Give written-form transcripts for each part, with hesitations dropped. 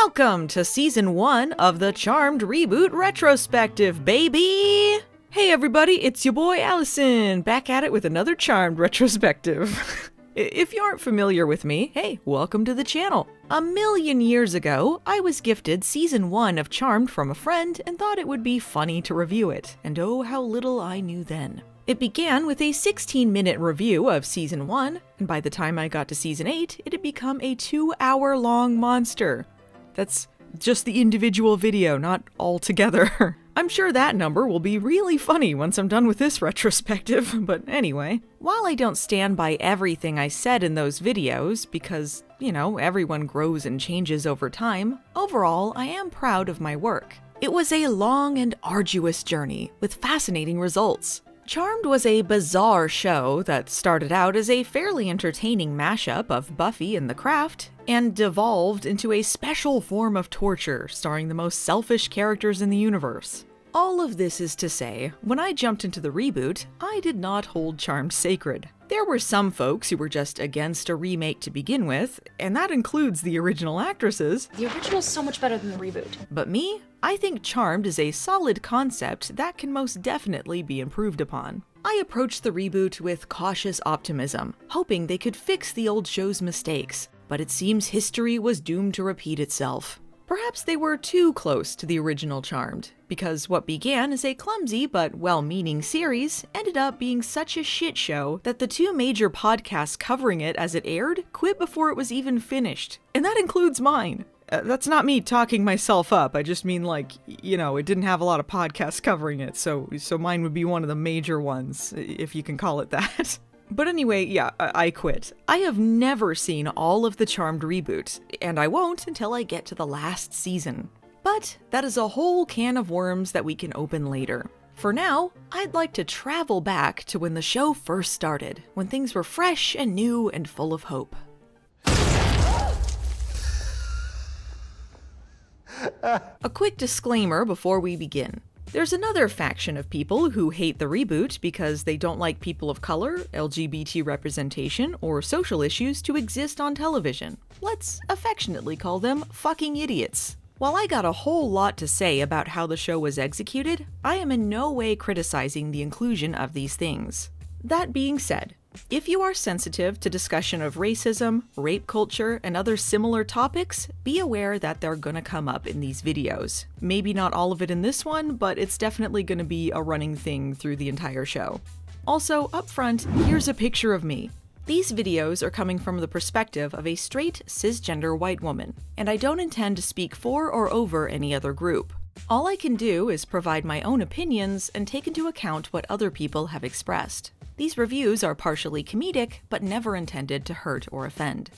Welcome to Season 1 of the Charmed Reboot Retrospective, baby! Hey everybody, it's your boy Allison, back at it with another Charmed Retrospective. If you aren't familiar with me, hey, welcome to the channel. A million years ago, I was gifted Season 1 of Charmed from a friend and thought it would be funny to review it, and oh how little I knew then. It began with a 16-minute review of Season 1, and by the time I got to Season 8, it had become a 2-hour-long monster. That's just the individual video, not all together. I'm sure that number will be really funny once I'm done with this retrospective, but anyway. While I don't stand by everything I said in those videos, because, you know, everyone grows and changes over time, overall, I am proud of my work. It was a long and arduous journey, with fascinating results. Charmed was a bizarre show that started out as a fairly entertaining mashup of Buffy and The Craft, and devolved into a special form of torture starring the most selfish characters in the universe. All of this is to say, when I jumped into the reboot, I did not hold Charmed sacred. There were some folks who were just against a remake to begin with, and that includes the original actresses. The original's so much better than the reboot. But me? I think Charmed is a solid concept that can most definitely be improved upon. I approached the reboot with cautious optimism, hoping they could fix the old show's mistakes, but it seems history was doomed to repeat itself. Perhaps they were too close to the original Charmed, because what began as a clumsy but well-meaning series ended up being such a shit show that the two major podcasts covering it as it aired quit before it was even finished. And that includes mine. That's not me talking myself up, I just mean like, you know, it didn't have a lot of podcasts covering it, so mine would be one of the major ones, if you can call it that. But anyway, yeah, I quit. I have never seen all of the Charmed reboot, and I won't until I get to the last season. But that is a whole can of worms that we can open later. For now, I'd like to travel back to when the show first started, when things were fresh and new and full of hope. A quick disclaimer before we begin. There's another faction of people who hate the reboot because they don't like people of color, LGBT representation, or social issues to exist on television. Let's affectionately call them fucking idiots. While I got a whole lot to say about how the show was executed, I am in no way criticizing the inclusion of these things. That being said, if you are sensitive to discussion of racism, rape culture, and other similar topics, be aware that they're gonna come up in these videos. Maybe not all of it in this one, but it's definitely gonna be a running thing through the entire show. Also, up front, here's a picture of me. These videos are coming from the perspective of a straight, cisgender white woman, and I don't intend to speak for or over any other group. All I can do is provide my own opinions and take into account what other people have expressed. These reviews are partially comedic, but never intended to hurt or offend.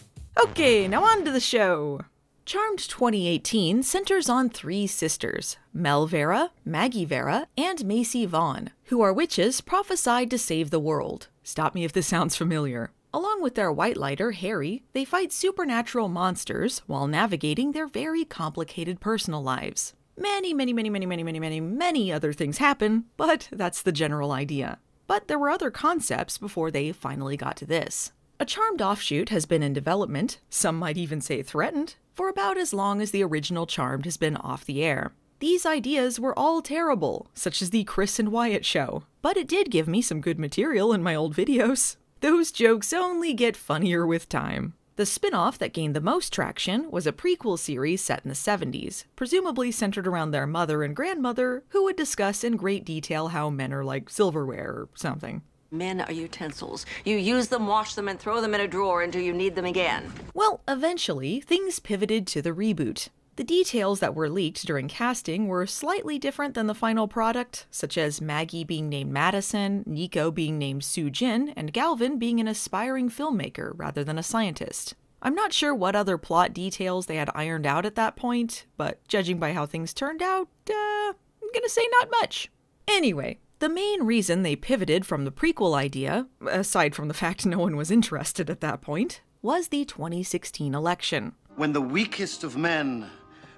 Okay, now on to the show! Charmed 2018 centers on 3 sisters, Mel Vera, Maggie Vera, and Macy Vaughn, who are witches prophesied to save the world. Stop me if this sounds familiar. Along with their white lighter, Harry, they fight supernatural monsters while navigating their very complicated personal lives. Many other things happen, but that's the general idea. But there were other concepts before they finally got to this. A Charmed offshoot has been in development, some might even say threatened, for about as long as the original Charmed has been off the air. These ideas were all terrible, such as the Chris and Wyatt show, but it did give me some good material in my old videos. Those jokes only get funnier with time. The spin-off that gained the most traction was a prequel series set in the 70s, presumably centered around their mother and grandmother, who would discuss in great detail how men are like silverware or something. Men are utensils. You use them, wash them, and throw them in a drawer until you need them again. Well, eventually, things pivoted to the reboot. The details that were leaked during casting were slightly different than the final product, such as Maggie being named Madison, Nico being named Soo Jin, and Galvin being an aspiring filmmaker rather than a scientist. I'm not sure what other plot details they had ironed out at that point, but judging by how things turned out, I'm gonna say not much. Anyway, the main reason they pivoted from the prequel idea, aside from the fact no one was interested at that point, was the 2016 election. When the weakest of men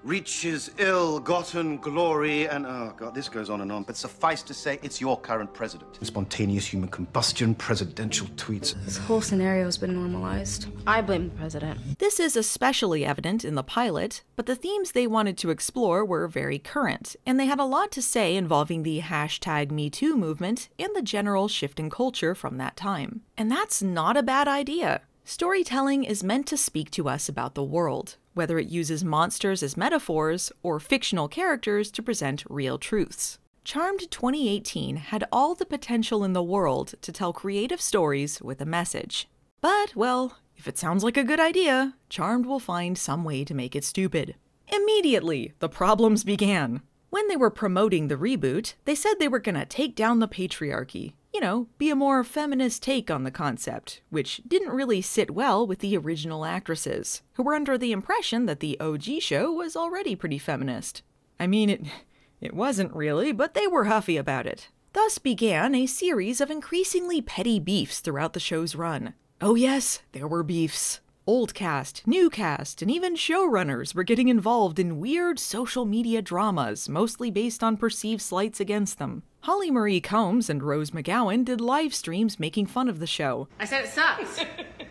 reaches ill-gotten glory and, oh God, this goes on and on. But suffice to say, it's your current president. Spontaneous human combustion, presidential tweets. This whole scenario has been normalized. I blame the president. This is especially evident in the pilot, but the themes they wanted to explore were very current, and they had a lot to say involving the #MeToo movement and the general shift in culture from that time. And that's not a bad idea. Storytelling is meant to speak to us about the world, whether it uses monsters as metaphors or fictional characters to present real truths. Charmed 2018 had all the potential in the world to tell creative stories with a message. But, well, if it sounds like a good idea, Charmed will find some way to make it stupid. Immediately, the problems began. When they were promoting the reboot, they said they were gonna take down the patriarchy. You know, be a more feminist take on the concept, which didn't really sit well with the original actresses, who were under the impression that the OG show was already pretty feminist. I mean, it wasn't really, but they were huffy about it. Thus began a series of increasingly petty beefs throughout the show's run. Oh yes, there were beefs. Old cast, new cast, and even showrunners were getting involved in weird social media dramas, mostly based on perceived slights against them. Holly Marie Combs and Rose McGowan did live streams making fun of the show. I said it sucks.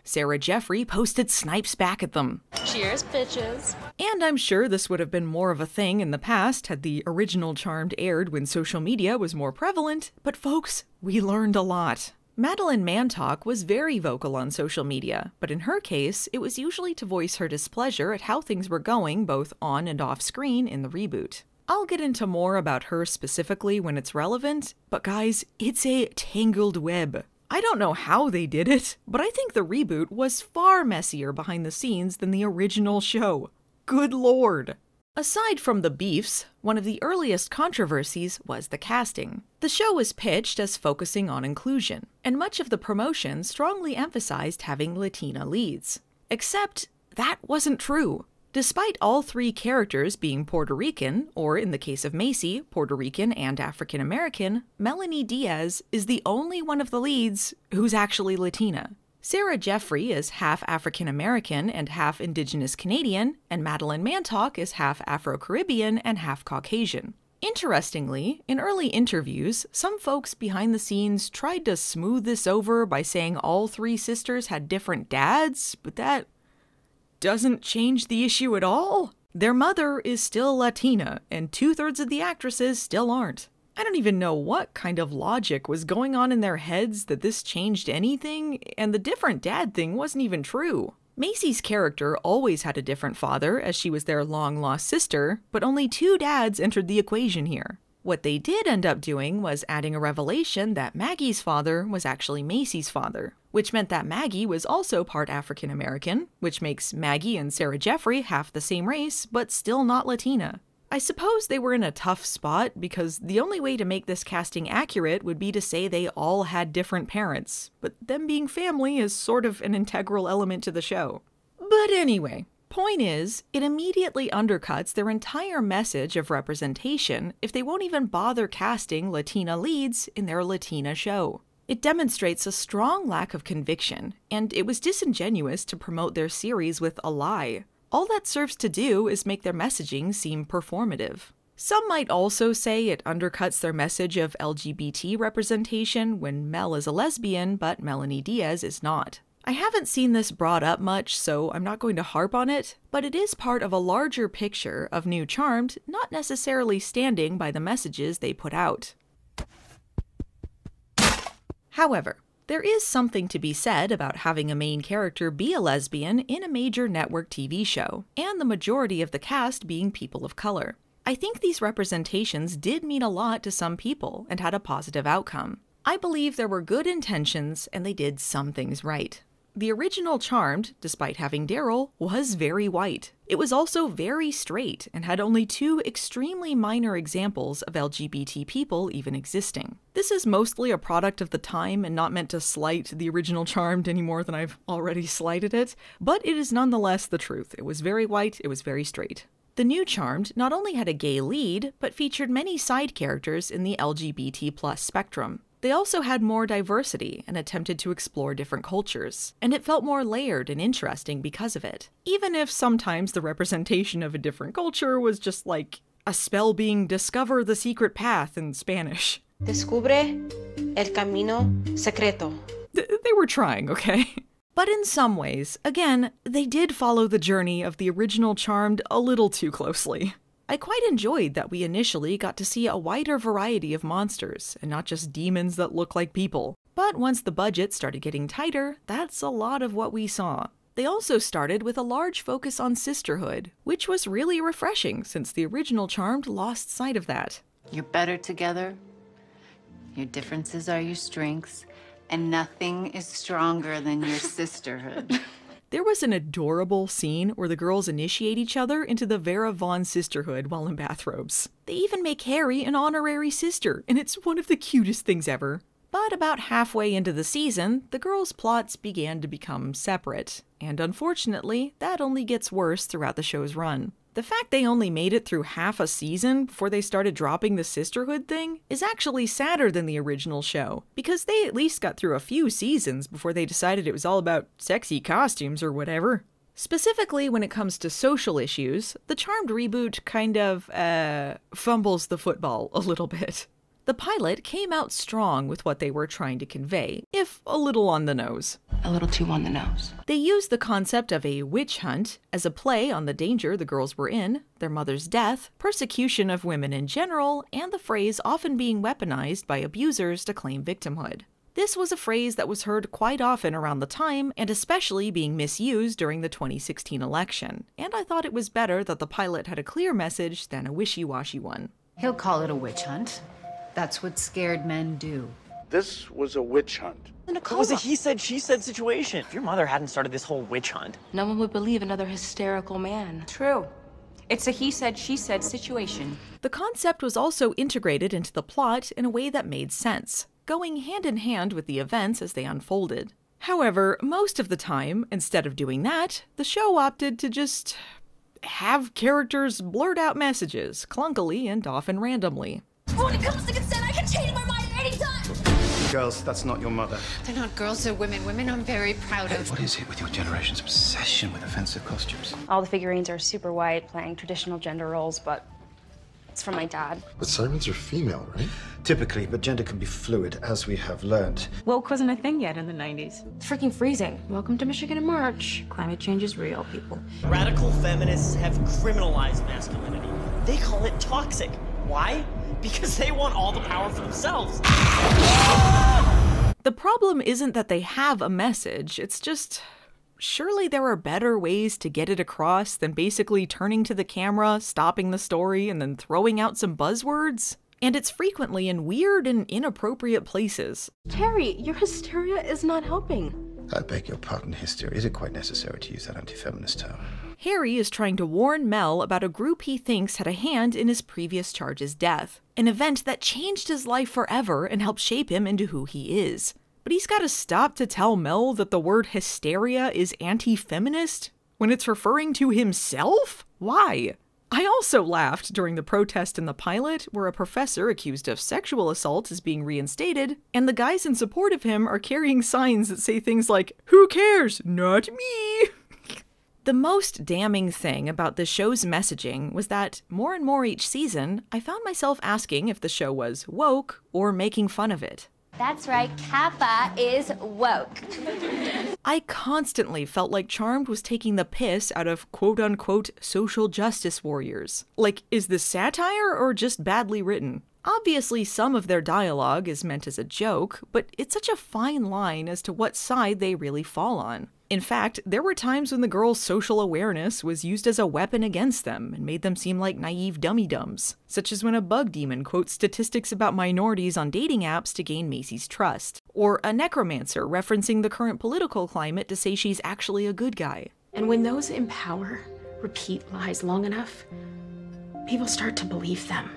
Sarah Jeffery posted snipes back at them. Cheers, bitches. And I'm sure this would have been more of a thing in the past had the original Charmed aired when social media was more prevalent, but folks, we learned a lot. Madeleine Mantock was very vocal on social media, but in her case, it was usually to voice her displeasure at how things were going both on and off screen in the reboot. I'll get into more about her specifically when it's relevant, but guys, it's a tangled web. I don't know how they did it, but I think the reboot was far messier behind the scenes than the original show. Good lord. Aside from the beefs, one of the earliest controversies was the casting. The show was pitched as focusing on inclusion, and much of the promotion strongly emphasized having Latina leads. Except, that wasn't true. Despite all three characters being Puerto Rican, or in the case of Macy, Puerto Rican and African American, Melonie Diaz is the only one of the leads who's actually Latina. Sarah Jeffery is half African American and half Indigenous Canadian, and Madeleine Mantock is half Afro-Caribbean and half Caucasian. Interestingly, in early interviews, some folks behind the scenes tried to smooth this over by saying all three sisters had different dads, but that doesn't change the issue at all. Their mother is still Latina, and 2/3 of the actresses still aren't. I don't even know what kind of logic was going on in their heads that this changed anything, and the different dad thing wasn't even true. Macy's character always had a different father, as she was their long-lost sister, but only 2 dads entered the equation here. What they did end up doing was adding a revelation that Maggie's father was actually Macy's father, which meant that Maggie was also part African American, which makes Maggie and Sarah Jeffery half the same race, but still not Latina. I suppose they were in a tough spot because the only way to make this casting accurate would be to say they all had different parents, but them being family is sort of an integral element to the show. But anyway, point is, it immediately undercuts their entire message of representation if they won't even bother casting Latina leads in their Latina show. It demonstrates a strong lack of conviction, and it was disingenuous to promote their series with a lie. All that serves to do is make their messaging seem performative. Some might also say it undercuts their message of LGBT representation when Mel is a lesbian, but Melonie Diaz is not. I haven't seen this brought up much, so I'm not going to harp on it, but it is part of a larger picture of New Charmed not necessarily standing by the messages they put out. However, there is something to be said about having a main character be a lesbian in a major network TV show, and the majority of the cast being people of color. I think these representations did mean a lot to some people and had a positive outcome. I believe there were good intentions and they did some things right. The original Charmed, despite having Daryl, was very white. It was also very straight and had only 2 extremely minor examples of LGBT people even existing. This is mostly a product of the time and not meant to slight the original Charmed any more than I've already slighted it, but it is nonetheless the truth. It was very white, it was very straight. The new Charmed not only had a gay lead, but featured many side characters in the LGBT+ spectrum. They also had more diversity and attempted to explore different cultures, and it felt more layered and interesting because of it. Even if sometimes the representation of a different culture was just like a spell being "discover the secret path" in Spanish. Descubre el camino secreto. They were trying, okay? But in some ways, again, they did follow the journey of the original Charmed a little too closely. I quite enjoyed that we initially got to see a wider variety of monsters, and not just demons that look like people. But once the budget started getting tighter, that's a lot of what we saw. They also started with a large focus on sisterhood, which was really refreshing since the original Charmed lost sight of that. You're better together. Your differences are your strengths. And nothing is stronger than your sisterhood. There was an adorable scene where the girls initiate each other into the Vera Vaughn sisterhood while in bathrobes. They even make Harry an honorary sister, and it's one of the cutest things ever. But about halfway into the season, the girls' plots began to become separate, and unfortunately, that only gets worse throughout the show's run. The fact they only made it through half a season before they started dropping the sisterhood thing is actually sadder than the original show, because they at least got through a few seasons before they decided it was all about sexy costumes or whatever. Specifically when it comes to social issues, the Charmed reboot kind of, fumbles the football a little bit. The pilot came out strong with what they were trying to convey, if a little on the nose. A little too on the nose. They used the concept of a witch hunt as a play on the danger the girls were in, their mother's death, persecution of women in general, and the phrase often being weaponized by abusers to claim victimhood. This was a phrase that was heard quite often around the time, and especially being misused during the 2016 election, and I thought it was better that the pilot had a clear message than a wishy-washy one. He'll call it a witch hunt. That's what scared men do. This was a witch hunt. It was a he said, she said situation. If your mother hadn't started this whole witch hunt. No one would believe another hysterical man. True. It's a he said, she said situation. The concept was also integrated into the plot in a way that made sense, going hand in hand with the events as they unfolded. However, most of the time, instead of doing that, the show opted to just have characters blurt out messages, clunkily and often randomly. When it comes to consent, I can change my mind at any time! Girls, that's not your mother. They're not girls, they're women. Women I'm very proud of. What is it with your generation's obsession with offensive costumes? All the figurines are super white, playing traditional gender roles, but it's from my dad. But sirens are female, right? Typically, but gender can be fluid, as we have learned. Woke wasn't a thing yet in the 90s. It's freaking freezing. Welcome to Michigan in March. Climate change is real, people. Radical feminists have criminalized masculinity. They call it toxic. Why? Because they want all the power for themselves. The problem isn't that they have a message, it's just, surely there are better ways to get it across than basically turning to the camera, stopping the story, and then throwing out some buzzwords? And it's frequently in weird and inappropriate places. Terry, your hysteria is not helping. I beg your pardon, hysteria. Is it quite necessary to use that anti-feminist term? Harry is trying to warn Mel about a group he thinks had a hand in his previous charge's death, an event that changed his life forever and helped shape him into who he is. But he's gotta stop to tell Mel that the word hysteria is anti-feminist when it's referring to himself? Why? I also laughed during the protest in the pilot where a professor accused of sexual assault is being reinstated, and the guys in support of him are carrying signs that say things like, "Who cares? Not me!" The most damning thing about the show's messaging was that, more and more each season, I found myself asking if the show was woke or making fun of it. That's right, Kappa is woke. I constantly felt like Charmed was taking the piss out of quote-unquote social justice warriors. Like, is this satire or just badly written? Obviously, some of their dialogue is meant as a joke, but it's such a fine line as to what side they really fall on. In fact, there were times when the girls' social awareness was used as a weapon against them and made them seem like naive dummy-dums, such as when a bug demon quotes statistics about minorities on dating apps to gain Macy's trust, or a necromancer referencing the current political climate to say she's actually a good guy. And when those in power repeat lies long enough, people start to believe them.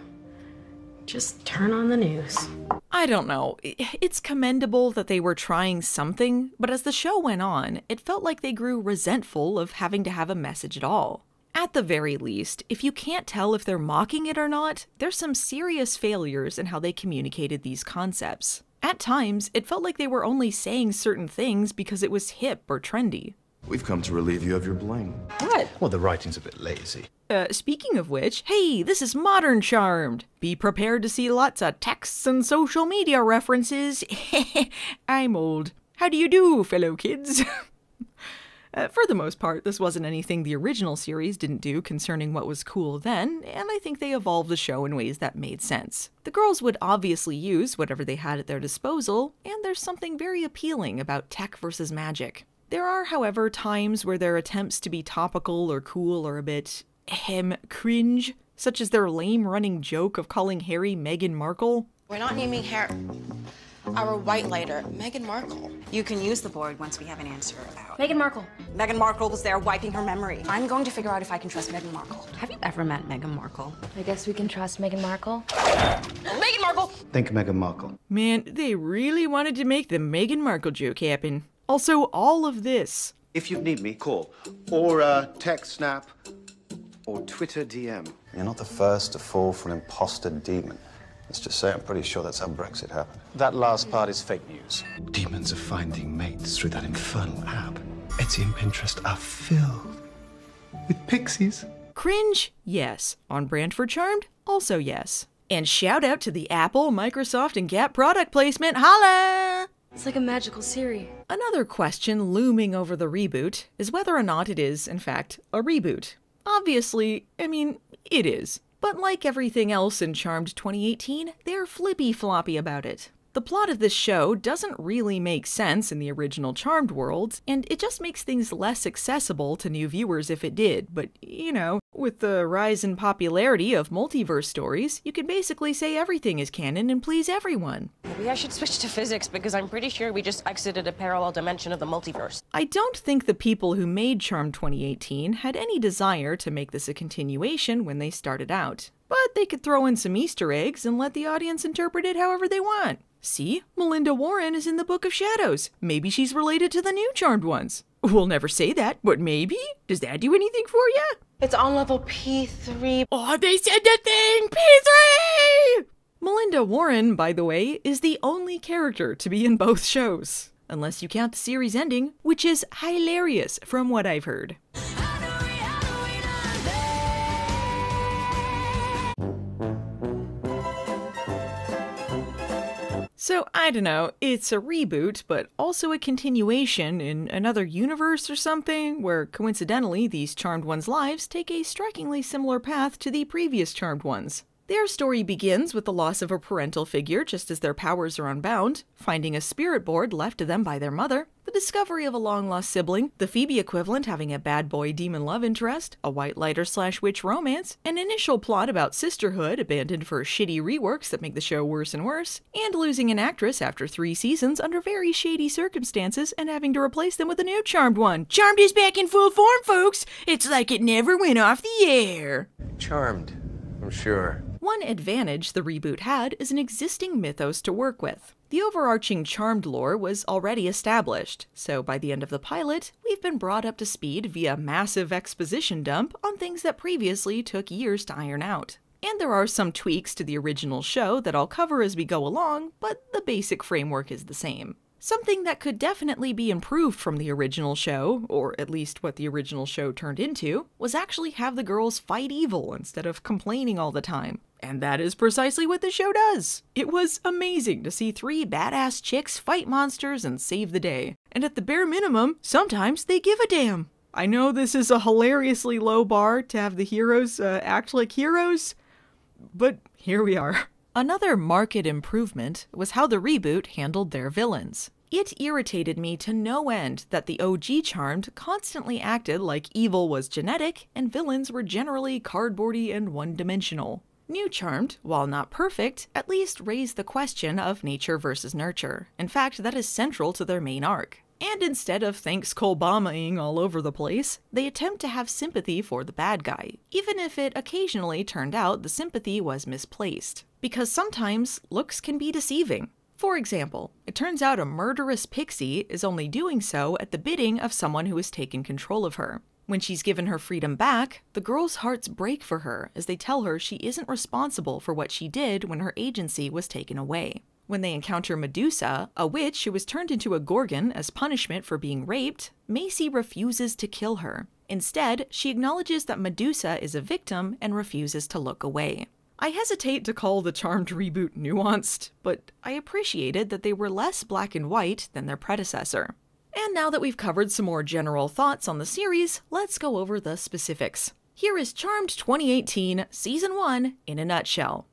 Just turn on the news. I don't know. It's commendable that they were trying something, but as the show went on, it felt like they grew resentful of having to have a message at all. At the very least, if you can't tell if they're mocking it or not, there's some serious failures in how they communicated these concepts. At times, it felt like they were only saying certain things because it was hip or trendy. We've come to relieve you of your Blain. What? Well, the writing's a bit lazy. Speaking of which, hey, this is modern Charmed. Be prepared to see lots of texts and social media references. I'm old. How do you do, fellow kids? For the most part, this wasn't anything the original series didn't do concerning what was cool then, and I think they evolved the show in ways that made sense. The girls would obviously use whatever they had at their disposal, and there's something very appealing about tech versus magic. There are, however, times where their attempts to be topical or cool are a bit, cringe, such as their lame running joke of calling Harry Meghan Markle. We're not naming our white lighter Meghan Markle. You can use the board once we have an answer about Meghan Markle. Meghan Markle was there wiping her memory. I'm going to figure out if I can trust Meghan Markle. Have you ever met Meghan Markle? I guess we can trust Meghan Markle. Meghan Markle! Think Meghan Markle. Man, they really wanted to make the Meghan Markle joke happen. Also, all of this. If you need me, call. Or text, snap, or Twitter DM. You're not the first to fall for an imposter demon. Let's just say I'm pretty sure that's how Brexit happened. That last part is fake news. Demons are finding mates through that infernal app. Etsy and Pinterest are filled with pixies. Cringe? Yes. On brand for Charmed? Also yes. And shout out to the Apple, Microsoft, and Gap product placement. Holla! It's like a magical Siri. Another question looming over the reboot is whether or not it is, in fact, a reboot. Obviously, I mean, it is. But like everything else in Charmed 2018, they're flippy-floppy about it. The plot of this show doesn't really make sense in the original Charmed world, and it just makes things less accessible to new viewers if it did. But, you know, with the rise in popularity of multiverse stories, you can basically say everything is canon and please everyone. Maybe I should switch to physics because I'm pretty sure we just exited a parallel dimension of the multiverse. I don't think the people who made Charmed 2018 had any desire to make this a continuation when they started out. But they could throw in some Easter eggs and let the audience interpret it however they want. See, Melinda Warren is in the Book of Shadows. Maybe she's related to the new Charmed ones. We'll never say that, but maybe? Does that do anything for you? It's on level P3. Oh, they said the thing! P3! Melinda Warren, by the way, is the only character to be in both shows. Unless you count the series ending, which is hilarious from what I've heard. So, I don't know, it's a reboot, but also a continuation in another universe or something, where coincidentally these Charmed ones' lives take a strikingly similar path to the previous Charmed ones. Their story begins with the loss of a parental figure just as their powers are unbound, finding a spirit board left to them by their mother, the discovery of a long-lost sibling, the Phoebe equivalent having a bad boy demon love interest, a white lighter/witch romance, an initial plot about sisterhood abandoned for shitty reworks that make the show worse and worse, and losing an actress after 3 seasons under very shady circumstances and having to replace them with a new Charmed one. Charmed is back in full form, folks! It's like it never went off the air! Charmed, I'm sure. One advantage the reboot had is an existing mythos to work with. The overarching Charmed lore was already established, so by the end of the pilot, we've been brought up to speed via massive exposition dump on things that previously took years to iron out. And there are some tweaks to the original show that I'll cover as we go along, but the basic framework is the same. Something that could definitely be improved from the original show, or at least what the original show turned into, was actually have the girls fight evil instead of complaining all the time. And that is precisely what the show does. It was amazing to see 3 badass chicks fight monsters and save the day. And at the bare minimum, sometimes they give a damn. I know this is a hilariously low bar to have the heroes act like heroes, but here we are. Another marked improvement was how the reboot handled their villains. It irritated me to no end that the OG Charmed constantly acted like evil was genetic and villains were generally cardboardy and one-dimensional. New Charmed, while not perfect, at least raised the question of nature versus nurture. In fact, that is central to their main arc. And instead of thanks Colbama-ing all over the place, they attempt to have sympathy for the bad guy, even if it occasionally turned out the sympathy was misplaced. Because sometimes looks can be deceiving. For example, it turns out a murderous pixie is only doing so at the bidding of someone who has taken control of her. When she's given her freedom back, the girls' hearts break for her as they tell her she isn't responsible for what she did when her agency was taken away. When they encounter Medusa, a witch who was turned into a Gorgon as punishment for being raped, Macy refuses to kill her. Instead, she acknowledges that Medusa is a victim and refuses to look away. I hesitate to call the Charmed reboot nuanced, but I appreciated that they were less black and white than their predecessor. And now that we've covered some more general thoughts on the series, let's go over the specifics. Here is Charmed 2018 Season 1 in a nutshell.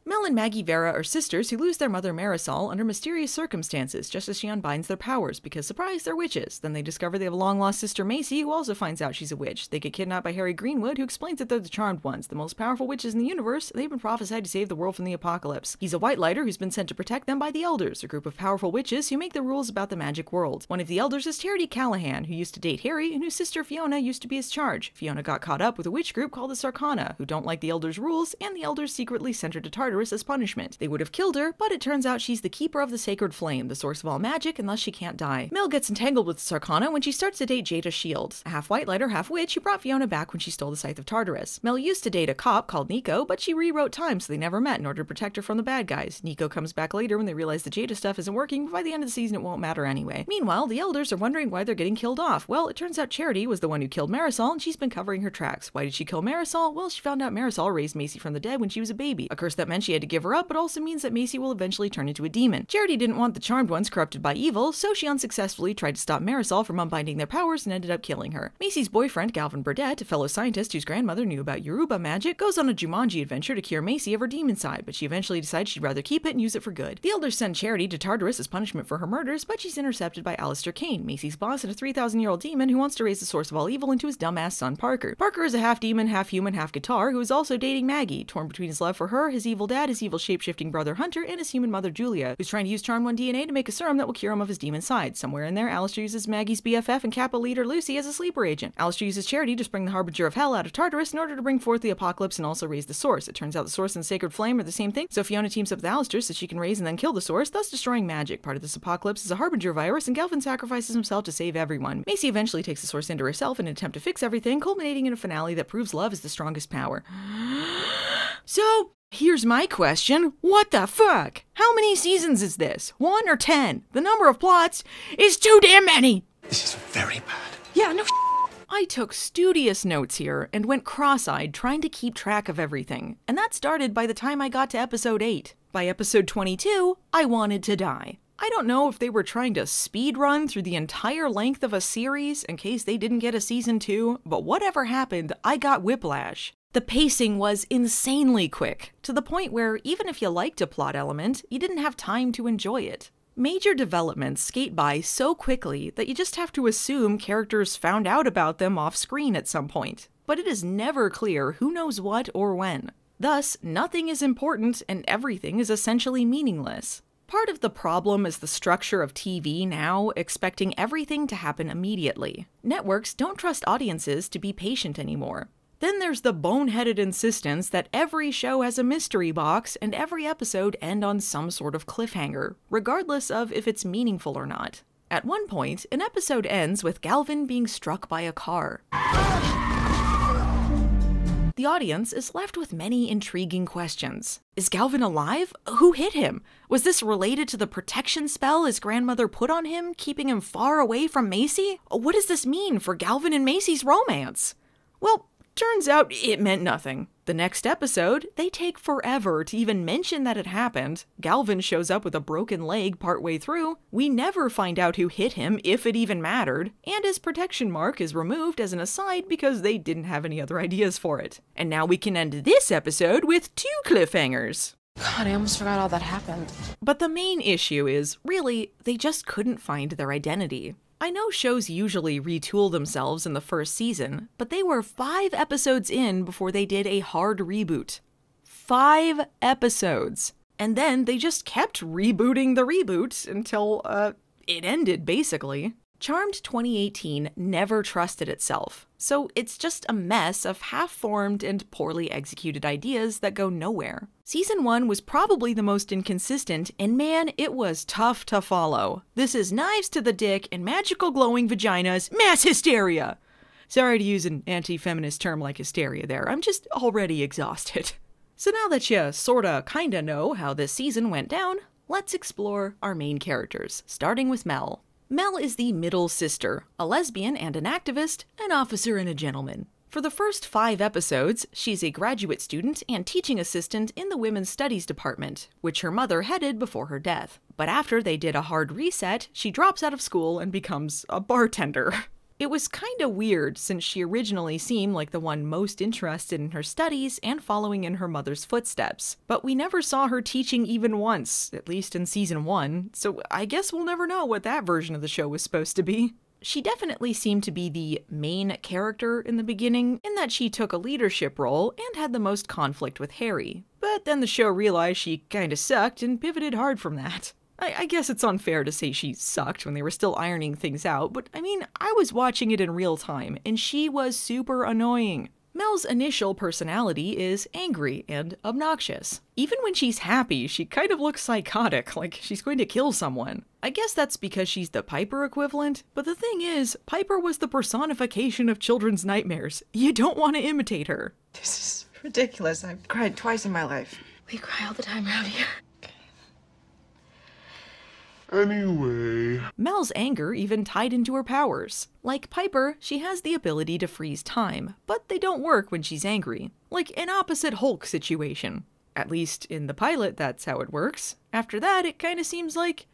Mel and Maggie Vera are sisters who lose their mother Marisol under mysterious circumstances just as she unbinds their powers because, surprise, they're witches. Then they discover they have a long-lost sister Macy who also finds out she's a witch. They get kidnapped by Harry Greenwood who explains that they're the Charmed Ones, the most powerful witches in the universe. They've been prophesied to save the world from the apocalypse. He's a white lighter who's been sent to protect them by the Elders, a group of powerful witches who make the rules about the magic world. One of the Elders is Charity Callahan, who used to date Harry and whose sister Fiona used to be his charge. Fiona got caught up with a witch group called the Sarkana, who don't like the Elders' rules, and the Elders secretly sent her to Tartarus as punishment. They would have killed her, but it turns out she's the keeper of the sacred flame, the source of all magic, and thus she can't die. Mel gets entangled with the Sarkana when she starts to date Jada Shields, a half white lighter, half witch who brought Fiona back when she stole the scythe of Tartarus. Mel used to date a cop called Nico, but she rewrote time so they never met in order to protect her from the bad guys. Nico comes back later when they realize the Jada stuff isn't working, but by the end of the season it won't matter anyway. Meanwhile, the Elders are wondering why they're getting killed off. Well, it turns out Charity was the one who killed Marisol, and she's been covering her tracks. Why did she kill Marisol? Well, she found out Marisol raised Macy from the dead when she was a baby. A curse that meant she had to give her up, but also means that Macy will eventually turn into a demon. Charity didn't want the Charmed Ones corrupted by evil, so she unsuccessfully tried to stop Marisol from unbinding their powers and ended up killing her. Macy's boyfriend, Galvin Burdett, a fellow scientist whose grandmother knew about Yoruba magic, goes on a Jumanji adventure to cure Macy of her demon side, but she eventually decides she'd rather keep it and use it for good. The Elders send Charity to Tartarus as punishment for her murders, but she's intercepted by Alistair Kane, Macy's boss and a 3,000-year-old demon who wants to raise the source of all evil into his dumbass son Parker. Parker is a half demon, half human, half guitar, who is also dating Maggie, torn between his love for her, his evil dad, his evil shape-shifting brother Hunter, and his human mother Julia, who's trying to use Charmed One DNA to make a serum that will cure him of his demon side. Somewhere in there, Alistair uses Maggie's BFF and Kappa leader Lucy as a sleeper agent. Alistair uses Charity to spring the Harbinger of Hell out of Tartarus in order to bring forth the apocalypse and also raise the source. It turns out the source and the sacred flame are the same thing, so Fiona teams up with Alistair so she can raise and then kill the source, thus destroying magic. Part of this apocalypse is a Harbinger virus, and Galvin sacrifices himself to save everyone. Macy eventually takes the source into herself in an attempt to fix everything, culminating in a finale that proves love is the strongest power. So, here's my question. What the fuck? How many seasons is this? 1 or 10? The number of plots is too damn many! This is very bad. Yeah, no I took studious notes here and went cross-eyed trying to keep track of everything, and that started by the time I got to episode 8. By episode 22, I wanted to die. I don't know if they were trying to speed run through the entire length of a series in case they didn't get a season 2, but whatever happened, I got whiplash. The pacing was insanely quick, to the point where even if you liked a plot element, you didn't have time to enjoy it. Major developments skate by so quickly that you just have to assume characters found out about them off screen at some point, but it is never clear who knows what or when. Thus, nothing is important and everything is essentially meaningless. Part of the problem is the structure of TV now, expecting everything to happen immediately. Networks don't trust audiences to be patient anymore. Then there's the boneheaded insistence that every show has a mystery box and every episode end on some sort of cliffhanger, regardless of if it's meaningful or not. At one point, an episode ends with Galvin being struck by a car. The audience is left with many intriguing questions. Is Galvin alive? Who hit him? Was this related to the protection spell his grandmother put on him, keeping him far away from Macy? What does this mean for Galvin and Macy's romance? Well, turns out it meant nothing. The next episode, they take forever to even mention that it happened. Galvin shows up with a broken leg partway through. We never find out who hit him, if it even mattered. And his protection mark is removed as an aside because they didn't have any other ideas for it. And now we can end this episode with 2 cliffhangers. God, I almost forgot all that happened. But the main issue is, really, they just couldn't find their identity. I know shows usually retool themselves in the first season, but they were 5 episodes in before they did a hard reboot. 5 episodes. And then they just kept rebooting the reboot until, it ended, basically. Charmed 2018 never trusted itself, so it's just a mess of half-formed and poorly executed ideas that go nowhere. Season 1 was probably the most inconsistent, and man, it was tough to follow. This is knives to the dick and magical glowing vaginas, mass hysteria! Sorry to use an anti-feminist term like hysteria there, I'm just already exhausted. So now that you sorta kinda know how this season went down, let's explore our main characters, starting with Mel. Mel is the middle sister, a lesbian and an activist, an officer and a gentleman. For the first 5 episodes, she's a graduate student and teaching assistant in the Women's Studies department, which her mother headed before her death. But after they did a hard reset, she drops out of school and becomes a bartender. It was kinda weird since she originally seemed like the one most interested in her studies and following in her mother's footsteps. But we never saw her teaching even once, at least in season 1, so I guess we'll never know what that version of the show was supposed to be. She definitely seemed to be the main character in the beginning, in that she took a leadership role and had the most conflict with Harry. But then the show realized she kinda sucked and pivoted hard from that. I guess it's unfair to say she sucked when they were still ironing things out, but I mean, I was watching it in real time, and she was super annoying. Mel's initial personality is angry and obnoxious. Even when she's happy, she kind of looks psychotic, like she's going to kill someone. I guess that's because she's the Piper equivalent, but the thing is, Piper was the personification of children's nightmares. You don't want to imitate her. This is ridiculous. I've cried twice in my life. We cry all the time around here. Anyway. Mel's anger even tied into her powers. Like Piper, she has the ability to freeze time, but they don't work when she's angry. Like an opposite Hulk situation. At least in the pilot, that's how it works. After that, it kinda seems like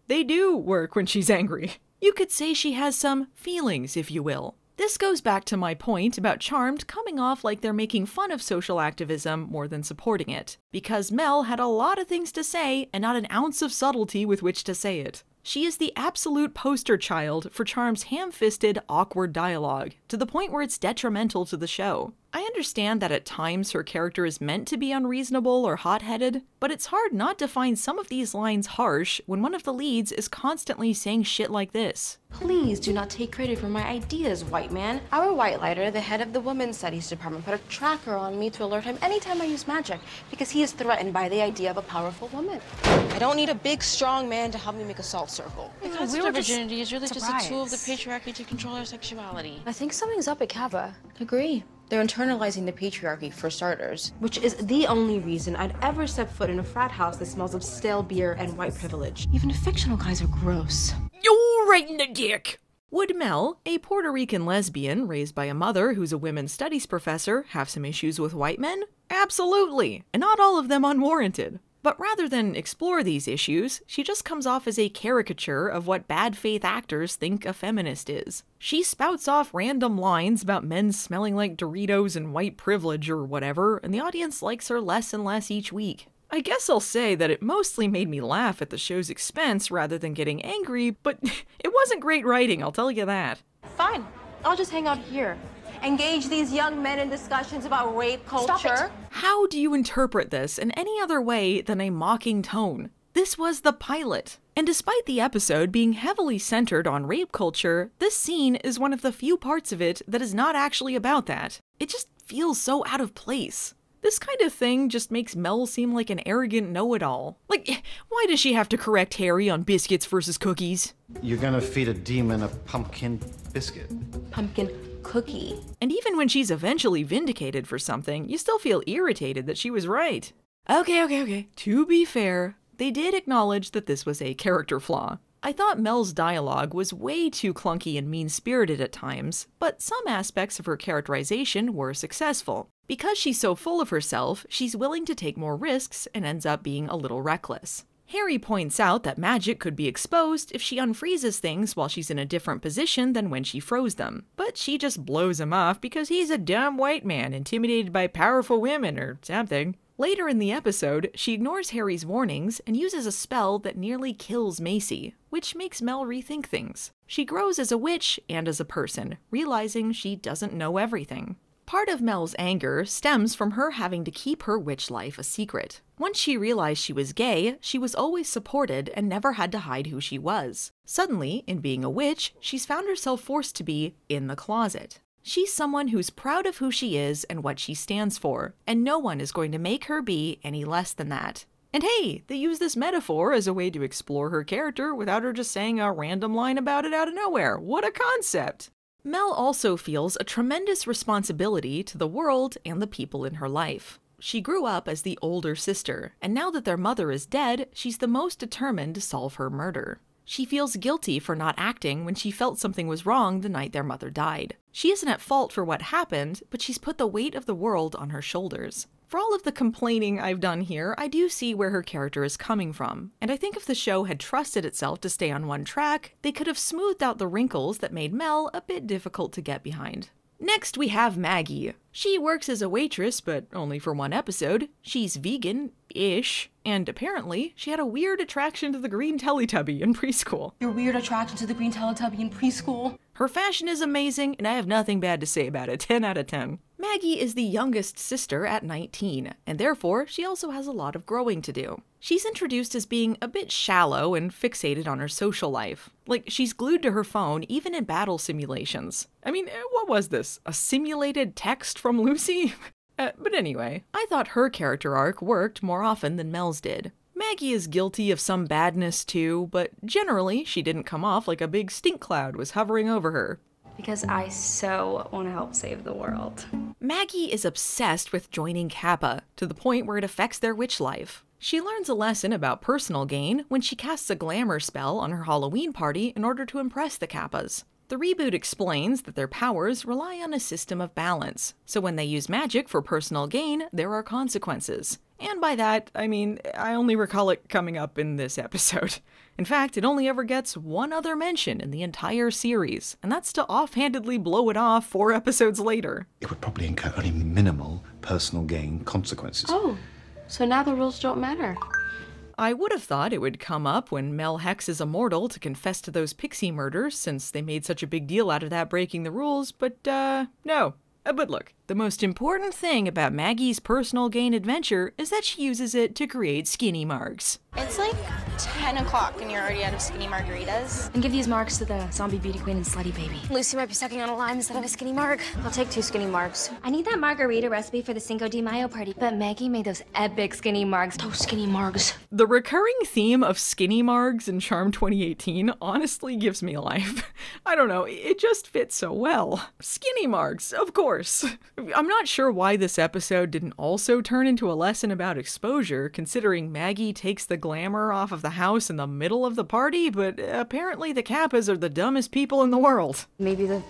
they do work when she's angry. You could say she has some feelings, if you will. This goes back to my point about Charmed coming off like they're making fun of social activism more than supporting it, because Mel had a lot of things to say and not an ounce of subtlety with which to say it. She is the absolute poster child for Charmed's ham-fisted, awkward dialogue, to the point where it's detrimental to the show. I understand that at times her character is meant to be unreasonable or hot-headed, but it's hard not to find some of these lines harsh when one of the leads is constantly saying shit like this. Please do not take credit for my ideas, white man. Our white lighter, the head of the Women's Studies department, put a tracker on me to alert him anytime I use magic, because he is threatened by the idea of a powerful woman. I don't need a big, strong man to help me make a salt circle. The concept of virginity is really just a tool of the patriarchy to control our sexuality. I think something's up at Kappa. Agree. They're internalizing the patriarchy, for starters, which is the only reason I'd ever step foot in a frat house that smells of stale beer and white privilege. Even fictional guys are gross. You're right in the dick! Would Mel, a Puerto Rican lesbian raised by a mother who's a women's studies professor, have some issues with white men? Absolutely, and not all of them unwarranted. But rather than explore these issues, she just comes off as a caricature of what bad faith actors think a feminist is. She spouts off random lines about men smelling like Doritos and white privilege or whatever, and the audience likes her less and less each week. I guess I'll say that it mostly made me laugh at the show's expense rather than getting angry, but it wasn't great writing, I'll tell you that. Fine, I'll just hang out here. Engage these young men in discussions about rape culture. Stop it. How do you interpret this in any other way than a mocking tone? This was the pilot. And despite the episode being heavily centered on rape culture, this scene is one of the few parts of it that is not actually about that. It just feels so out of place. This kind of thing just makes Mel seem like an arrogant know-it-all. Like, why does she have to correct Harry on biscuits versus cookies? You're gonna feed a demon a pumpkin biscuit. Pumpkin cookie. And even when she's eventually vindicated for something, you still feel irritated that she was right. Okay. To be fair, they did acknowledge that this was a character flaw. I thought Mel's dialogue was way too clunky and mean-spirited at times, but some aspects of her characterization were successful. Because she's so full of herself, she's willing to take more risks and ends up being a little reckless. Harry points out that magic could be exposed if she unfreezes things while she's in a different position than when she froze them, but she just blows him off because he's a dumb white man intimidated by powerful women or something. Later in the episode, she ignores Harry's warnings and uses a spell that nearly kills Macy, which makes Mel rethink things. She grows as a witch and as a person, realizing she doesn't know everything. Part of Mel's anger stems from her having to keep her witch life a secret. Once she realized she was gay, she was always supported and never had to hide who she was. Suddenly, in being a witch, she's found herself forced to be in the closet. She's someone who's proud of who she is and what she stands for, and no one is going to make her be any less than that. And hey, they use this metaphor as a way to explore her character without her just saying a random line about it out of nowhere. What a concept! Mel also feels a tremendous responsibility to the world and the people in her life. She grew up as the older sister, and now that their mother is dead, she's the most determined to solve her murder. She feels guilty for not acting when she felt something was wrong the night their mother died. She isn't at fault for what happened, but she's put the weight of the world on her shoulders. For all of the complaining I've done here, I do see where her character is coming from, and I think if the show had trusted itself to stay on one track, they could have smoothed out the wrinkles that made Mel a bit difficult to get behind. Next, we have Maggie. She works as a waitress, but only for one episode. She's vegan-ish, and apparently, she had a weird attraction to the green Teletubby in preschool. Your weird attraction to the green Teletubby in preschool? Her fashion is amazing, and I have nothing bad to say about it. 10 out of 10. Maggie is the youngest sister at 19, and therefore, she also has a lot of growing to do. She's introduced as being a bit shallow and fixated on her social life. Like, she's glued to her phone even in battle simulations. I mean, what was this? A simulated text from Lucy? But anyway, I thought her character arc worked more often than Mel's did. Maggie is guilty of some badness too, but generally, she didn't come off like a big stink cloud was hovering over her. Because I so want to help save the world. Maggie is obsessed with joining Kappa, to the point where it affects their witch life. She learns a lesson about personal gain when she casts a glamour spell on her Halloween party in order to impress the Kappas. The reboot explains that their powers rely on a system of balance, so when they use magic for personal gain, there are consequences. And by that, I mean, I only recall it coming up in this episode. In fact, it only ever gets one other mention in the entire series, and that's to offhandedly blow it off 4 episodes later. It would probably incur only minimal personal gain consequences. Oh, so now the rules don't matter. I would have thought it would come up when Mel hexes a mortal to confess to those pixie murders, since they made such a big deal out of that breaking the rules, but no. But look, the most important thing about Maggie's personal gain adventure is that she uses it to create skinny marks. It's like 10 o'clock and you're already out of skinny margaritas. And give these marks to the zombie beauty queen and slutty baby. Lucy might be sucking on a lime instead of a skinny marg. I'll take 2 skinny marks. I need that margarita recipe for the Cinco de Mayo party, but Maggie made those epic skinny margs. Those skinny margs. The recurring theme of skinny margs in Charmed 2018 honestly gives me life. I don't know, it just fits so well. Skinny margs, of course. I'm not sure why this episode didn't also turn into a lesson about exposure, considering Maggie takes the glamour off of the house in the middle of the party, but apparently the Kappas are the dumbest people in the world. Maybe the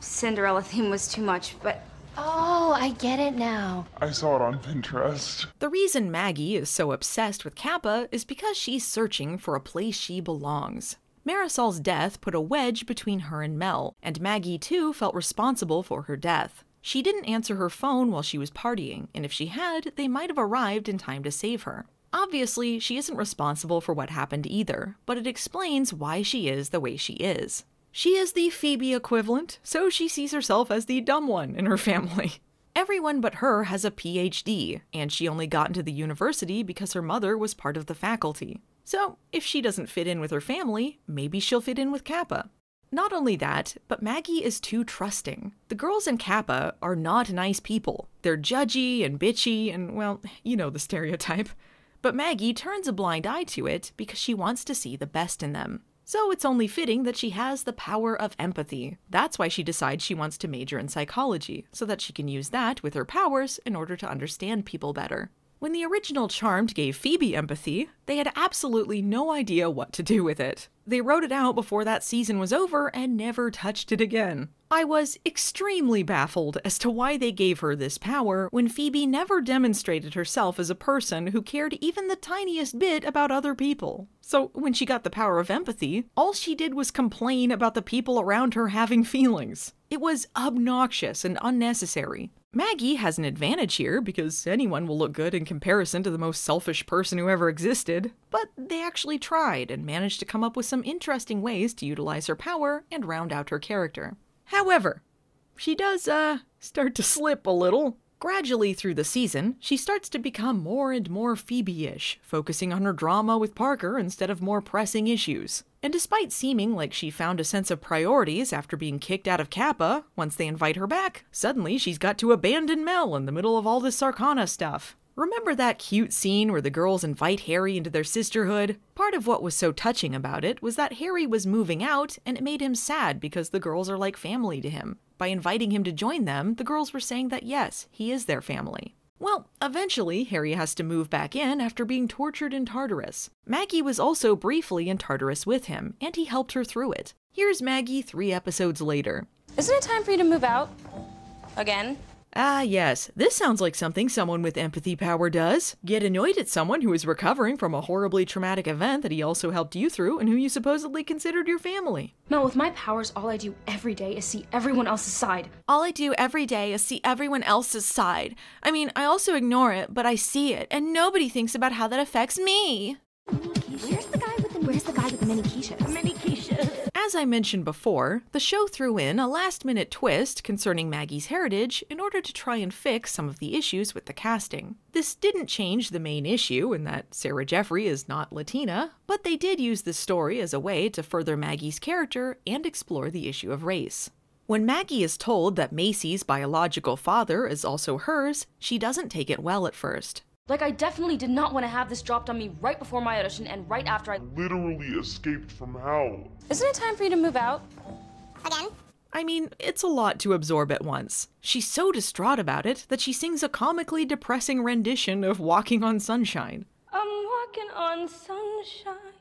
Cinderella theme was too much, but... Oh, I get it now. I saw it on Pinterest. The reason Maggie is so obsessed with Kappa is because she's searching for a place she belongs. Marisol's death put a wedge between her and Mel, and Maggie too felt responsible for her death. She didn't answer her phone while she was partying, and if she had, they might have arrived in time to save her. Obviously, she isn't responsible for what happened either, but it explains why she is the way she is. She is the Phoebe equivalent, so she sees herself as the dumb one in her family. Everyone but her has a PhD, and she only got into the university because her mother was part of the faculty. So, if she doesn't fit in with her family, maybe she'll fit in with Kappa. Not only that, but Maggie is too trusting. The girls in Kappa are not nice people. They're judgy and bitchy and, well, you know the stereotype. But Maggie turns a blind eye to it because she wants to see the best in them. So it's only fitting that she has the power of empathy. That's why she decides she wants to major in psychology, so that she can use that with her powers in order to understand people better. When the original Charmed gave Phoebe empathy, they had absolutely no idea what to do with it. They wrote it out before that season was over and never touched it again. I was extremely baffled as to why they gave her this power when Phoebe never demonstrated herself as a person who cared even the tiniest bit about other people. So when she got the power of empathy, all she did was complain about the people around her having feelings. It was obnoxious and unnecessary. Maggie has an advantage here because anyone will look good in comparison to the most selfish person who ever existed, but they actually tried and managed to come up with some interesting ways to utilize her power and round out her character. However, she does, start to slip a little. Gradually through the season, she starts to become more and more Phoebe-ish, focusing on her drama with Parker instead of more pressing issues. And despite seeming like she found a sense of priorities after being kicked out of Kappa, once they invite her back, suddenly she's got to abandon Mel in the middle of all this Sarkana stuff. Remember that cute scene where the girls invite Harry into their sisterhood? Part of what was so touching about it was that Harry was moving out, and it made him sad because the girls are like family to him. By inviting him to join them, the girls were saying that yes, he is their family. Well, eventually, Harry has to move back in after being tortured in Tartarus. Maggie was also briefly in Tartarus with him, and he helped her through it. Here's Maggie 3 episodes later. Isn't it time for you to move out? Again? Ah, yes. This sounds like something someone with empathy power does. Get annoyed at someone who is recovering from a horribly traumatic event that he also helped you through and who you supposedly considered your family. Mel, with my powers, all I do every day is see everyone else's side. All I do every day is see everyone else's side. I mean, I also ignore it, but I see it, and nobody thinks about how that affects me. Where's the guy with the mini quiches? Mini quiches. As I mentioned before, the show threw in a last-minute twist concerning Maggie's heritage in order to try and fix some of the issues with the casting. This didn't change the main issue in that Sarah Jeffery is not Latina, but they did use this story as a way to further Maggie's character and explore the issue of race. When Maggie is told that Macy's biological father is also hers, she doesn't take it well at first. Like, I definitely did not want to have this dropped on me right before my audition and right after I literally escaped from hell. Isn't it time for you to move out? Again? I mean, it's a lot to absorb at once. She's so distraught about it that she sings a comically depressing rendition of Walking on Sunshine. I'm walking on sunshine.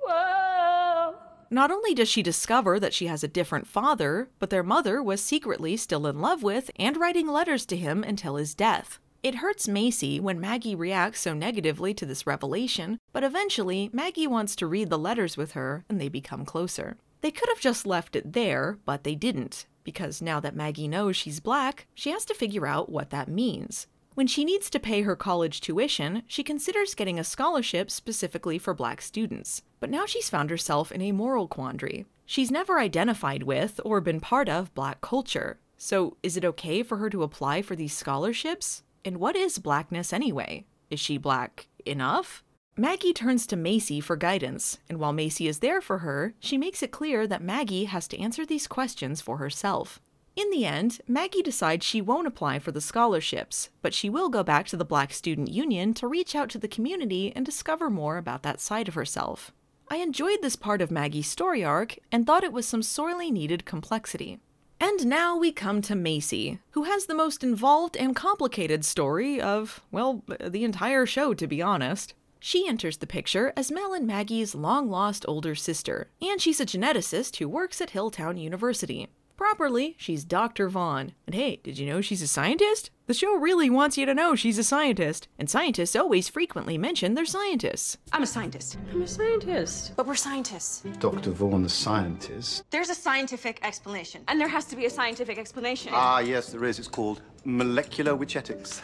Whoa. Not only does she discover that she has a different father, but their mother was secretly still in love with and writing letters to him until his death. It hurts Macy when Maggie reacts so negatively to this revelation, but eventually Maggie wants to read the letters with her and they become closer. They could have just left it there, but they didn't, because now that Maggie knows she's black, she has to figure out what that means. When she needs to pay her college tuition, she considers getting a scholarship specifically for black students. But now she's found herself in a moral quandary. She's never identified with or been part of black culture. So is it okay for her to apply for these scholarships? And what is blackness anyway? Is she black enough? Maggie turns to Macy for guidance, and while Macy is there for her, she makes it clear that Maggie has to answer these questions for herself. In the end, Maggie decides she won't apply for the scholarships, but she will go back to the Black Student Union to reach out to the community and discover more about that side of herself. I enjoyed this part of Maggie's story arc and thought it was some sorely needed complexity. And now we come to Macy, who has the most involved and complicated story of, well, the entire show, to be honest. She enters the picture as Mel and Maggie's long-lost older sister, and she's a geneticist who works at Hilltown University. Properly, she's Dr. Vaughn. And hey, did you know she's a scientist? The show really wants you to know she's a scientist, and scientists always frequently mention they're scientists. I'm a scientist. I'm a scientist. But we're scientists. Dr. Vaughn, the scientist. There's a scientific explanation. And there has to be a scientific explanation. Ah, yes, there is. It's called molecular witchetics.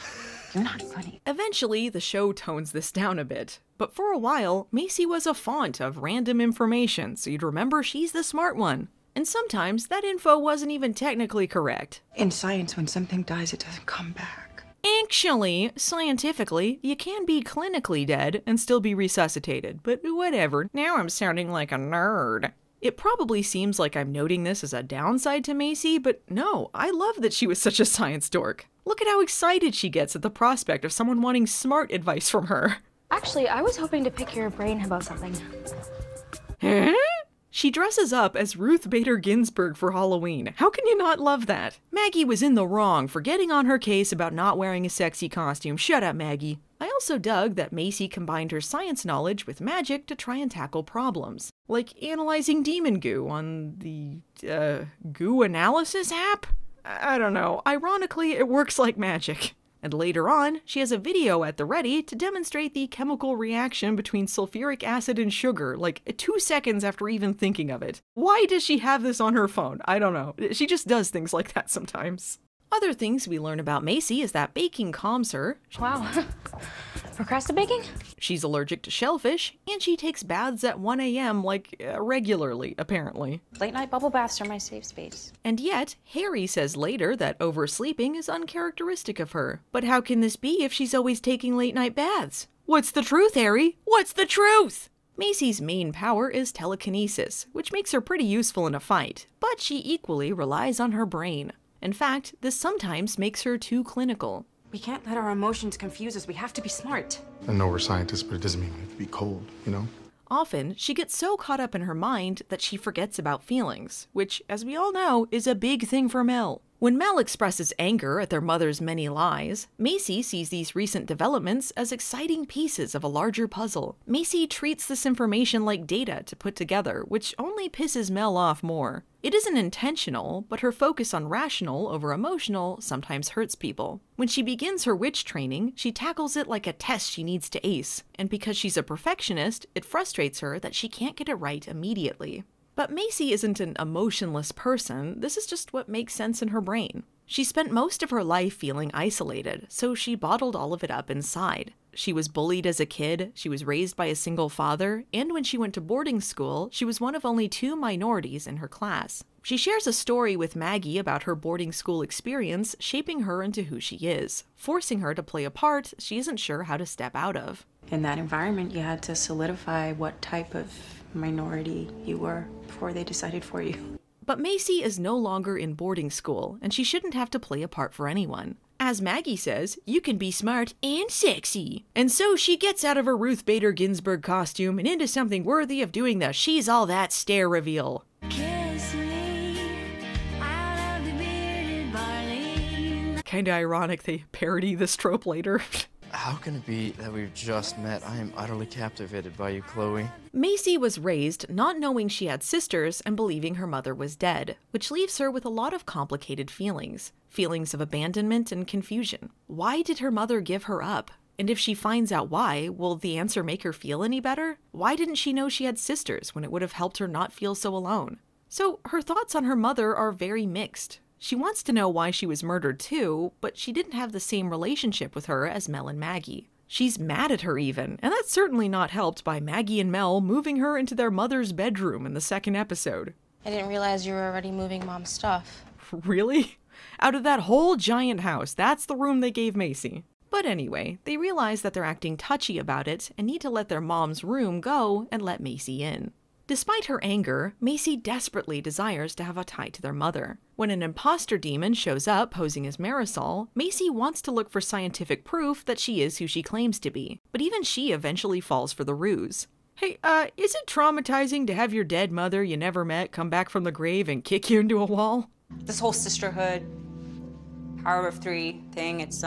You're not funny. Eventually, the show tones this down a bit. But for a while, Macy was a font of random information, so you'd remember she's the smart one. And sometimes that info wasn't even technically correct. In science, when something dies, it doesn't come back. Actually, scientifically, you can be clinically dead and still be resuscitated, but whatever, now I'm sounding like a nerd. It probably seems like I'm noting this as a downside to Macy, but no, I love that she was such a science dork. Look at how excited she gets at the prospect of someone wanting smart advice from her. Actually, I was hoping to pick your brain about something. Huh? She dresses up as Ruth Bader Ginsburg for Halloween. How can you not love that? Maggie was in the wrong for getting on her case about not wearing a sexy costume. Shut up, Maggie. I also dug that Macy combined her science knowledge with magic to try and tackle problems, like analyzing demon goo on the, goo analysis app? I don't know. Ironically, it works like magic. And later on, she has a video at the ready to demonstrate the chemical reaction between sulfuric acid and sugar, like 2 seconds after even thinking of it. Why does she have this on her phone? I don't know. She just does things like that sometimes. Other things we learn about Macy is that baking calms her. Wow. Procrastinating? She's allergic to shellfish, and she takes baths at 1 a.m. Regularly, apparently. Late night bubble baths are my safe space. And yet, Harry says later that oversleeping is uncharacteristic of her. But how can this be if she's always taking late night baths? What's the truth, Harry? What's the truth? Macy's main power is telekinesis, which makes her pretty useful in a fight, but she equally relies on her brain. In fact, this sometimes makes her too clinical. We can't let our emotions confuse us. We have to be smart. I know we're scientists, but it doesn't mean we have to be cold, you know? Often, she gets so caught up in her mind that she forgets about feelings, which, as we all know, is a big thing for Mel. When Mel expresses anger at their mother's many lies, Macy sees these recent developments as exciting pieces of a larger puzzle. Macy treats this information like data to put together, which only pisses Mel off more. It isn't intentional, but her focus on rational over emotional sometimes hurts people. When she begins her witch training, she tackles it like a test she needs to ace, and because she's a perfectionist, it frustrates her that she can't get it right immediately. But Macy isn't an emotionless person, this is just what makes sense in her brain. She spent most of her life feeling isolated, so she bottled all of it up inside. She was bullied as a kid, she was raised by a single father, and when she went to boarding school, she was one of only 2 minorities in her class. She shares a story with Maggie about her boarding school experience shaping her into who she is, forcing her to play a part she isn't sure how to step out of. In that environment, you had to solidify what type of minority you were before they decided for you. But Macy is no longer in boarding school, and she shouldn't have to play a part for anyone. As Maggie says, you can be smart and sexy. And so she gets out of her Ruth Bader Ginsburg costume and into something worthy of doing the she's all that stare reveal. Kinda ironic they parody this trope later. How can it be that we've just met? I am utterly captivated by you, Chloe. Macy was raised not knowing she had sisters and believing her mother was dead, which leaves her with a lot of complicated feelings. Feelings of abandonment and confusion. Why did her mother give her up? And if she finds out why, will the answer make her feel any better? Why didn't she know she had sisters when it would have helped her not feel so alone? So her thoughts on her mother are very mixed. She wants to know why she was murdered too, but she didn't have the same relationship with her as Mel and Maggie. She's mad at her even, and that's certainly not helped by Maggie and Mel moving her into their mother's bedroom in the 2nd episode. I didn't realize you were already moving Mom's stuff. Really? Out of that whole giant house, that's the room they gave Macy. But anyway, they realize that they're acting touchy about it and need to let their mom's room go and let Macy in. Despite her anger, Macy desperately desires to have a tie to their mother. When an imposter demon shows up posing as Marisol, Macy wants to look for scientific proof that she is who she claims to be, but even she eventually falls for the ruse. Hey, is it traumatizing to have your dead mother you never met come back from the grave and kick you into a wall? This whole sisterhood, power of 3 thing, it's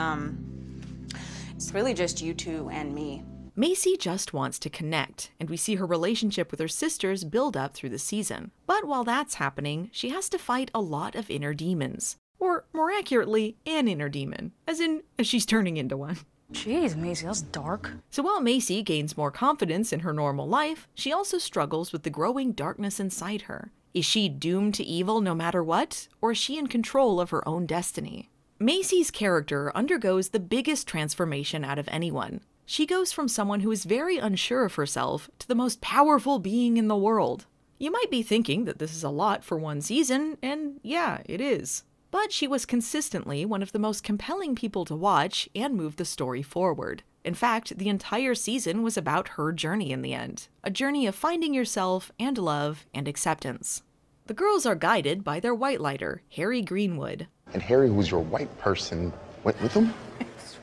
really just you 2 and me. Macy just wants to connect, and we see her relationship with her sisters build up through the season. But while that's happening, she has to fight a lot of inner demons. Or, more accurately, an inner demon. As she's turning into one. Jeez, Macy, that's dark. So while Macy gains more confidence in her normal life, she also struggles with the growing darkness inside her. Is she doomed to evil no matter what, or is she in control of her own destiny? Macy's character undergoes the biggest transformation out of anyone. She goes from someone who is very unsure of herself to the most powerful being in the world. You might be thinking that this is a lot for one season, and yeah, it is. But she was consistently one of the most compelling people to watch and move the story forward. In fact, the entire season was about her journey in the end. A journey of finding yourself and love and acceptance. The girls are guided by their white lighter, Harry Greenwood. And Harry, who's your white person, went with him?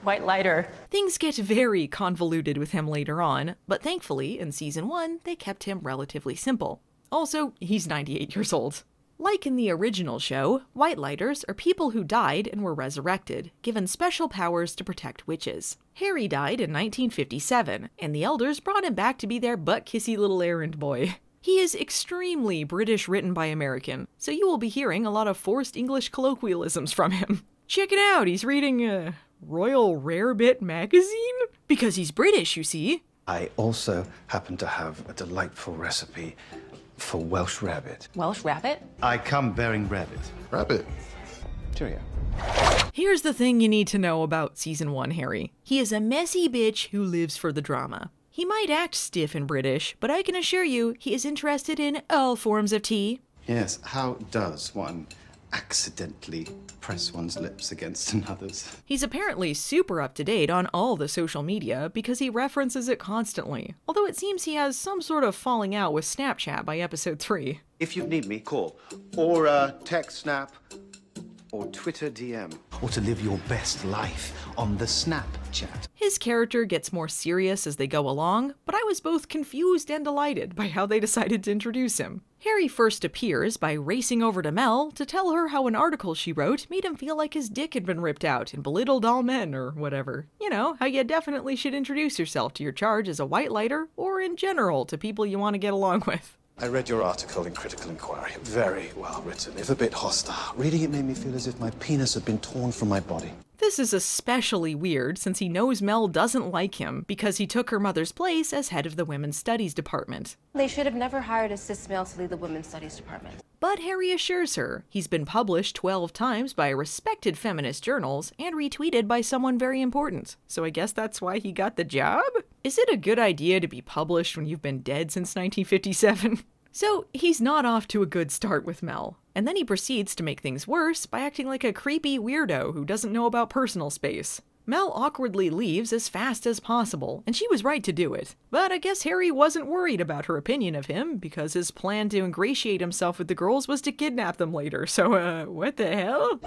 White lighter. Things get very convoluted with him later on, but thankfully, in season 1, they kept him relatively simple. Also, he's 98 years old. Like in the original show, white lighters are people who died and were resurrected, given special powers to protect witches. Harry died in 1957, and the elders brought him back to be their butt-kissy little errand boy. He is extremely British written by American, so you will be hearing a lot of forced English colloquialisms from him. Check it out, he's reading, Royal Rarebit magazine? Because he's British, you see. I also happen to have a delightful recipe for Welsh rabbit. Welsh rabbit? I come bearing rabbit. Rabbit. Cheerio. Here's the thing you need to know about season 1 Harry. He is a messy bitch who lives for the drama. He might act stiff and British, but I can assure you he is interested in all forms of tea. Yes, how does one accidentally press one's lips against another's? He's apparently super up-to-date on all the social media because he references it constantly, although it seems he has some sort of falling out with Snapchat by episode 3. If you need me, call. Or text Snap. Or Twitter DM. Or to live your best life on the Snapchat. His character gets more serious as they go along, but I was both confused and delighted by how they decided to introduce him. Harry first appears by racing over to Mel to tell her how an article she wrote made him feel like his dick had been ripped out and belittled all men or whatever. You know, how you definitely should introduce yourself to your charge as a white lighter or in general to people you want to get along with. I read your article in Critical Inquiry. Very well written, if a bit hostile. Reading it made me feel as if my penis had been torn from my body. This is especially weird since he knows Mel doesn't like him because he took her mother's place as head of the Women's Studies Department. They should have never hired a cis male to lead the Women's Studies Department. But Harry assures her he's been published 12 times by respected feminist journals and retweeted by someone very important. So I guess that's why he got the job? Is it a good idea to be published when you've been dead since 1957? So he's not off to a good start with Mel. And then he proceeds to make things worse by acting like a creepy weirdo who doesn't know about personal space. Mel awkwardly leaves as fast as possible, and she was right to do it. But I guess Harry wasn't worried about her opinion of him, because his plan to ingratiate himself with the girls was to kidnap them later, so what the hell?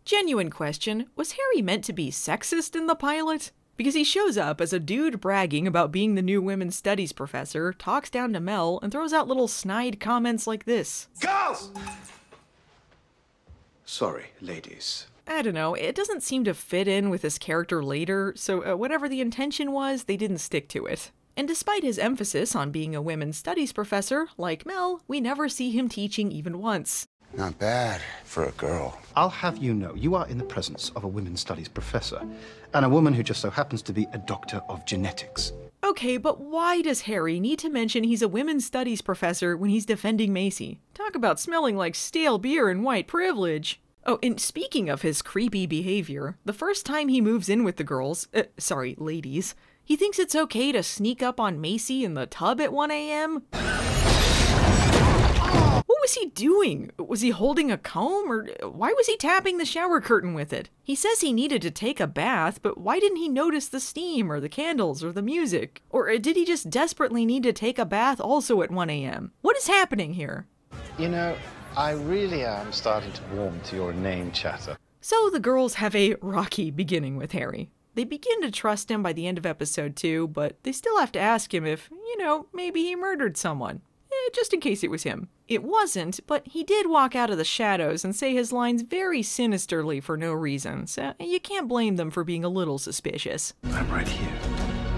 Genuine question, was Harry meant to be sexist in the pilot? Because he shows up as a dude bragging about being the new women's studies professor, talks down to Mel, and throws out little snide comments like this. Girls! Sorry, ladies. I don't know, it doesn't seem to fit in with his character later, so whatever the intention was, they didn't stick to it. And despite his emphasis on being a women's studies professor, like Mel, we never see him teaching even once. Not bad for a girl. I'll have you know, you are in the presence of a women's studies professor, and a woman who just so happens to be a doctor of genetics. Okay, but why does Harry need to mention he's a women's studies professor when he's defending Macy? Talk about smelling like stale beer and white privilege. Oh, and speaking of his creepy behavior, the first time he moves in with the girls, ladies, he thinks it's okay to sneak up on Macy in the tub at 1 a.m.? What was he doing? Was he holding a comb, or why was he tapping the shower curtain with it? He says he needed to take a bath, but why didn't he notice the steam or the candles or the music? Or did he just desperately need to take a bath also at 1 a.m.? What is happening here? You know, I really am starting to warm to your name chatter. So the girls have a rocky beginning with Harry. They begin to trust him by the end of episode 2, but they still have to ask him if, maybe he murdered someone. Just in case it was him. It wasn't, but he did walk out of the shadows and say his lines very sinisterly for no reason, so you can't blame them for being a little suspicious. I'm right here.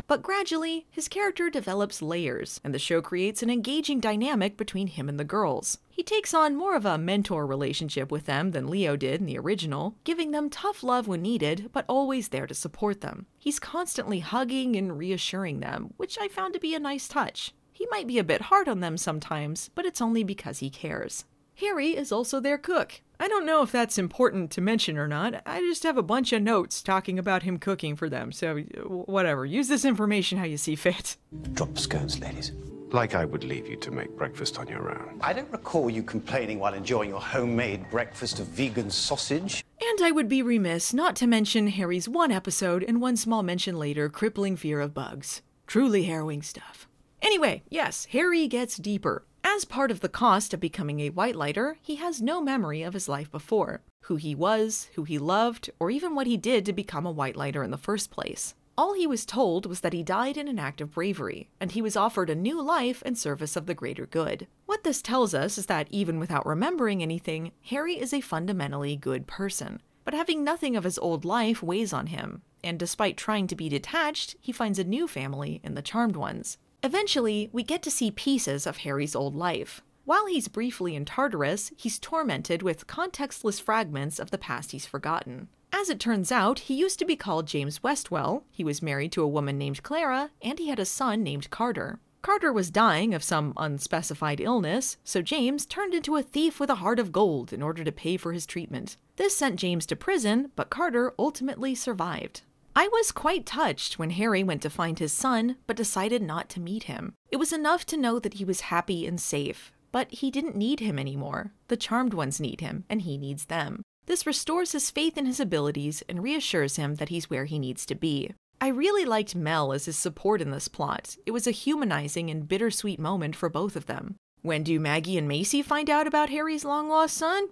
But gradually, his character develops layers, and the show creates an engaging dynamic between him and the girls. He takes on more of a mentor relationship with them than Leo did in the original, giving them tough love when needed, but always there to support them. He's constantly hugging and reassuring them, which I found to be a nice touch. He might be a bit hard on them sometimes, but it's only because he cares. Harry is also their cook. I don't know if that's important to mention or not. I just have a bunch of notes talking about him cooking for them, so whatever. Use this information how you see fit. Drop scones, ladies. Like I would leave you to make breakfast on your own. I don't recall you complaining while enjoying your homemade breakfast of vegan sausage. And I would be remiss not to mention Harry's one episode and one small mention later crippling fear of bugs. Truly harrowing stuff. Anyway, yes, Harry gets deeper. As part of the cost of becoming a white lighter, he has no memory of his life before. Who he was, who he loved, or even what he did to become a white lighter in the first place. All he was told was that he died in an act of bravery, and he was offered a new life in service of the greater good. What this tells us is that even without remembering anything, Harry is a fundamentally good person. But having nothing of his old life weighs on him, and despite trying to be detached, he finds a new family in the Charmed Ones. Eventually, we get to see pieces of Harry's old life. While he's briefly in Tartarus, he's tormented with contextless fragments of the past he's forgotten. As it turns out, he used to be called James Westwell, he was married to a woman named Clara, and he had a son named Carter. Carter was dying of some unspecified illness, so James turned into a thief with a heart of gold in order to pay for his treatment. This sent James to prison, but Carter ultimately survived. I was quite touched when Harry went to find his son, but decided not to meet him. It was enough to know that he was happy and safe, but he didn't need him anymore. The Charmed Ones need him, and he needs them. This restores his faith in his abilities and reassures him that he's where he needs to be. I really liked Mel as his support in this plot. It was a humanizing and bittersweet moment for both of them. When do Maggie and Macy find out about Harry's long-lost son?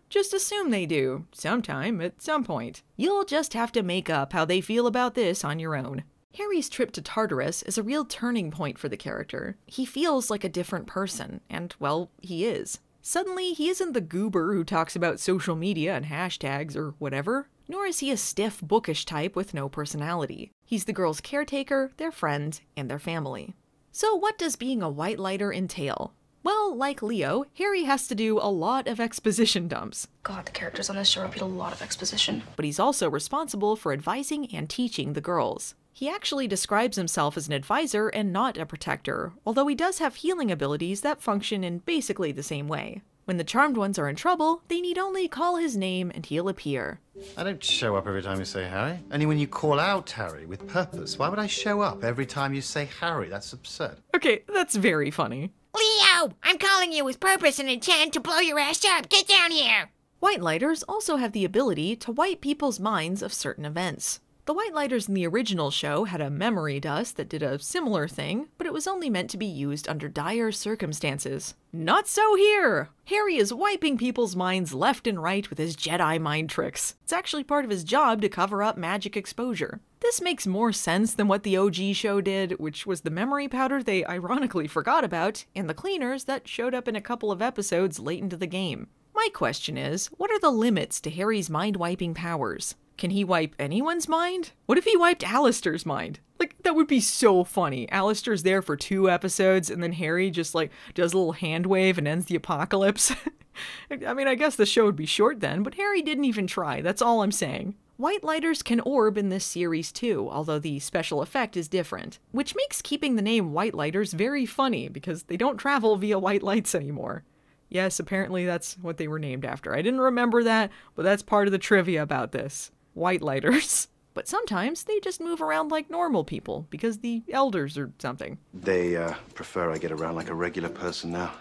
Just assume they do. Sometime, at some point. You'll just have to make up how they feel about this on your own. Harry's trip to Tartarus is a real turning point for the character. He feels like a different person, and, well, he is. Suddenly, he isn't the goober who talks about social media and hashtags or whatever, nor is he a stiff, bookish type with no personality. He's the girls' caretaker, their friend, and their family. So what does being a white lighter entail? Well, like Leo, Harry has to do a lot of exposition dumps. God, the characters on this show repeat a lot of exposition. But he's also responsible for advising and teaching the girls. He actually describes himself as an advisor and not a protector, although he does have healing abilities that function in basically the same way. When the Charmed Ones are in trouble, they need only call his name and he'll appear. I don't show up every time you say Harry. Only when you call out Harry with purpose. Why would I show up every time you say Harry? That's absurd. Okay, that's very funny. Leo, I'm calling you with purpose and intent to blow your ass up. Get down here! White lighters also have the ability to wipe people's minds of certain events. The white lighters in the original show had a memory dust that did a similar thing, but it was only meant to be used under dire circumstances. Not so here! Harry is wiping people's minds left and right with his Jedi mind tricks. It's actually part of his job to cover up magic exposure. This makes more sense than what the OG show did, which was the memory powder they ironically forgot about, and the cleaners that showed up in a couple of episodes late into the game. My question is, what are the limits to Harry's mind-wiping powers? Can he wipe anyone's mind? What if he wiped Alistair's mind? Like, that would be so funny. Alistair's there for 2 episodes, and then Harry just, does a little hand wave and ends the apocalypse. I mean, I guess the show would be short then, but Harry didn't even try. That's all I'm saying. White lighters can orb in this series too, although the special effect is different, which makes keeping the name white lighters very funny, because they don't travel via white lights anymore. Yes, apparently that's what they were named after. I didn't remember that, but that's part of the trivia about this. White lighters. But sometimes they just move around like normal people, because the elders or something. They prefer I get around like a regular person now,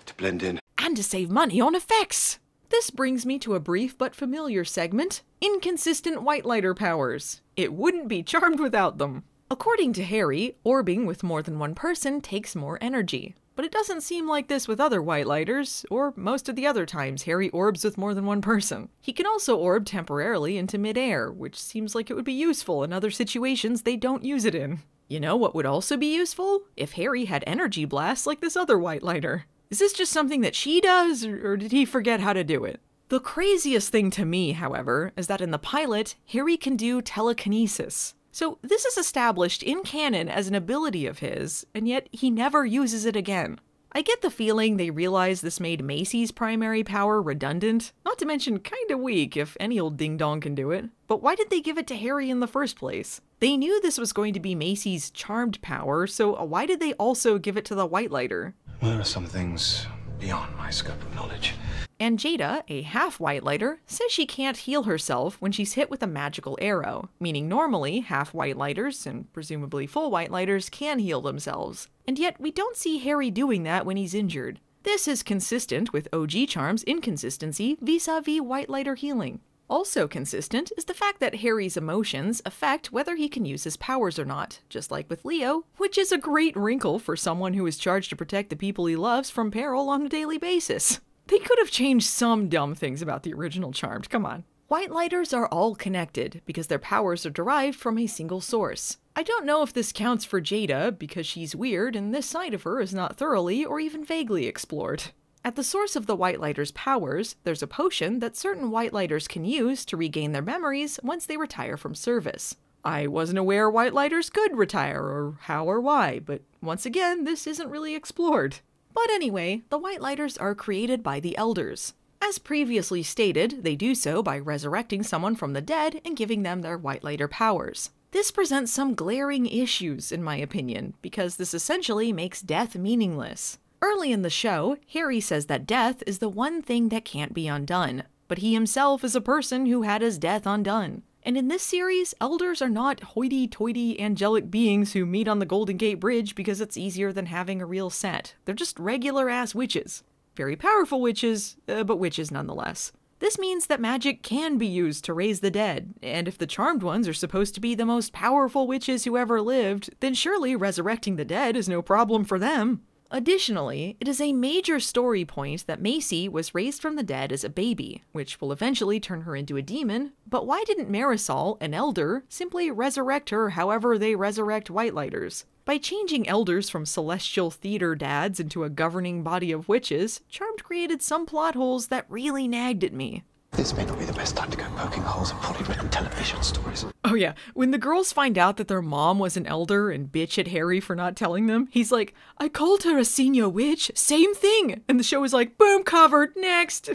to blend in. And to save money on effects! This brings me to a brief but familiar segment, inconsistent white lighter powers. It wouldn't be Charmed without them. According to Harry, orbing with more than one person takes more energy. But it doesn't seem like this with other white lighters, or most of the other times Harry orbs with more than one person. He can also orb temporarily into midair, which seems like it would be useful in other situations they don't use it in. You know what would also be useful? If Harry had energy blasts like this other white lighter. Is this just something that she does, or did he forget how to do it? The craziest thing to me, however, is that in the pilot, Harry can do telekinesis. So this is established in canon as an ability of his, and yet he never uses it again. I get the feeling they realized this made Macy's primary power redundant, not to mention kinda weak if any old ding-dong can do it. But why did they give it to Harry in the first place? They knew this was going to be Macy's charmed power, so why did they also give it to the white lighter? Well, there are some things beyond my scope of knowledge. And Jada, a half-white lighter, says she can't heal herself when she's hit with a magical arrow, meaning normally half-white lighters, and presumably full white lighters, can heal themselves. And yet we don't see Harry doing that when he's injured. This is consistent with OG Charm's inconsistency vis-a-vis white lighter healing. Also consistent is the fact that Harry's emotions affect whether he can use his powers or not, just like with Leo, which is a great wrinkle for someone who is charged to protect the people he loves from peril on a daily basis. They could have changed some dumb things about the original Charmed, come on. White lighters are all connected because their powers are derived from a single source. I don't know if this counts for Jada because she's weird and this side of her is not thoroughly or even vaguely explored. At the source of the white lighter's powers, there's a potion that certain white lighters can use to regain their memories once they retire from service. I wasn't aware white lighters could retire, or how or why, but once again, this isn't really explored. But anyway, the white lighters are created by the elders. As previously stated, they do so by resurrecting someone from the dead and giving them their white lighter powers. This presents some glaring issues, in my opinion, because this essentially makes death meaningless. Early in the show, Harry says that death is the one thing that can't be undone, but he himself is a person who had his death undone. And in this series, elders are not hoity-toity angelic beings who meet on the Golden Gate Bridge because it's easier than having a real set. They're just regular-ass witches. Very powerful witches, but witches nonetheless. This means that magic can be used to raise the dead, and if the Charmed Ones are supposed to be the most powerful witches who ever lived, then surely resurrecting the dead is no problem for them. Additionally, it is a major story point that Macy was raised from the dead as a baby, which will eventually turn her into a demon, but why didn't Marisol, an elder, simply resurrect her however they resurrect Whitelighters? By changing elders from celestial theater dads into a governing body of witches, Charmed created some plot holes that really nagged at me. This may not be the best time to go poking holes in poorly written television stories. Oh yeah, when the girls find out that their mom was an elder and bitch at Harry for not telling them, he's like, I called her a senior witch, same thing! And the show is like, boom, covered, next!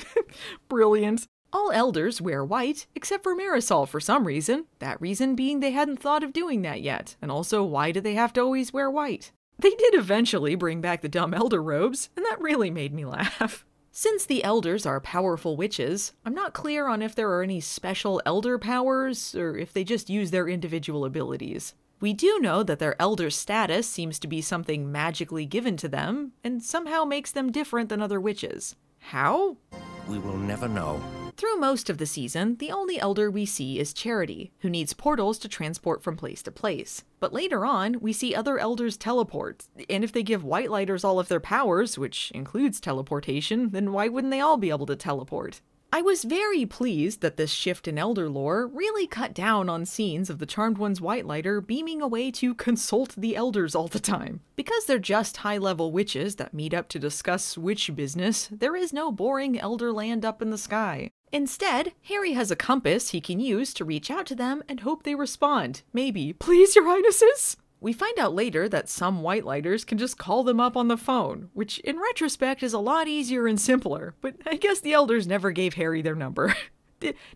Brilliant. All elders wear white, except for Marisol for some reason. That reason being they hadn't thought of doing that yet. And also, why do they have to always wear white? They did eventually bring back the dumb elder robes, and that really made me laugh. Since the elders are powerful witches, I'm not clear on if there are any special elder powers, or if they just use their individual abilities. We do know that their elder status seems to be something magically given to them, and somehow makes them different than other witches. How? We will never know. Through most of the season, the only elder we see is Charity, who needs portals to transport from place to place. But later on, we see other elders teleport, and if they give Whitelighters all of their powers, which includes teleportation, then why wouldn't they all be able to teleport? I was very pleased that this shift in elder lore really cut down on scenes of the Charmed One's Whitelighter beaming away to consult the elders all the time. Because they're just high-level witches that meet up to discuss witch business, there is no boring elder land up in the sky. Instead, Harry has a compass he can use to reach out to them and hope they respond. Maybe, please, your highnesses? We find out later that some Whitelighters can just call them up on the phone, which in retrospect is a lot easier and simpler, but I guess the elders never gave Harry their number.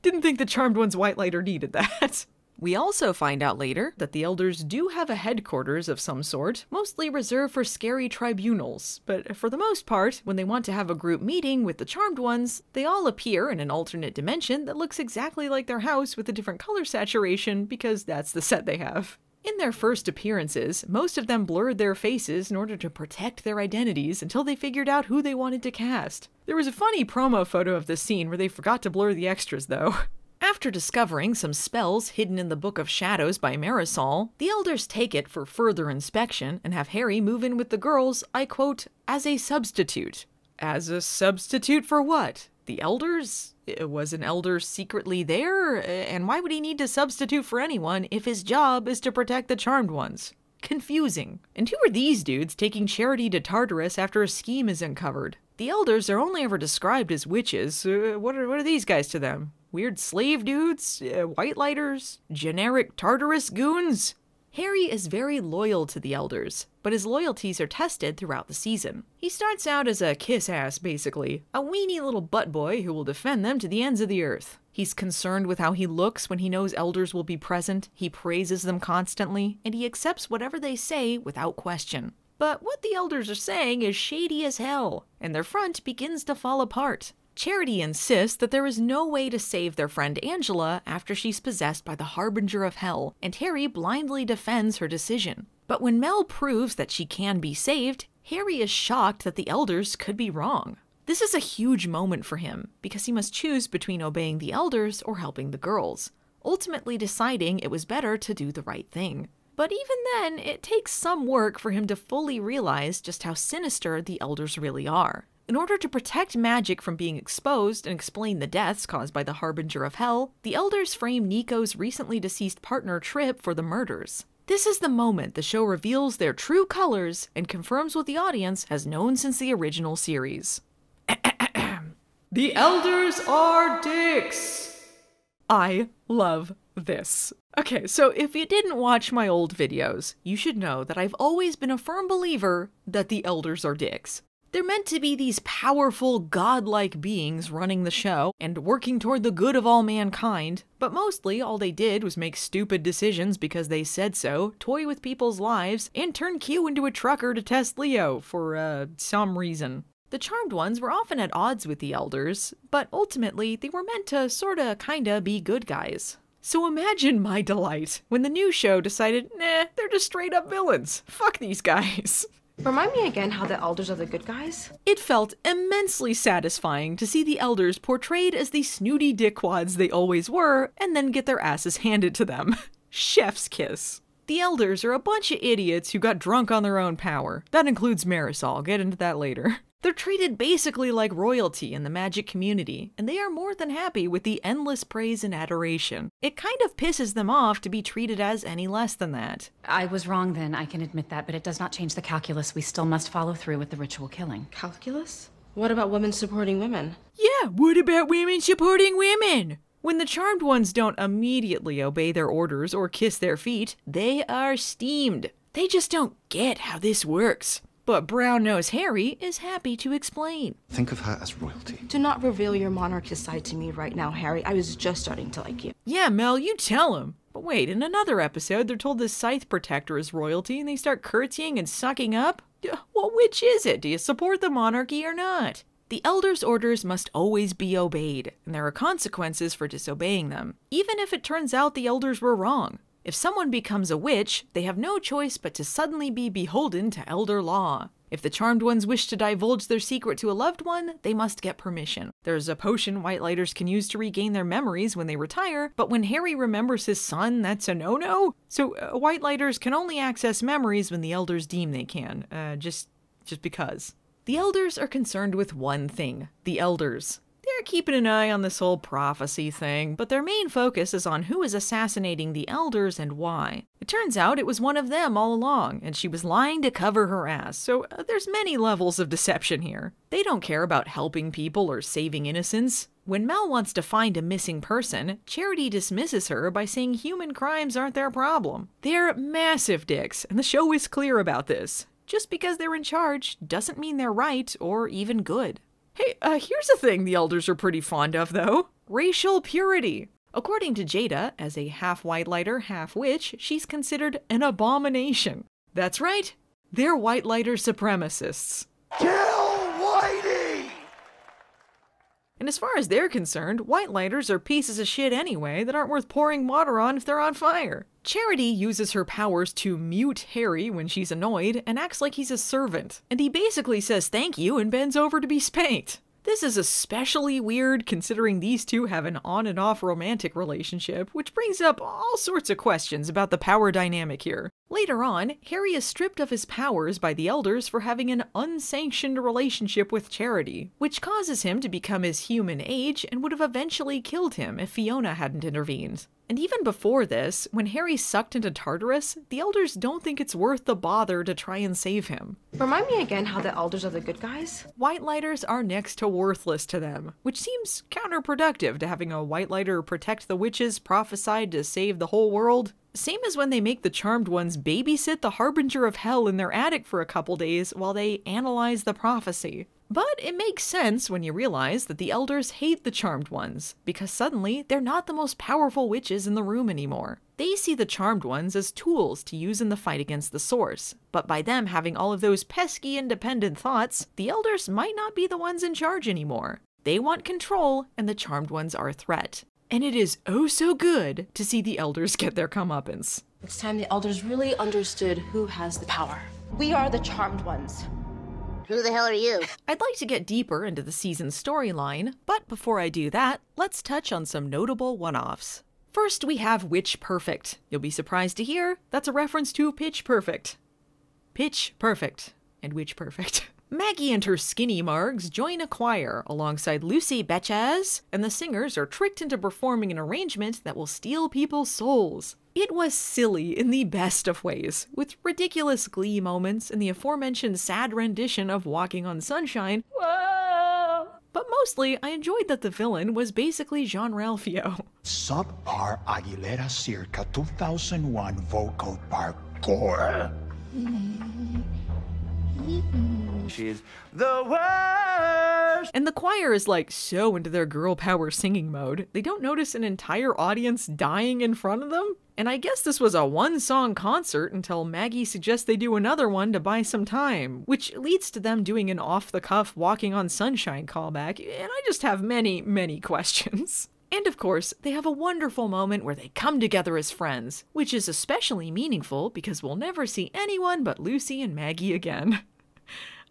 Didn't think the Charmed One's Whitelighter needed that. We also find out later that the elders do have a headquarters of some sort, mostly reserved for scary tribunals, but for the most part, when they want to have a group meeting with the Charmed Ones, they all appear in an alternate dimension that looks exactly like their house with a different color saturation because that's the set they have. In their first appearances, most of them blurred their faces in order to protect their identities until they figured out who they wanted to cast. There was a funny promo photo of this scene where they forgot to blur the extras though. After discovering some spells hidden in the Book of Shadows by Marisol, the elders take it for further inspection and have Harry move in with the girls, I quote, as a substitute. As a substitute for what? The elders? Was an elder secretly there? And why would he need to substitute for anyone if his job is to protect the Charmed Ones? Confusing. And who are these dudes taking Charity to Tartarus after a scheme is uncovered? The elders are only ever described as witches. What are these guys to them? Weird slave dudes? Whitelighters? Generic Tartarus goons? Harry is very loyal to the elders, but his loyalties are tested throughout the season. He starts out as a kiss-ass, basically, a weenie little butt boy who will defend them to the ends of the earth. He's concerned with how he looks when he knows elders will be present, he praises them constantly, and he accepts whatever they say without question. But what the elders are saying is shady as hell, and their front begins to fall apart. Charity insists that there is no way to save their friend Angela after she's possessed by the Harbinger of Hell, and Harry blindly defends her decision. But when Mel proves that she can be saved, Harry is shocked that the elders could be wrong. This is a huge moment for him, because he must choose between obeying the elders or helping the girls, ultimately deciding it was better to do the right thing. But even then, it takes some work for him to fully realize just how sinister the elders really are. In order to protect magic from being exposed and explain the deaths caused by the Harbinger of Hell, the elders frame Nico's recently deceased partner Trip for the murders. This is the moment the show reveals their true colors and confirms what the audience has known since the original series. The elders are dicks! I love this. Okay, so if you didn't watch my old videos, you should know that I've always been a firm believer that the elders are dicks. They're meant to be these powerful, godlike beings running the show and working toward the good of all mankind, but mostly all they did was make stupid decisions because they said so, toy with people's lives, and turn Q into a trucker to test Leo for, some reason. The Charmed Ones were often at odds with the elders, but ultimately they were meant to sorta, kinda be good guys. So imagine my delight when the new show decided, nah, they're just straight up villains. Fuck these guys. Remind me again how the elders are the good guys? It felt immensely satisfying to see the elders portrayed as the snooty dickwads they always were, and then get their asses handed to them. Chef's kiss. The elders are a bunch of idiots who got drunk on their own power. That includes Marisol, I'll get into that later. They're treated basically like royalty in the magic community, and they are more than happy with the endless praise and adoration. It kind of pisses them off to be treated as any less than that. I was wrong then, I can admit that, but it does not change the calculus. We still must follow through with the ritual killing. Calculus? What about women supporting women? Yeah, what about women supporting women? When the Charmed Ones don't immediately obey their orders or kiss their feet, they are steamed. They just don't get how this works. But Brown-Nosed Harry is happy to explain. Think of her as royalty. Do not reveal your monarchist side to me right now, Harry. I was just starting to like you. Yeah, Mel, you tell him. But wait, in another episode, they're told the Scythe Protector is royalty and they start curtsying and sucking up? Well, which is it? Do you support the monarchy or not? The elders' orders must always be obeyed, and there are consequences for disobeying them, even if it turns out the elders were wrong. If someone becomes a witch, they have no choice but to suddenly be beholden to elder law. If the Charmed Ones wish to divulge their secret to a loved one, they must get permission. There's a potion Whitelighters can use to regain their memories when they retire, but when Harry remembers his son, that's a no-no. So Whitelighters can only access memories when the elders deem they can, just because. The elders are concerned with one thing, the elders. They're keeping an eye on this whole prophecy thing, but their main focus is on who is assassinating the elders and why. It turns out it was one of them all along, and she was lying to cover her ass, so there's many levels of deception here. They don't care about helping people or saving innocents. When Mel wants to find a missing person, Charity dismisses her by saying human crimes aren't their problem. They're massive dicks, and the show is clear about this. Just because they're in charge doesn't mean they're right or even good. Hey, here's a thing the elders are pretty fond of, though. Racial purity. According to Jada, as a half-Whitelighter, half-witch, she's considered an abomination. That's right, they're Whitelighter supremacists. Kill Whitey! And as far as they're concerned, Whitelighters are pieces of shit anyway that aren't worth pouring water on if they're on fire. Charity uses her powers to mute Harry when she's annoyed and acts like he's a servant, and he basically says thank you and bends over to be spanked. This is especially weird considering these two have an on and off romantic relationship, which brings up all sorts of questions about the power dynamic here. Later on, Harry is stripped of his powers by the elders for having an unsanctioned relationship with Charity, which causes him to become his human age and would have eventually killed him if Fiona hadn't intervened. And even before this, when Harry's sucked into Tartarus, the elders don't think it's worth the bother to try and save him. Remind me again how the elders are the good guys? Whitelighters are next to worthless to them, which seems counterproductive to having a Whitelighter protect the witches prophesied to save the whole world. Same as when they make the Charmed Ones babysit the Harbinger of Hell in their attic for a couple days while they analyze the prophecy. But it makes sense when you realize that the elders hate the Charmed Ones, because suddenly they're not the most powerful witches in the room anymore. They see the Charmed Ones as tools to use in the fight against the Source, but by them having all of those pesky independent thoughts, the elders might not be the ones in charge anymore. They want control, and the Charmed Ones are a threat. And it is oh so good to see the elders get their comeuppance. It's time the elders really understood who has the power. We are the Charmed Ones. Who the hell are you? I'd like to get deeper into the season's storyline, but before I do that, let's touch on some notable one-offs. First, we have Witch Perfect. You'll be surprised to hear that's a reference to Pitch Perfect. Pitch Perfect and Witch Perfect. Maggie and her skinny margs join a choir alongside Lucy Betchaz, and the singers are tricked into performing an arrangement that will steal people's souls. It was silly in the best of ways, with ridiculous glee moments and the aforementioned sad rendition of Walking on Sunshine. Whoa! But mostly, I enjoyed that the villain was basically Jean-Ralphio. Subpar Aguilera circa 2001 vocal parkour. She's the worst! And the choir is like so into their girl power singing mode, they don't notice an entire audience dying in front of them? And I guess this was a one-song concert until Maggie suggests they do another one to buy some time, which leads to them doing an off-the-cuff Walking on Sunshine callback, and I just have many, many questions. And of course, they have a wonderful moment where they come together as friends, which is especially meaningful because we'll never see anyone but Lucy and Maggie again.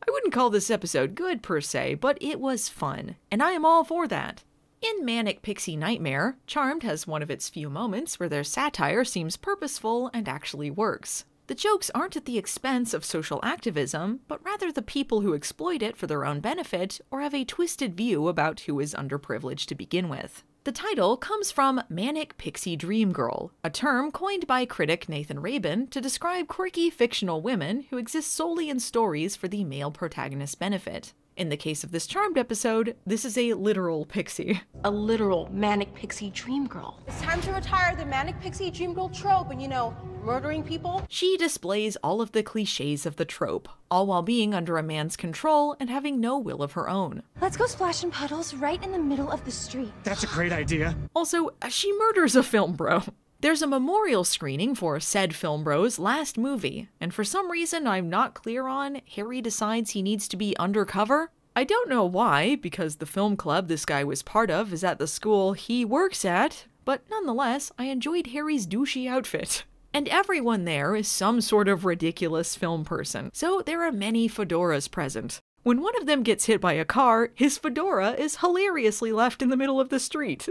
I wouldn't call this episode good per se, but it was fun, and I am all for that. In Manic Pixie Nightmare, Charmed has one of its few moments where their satire seems purposeful and actually works. The jokes aren't at the expense of social activism, but rather the people who exploit it for their own benefit or have a twisted view about who is underprivileged to begin with. The title comes from Manic Pixie Dream Girl, a term coined by critic Nathan Rabin to describe quirky fictional women who exist solely in stories for the male protagonist's benefit. In the case of this Charmed episode, this is a literal pixie. A literal manic pixie dream girl. It's time to retire the manic pixie dream girl trope and, you know, murdering people. She displays all of the cliches of the trope, all while being under a man's control and having no will of her own. Let's go splash in puddles right in the middle of the street. That's a great idea. Also, she murders a film bro. There's a memorial screening for said film bro's last movie, and for some reason I'm not clear on, Harry decides he needs to be undercover. I don't know why, because the film club this guy was part of is at the school he works at, but nonetheless, I enjoyed Harry's douchey outfit. And everyone there is some sort of ridiculous film person, so there are many fedoras present. When one of them gets hit by a car, his fedora is hilariously left in the middle of the street.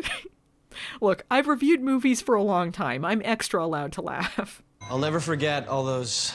Look, I've reviewed movies for a long time. I'm extra allowed to laugh. I'll never forget all those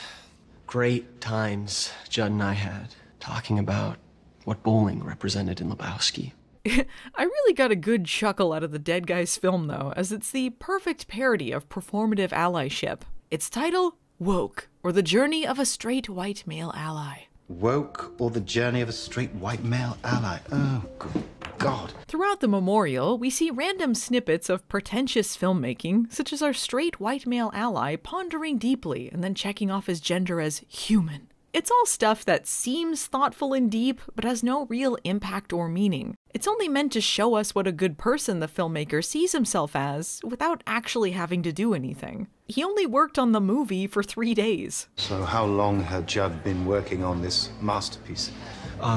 great times Judd and I had talking about what bowling represented in Lebowski. I really got a good chuckle out of the Dead Guy's film, though, as it's the perfect parody of performative allyship. Its title, Woke, or The Journey of a Straight White Male Ally. Woke, or The Journey of a Straight White Male Ally. Oh, good God. Throughout the memorial, we see random snippets of pretentious filmmaking, such as our straight white male ally pondering deeply and then checking off his gender as human. It's all stuff that seems thoughtful and deep, but has no real impact or meaning. It's only meant to show us what a good person the filmmaker sees himself as, without actually having to do anything. He only worked on the movie for 3 days. So how long had Judd been working on this masterpiece?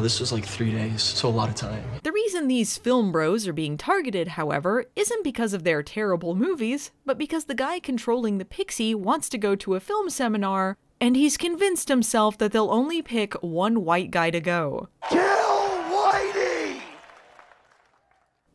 This was like 3 days, so a lot of time. The reason these film bros are being targeted, however, isn't because of their terrible movies, but because the guy controlling the pixie wants to go to a film seminar, and he's convinced himself that they'll only pick one white guy to go. Kill Whitey!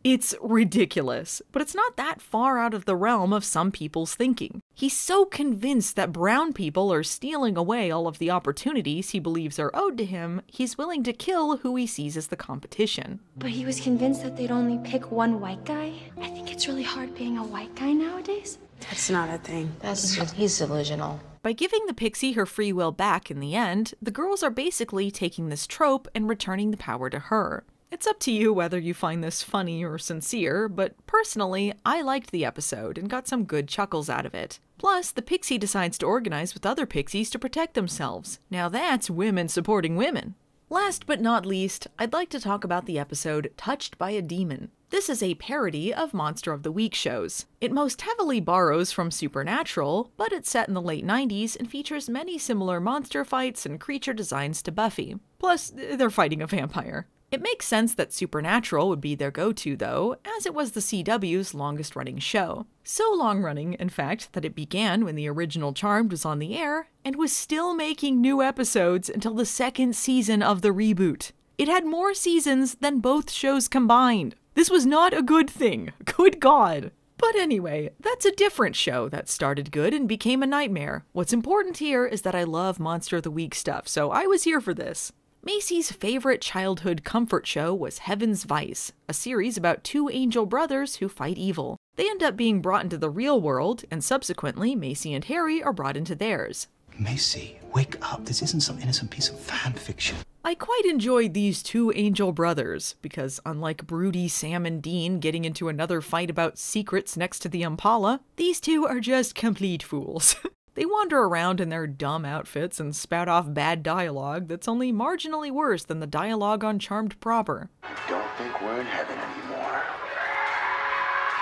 It's ridiculous, but it's not that far out of the realm of some people's thinking. He's so convinced that brown people are stealing away all of the opportunities he believes are owed to him, he's willing to kill who he sees as the competition. But he was convinced that they'd only pick one white guy? I think it's really hard being a white guy nowadays. That's not a thing. That's just, he's delusional. By giving the pixie her free will back in the end, the girls are basically taking this trope and returning the power to her. It's up to you whether you find this funny or sincere, but personally, I liked the episode and got some good chuckles out of it. Plus, the pixie decides to organize with other pixies to protect themselves. Now that's women supporting women. Last but not least, I'd like to talk about the episode Touched by a Demon. This is a parody of Monster of the Week shows. It most heavily borrows from Supernatural, but it's set in the late 90s and features many similar monster fights and creature designs to Buffy. Plus, they're fighting a vampire. It makes sense that Supernatural would be their go-to, though, as it was the CW's longest-running show. So long-running, in fact, that it began when the original Charmed was on the air, and was still making new episodes until the second season of the reboot. It had more seasons than both shows combined. This was not a good thing. Good God. But anyway, that's a different show that started good and became a nightmare. What's important here is that I love Monster of the Week stuff, so I was here for this. Macy's favorite childhood comfort show was Heaven's Vice, a series about two angel brothers who fight evil. They end up being brought into the real world, and subsequently, Macy and Harry are brought into theirs. Macy, wake up. This isn't some innocent piece of fan fiction. I quite enjoyed these two angel brothers, because unlike broody Sam and Dean getting into another fight about secrets next to the Impala, these two are just complete fools. They wander around in their dumb outfits and spout off bad dialogue that's only marginally worse than the dialogue on Charmed proper. I don't think we're in heaven anymore.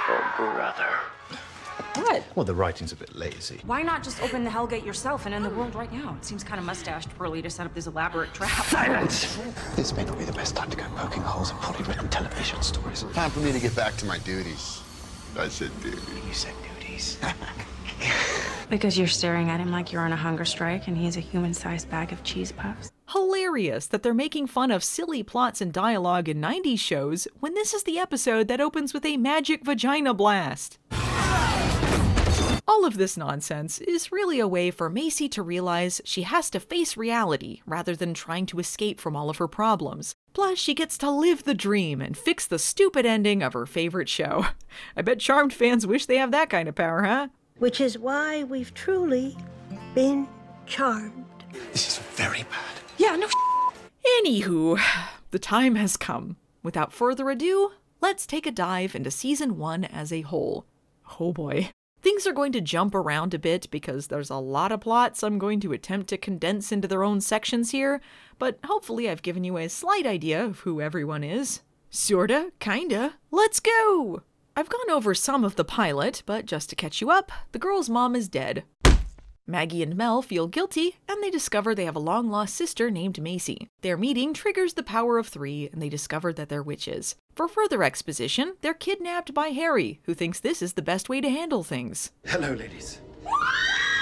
Oh, brother. What? Well, the writing's a bit lazy. Why not just open the Hellgate yourself and end the world right now? It seems kind of mustached early to set up this elaborate trap. Silence! This may not be the best time to go poking holes in poorly written television stories. Time for me to get back to my duties. I said duties. You said duties. Because you're staring at him like you're on a hunger strike and he's a human-sized bag of cheese puffs. Hilarious that they're making fun of silly plots and dialogue in 90s shows when this is the episode that opens with a magic vagina blast. All of this nonsense is really a way for Macy to realize she has to face reality rather than trying to escape from all of her problems. Plus, she gets to live the dream and fix the stupid ending of her favorite show. I bet Charmed fans wish they have that kind of power, huh? Which is why we've truly been charmed. This is very bad. Yeah, no. Anywho, the time has come. Without further ado, let's take a dive into Season 1 as a whole. Oh boy. Things are going to jump around a bit because there's a lot of plots I'm going to attempt to condense into their own sections here, but hopefully I've given you a slight idea of who everyone is. Sorta, kinda. Let's go! I've gone over some of the pilot, but just to catch you up, the girl's mom is dead. Maggie and Mel feel guilty, and they discover they have a long-lost sister named Macy. Their meeting triggers the power of 3, and they discover that they're witches. For further exposition, they're kidnapped by Harry, who thinks this is the best way to handle things. Hello, ladies.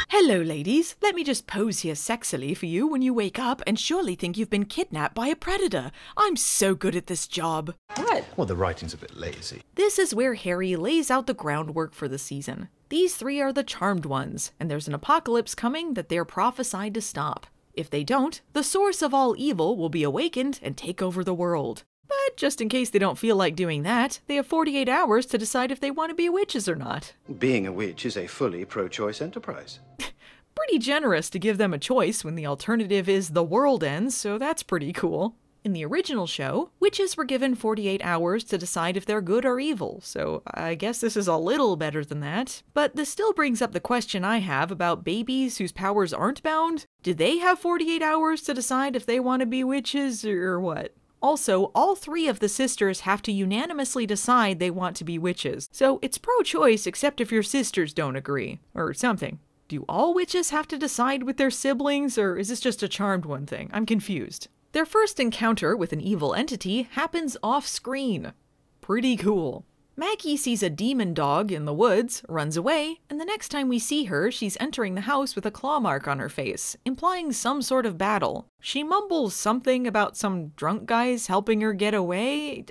Hello, ladies. Let me just pose here sexily for you when you wake up and surely think you've been kidnapped by a predator. I'm so good at this job. What? Well, the writing's a bit lazy. This is where Harry lays out the groundwork for the season. These 3 are the charmed ones, and there's an apocalypse coming that they're prophesied to stop. If they don't, the source of all evil will be awakened and take over the world. But just in case they don't feel like doing that, they have 48 hours to decide if they want to be witches or not. Being a witch is a fully pro-choice enterprise. Pretty generous to give them a choice when the alternative is the world ends, so that's pretty cool. In the original show, witches were given 48 hours to decide if they're good or evil, so I guess this is a little better than that. But this still brings up the question I have about babies whose powers aren't bound. Do they have 48 hours to decide if they want to be witches or what? Also, all 3 of the sisters have to unanimously decide they want to be witches, so it's pro-choice except if your sisters don't agree, or something. Do all witches have to decide with their siblings, or is this just a Charmed one thing? I'm confused. Their first encounter with an evil entity happens off-screen. Pretty cool. Maggie sees a demon dog in the woods, runs away, and the next time we see her, she's entering the house with a claw mark on her face, implying some sort of battle. She mumbles something about some drunk guys helping her get away.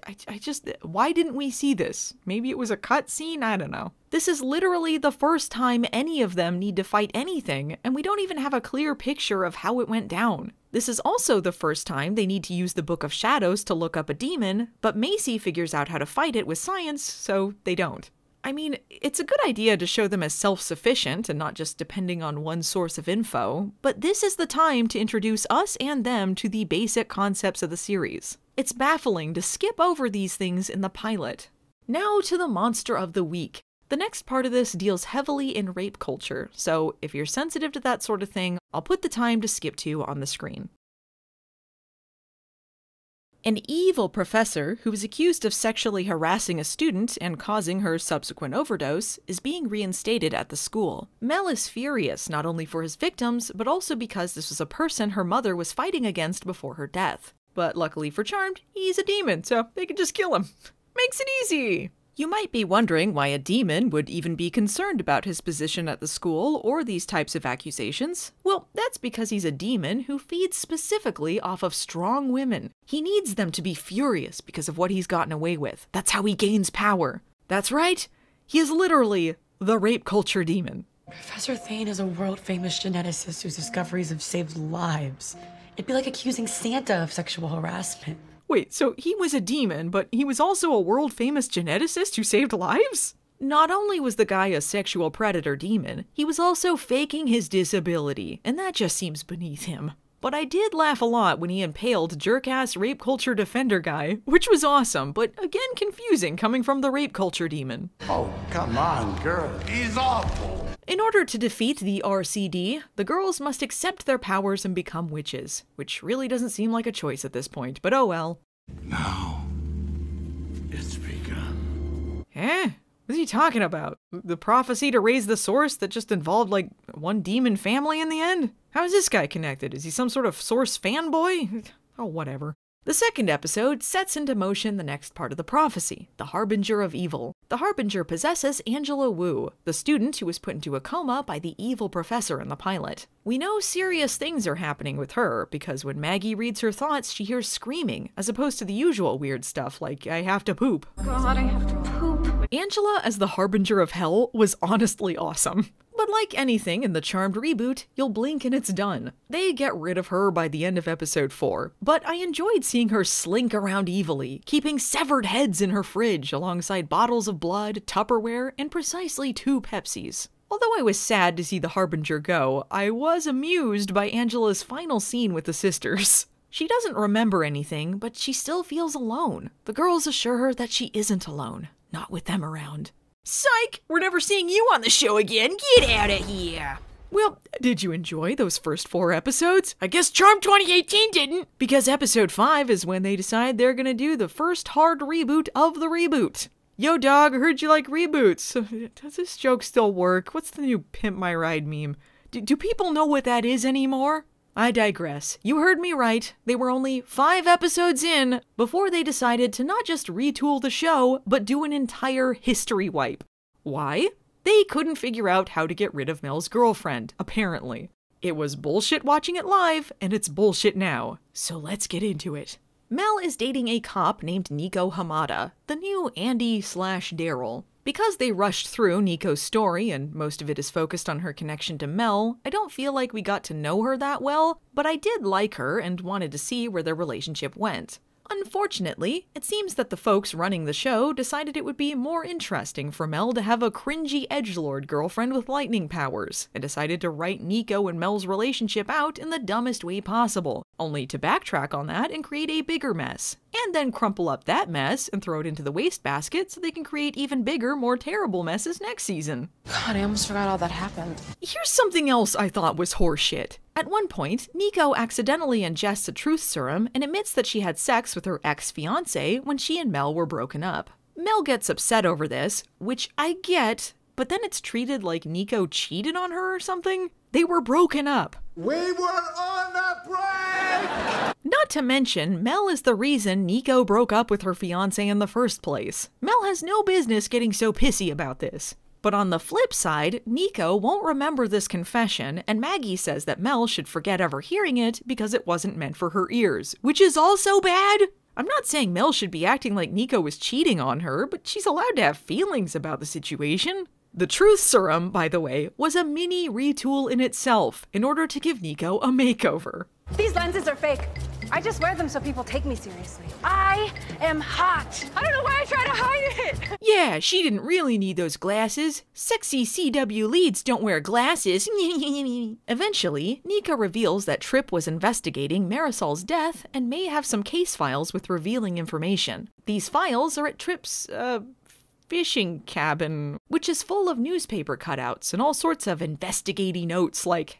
Why didn't we see this? Maybe it was a cutscene? I don't know. This is literally the first time any of them need to fight anything, and we don't even have a clear picture of how it went down. This is also the first time they need to use the Book of Shadows to look up a demon, but Macy figures out how to fight it with science, so they don't. I mean, it's a good idea to show them as self-sufficient and not just depending on one source of info, but this is the time to introduce us and them to the basic concepts of the series. It's baffling to skip over these things in the pilot. Now to the monster of the week. The next part of this deals heavily in rape culture, so if you're sensitive to that sort of thing, I'll put the time to skip to on the screen. An evil professor who was accused of sexually harassing a student and causing her subsequent overdose is being reinstated at the school. Mel is furious not only for his victims, but also because this was a person her mother was fighting against before her death. But luckily for Charmed, he's a demon, so they can just kill him. Makes it easy! You might be wondering why a demon would even be concerned about his position at the school or these types of accusations. Well, that's because he's a demon who feeds specifically off of strong women. He needs them to be furious because of what he's gotten away with. That's how he gains power. That's right, he is literally the rape culture demon. Professor Thane is a world-famous geneticist whose discoveries have saved lives. It'd be like accusing Santa of sexual harassment. Wait, so he was a demon, but he was also a world-famous geneticist who saved lives? Not only was the guy a sexual predator demon, he was also faking his disability, and that just seems beneath him. But I did laugh a lot when he impaled jerk-ass rape culture defender guy, which was awesome, but again confusing coming from the rape culture demon. Oh, come on, girl. He's awful. In order to defeat the RCD, the girls must accept their powers and become witches, which really doesn't seem like a choice at this point, but oh well. Now, it's begun. What's he talking about? The prophecy to raise the source that just involved, like, one demon family in the end? How is this guy connected? Is he some sort of source fanboy? Oh, whatever. The second episode sets into motion the next part of the prophecy, the Harbinger of Evil. The Harbinger possesses Angela Wu, the student who was put into a coma by the evil professor in the pilot. We know serious things are happening with her, because when Maggie reads her thoughts, she hears screaming, as opposed to the usual weird stuff like, I have to poop. God, I have to poop. Angela as the Harbinger of Hell was honestly awesome. But like anything in the Charmed reboot, you'll blink and it's done. They get rid of her by the end of episode 4, but I enjoyed seeing her slink around evilly, keeping severed heads in her fridge alongside bottles of blood, Tupperware, and precisely 2 Pepsis. Although I was sad to see the Harbinger go, I was amused by Angela's final scene with the sisters. She doesn't remember anything, but she still feels alone. The girls assure her that she isn't alone, not with them around. Psych! We're never seeing you on the show again! Get out of here! Well, did you enjoy those first 4 episodes? I guess Charmed 2018 didn't! Because episode 5 is when they decide they're gonna do the first hard reboot of the reboot. Yo dog, I heard you like reboots. Does this joke still work? What's the new Pimp My Ride meme? Do people know what that is anymore? I digress. You heard me right. They were only 5 episodes in before they decided to not just retool the show, but do an entire history wipe. Why? They couldn't figure out how to get rid of Mel's girlfriend, apparently. It was bullshit watching it live, and it's bullshit now. So let's get into it. Mel is dating a cop named Nico Hamada, the new Andy/Daryl. Because they rushed through Nico's story and most of it is focused on her connection to Mel, I don't feel like we got to know her that well, but I did like her and wanted to see where their relationship went. Unfortunately, it seems that the folks running the show decided it would be more interesting for Mel to have a cringy edgelord girlfriend with lightning powers, and decided to write Nico and Mel's relationship out in the dumbest way possible, only to backtrack on that and create a bigger mess. And then crumple up that mess and throw it into the wastebasket so they can create even bigger, more terrible messes next season. God, I almost forgot all that happened. Here's something else I thought was horseshit. At one point, Nico accidentally ingests a truth serum and admits that she had sex with her ex-fiancé when she and Mel were broken up. Mel gets upset over this, which I get, but then it's treated like Nico cheated on her or something. They were broken up. We were on a break! Not to mention, Mel is the reason Nico broke up with her fiancé in the first place. Mel has no business getting so pissy about this. But on the flip side, Nico won't remember this confession, and Maggie says that Mel should forget ever hearing it because it wasn't meant for her ears, which is also bad. I'm not saying Mel should be acting like Nico was cheating on her, but she's allowed to have feelings about the situation. The truth serum, by the way, was a mini retool in itself in order to give Nico a makeover. These lenses are fake. I just wear them so people take me seriously. I am hot. I don't know why I try to hide it. Yeah, she didn't really need those glasses. Sexy CW leads don't wear glasses. Eventually, Nico reveals that Tripp was investigating Marisol's death and may have some case files with revealing information. These files are at Tripp's, fishing cabin, which is full of newspaper cutouts and all sorts of investigating notes like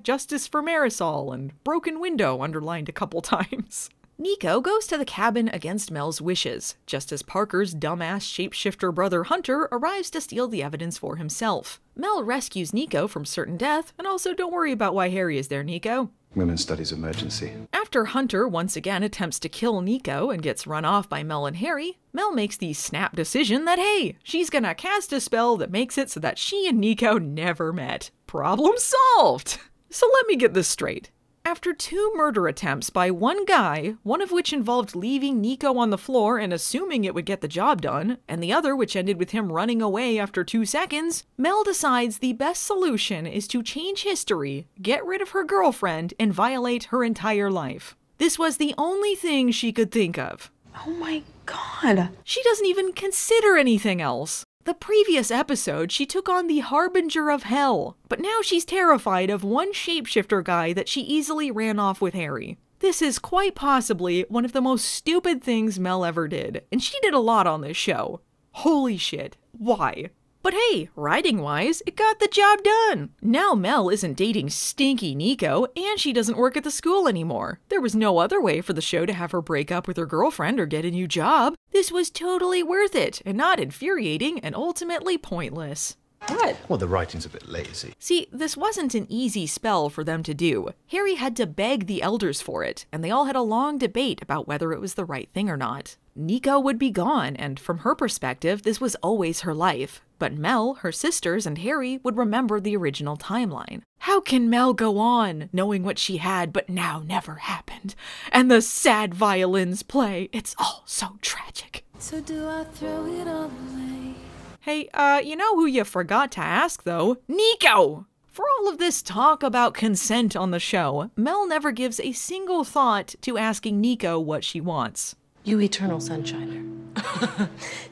#Justice for Marisol and broken window underlined a couple times. Nico goes to the cabin against Mel's wishes, just as Parker's dumbass shapeshifter brother Hunter arrives to steal the evidence for himself. Mel rescues Nico from certain death, and also don't worry about why Harry is there, Nico. Women's Studies emergency. After Hunter once again attempts to kill Nico and gets run off by Mel and Harry, Mel makes the snap decision that, hey, she's gonna cast a spell that makes it so that she and Nico never met. Problem solved! So let me get this straight. After 2 murder attempts by one guy, one of which involved leaving Nico on the floor and assuming it would get the job done, and the other which ended with him running away after 2 seconds, Mel decides the best solution is to change history, get rid of her girlfriend, and violate her entire life. This was the only thing she could think of. Oh my God. She doesn't even consider anything else. The previous episode, she took on the Harbinger of Hell, but now she's terrified of one shapeshifter guy that she easily ran off with Harry. This is quite possibly one of the most stupid things Mel ever did, and she did a lot on this show. Holy shit, why? But hey, writing-wise, it got the job done. Now Mel isn't dating stinky Nico, and she doesn't work at the school anymore. There was no other way for the show to have her break up with her girlfriend or get a new job. This was totally worth it, and not infuriating and ultimately pointless. What? Well, the writing's a bit lazy. See, this wasn't an easy spell for them to do. Harry had to beg the elders for it, and they all had a long debate about whether it was the right thing or not. Nico would be gone, and from her perspective, this was always her life. But Mel, her sisters, and Harry would remember the original timeline. How can Mel go on, knowing what she had but now never happened? And the sad violins play. It's all so tragic. So do I throw it all away? Hey, you know who you forgot to ask, though? Nico! For all of this talk about consent on the show, Mel never gives a single thought to asking Nico what she wants. You eternal sunshiner.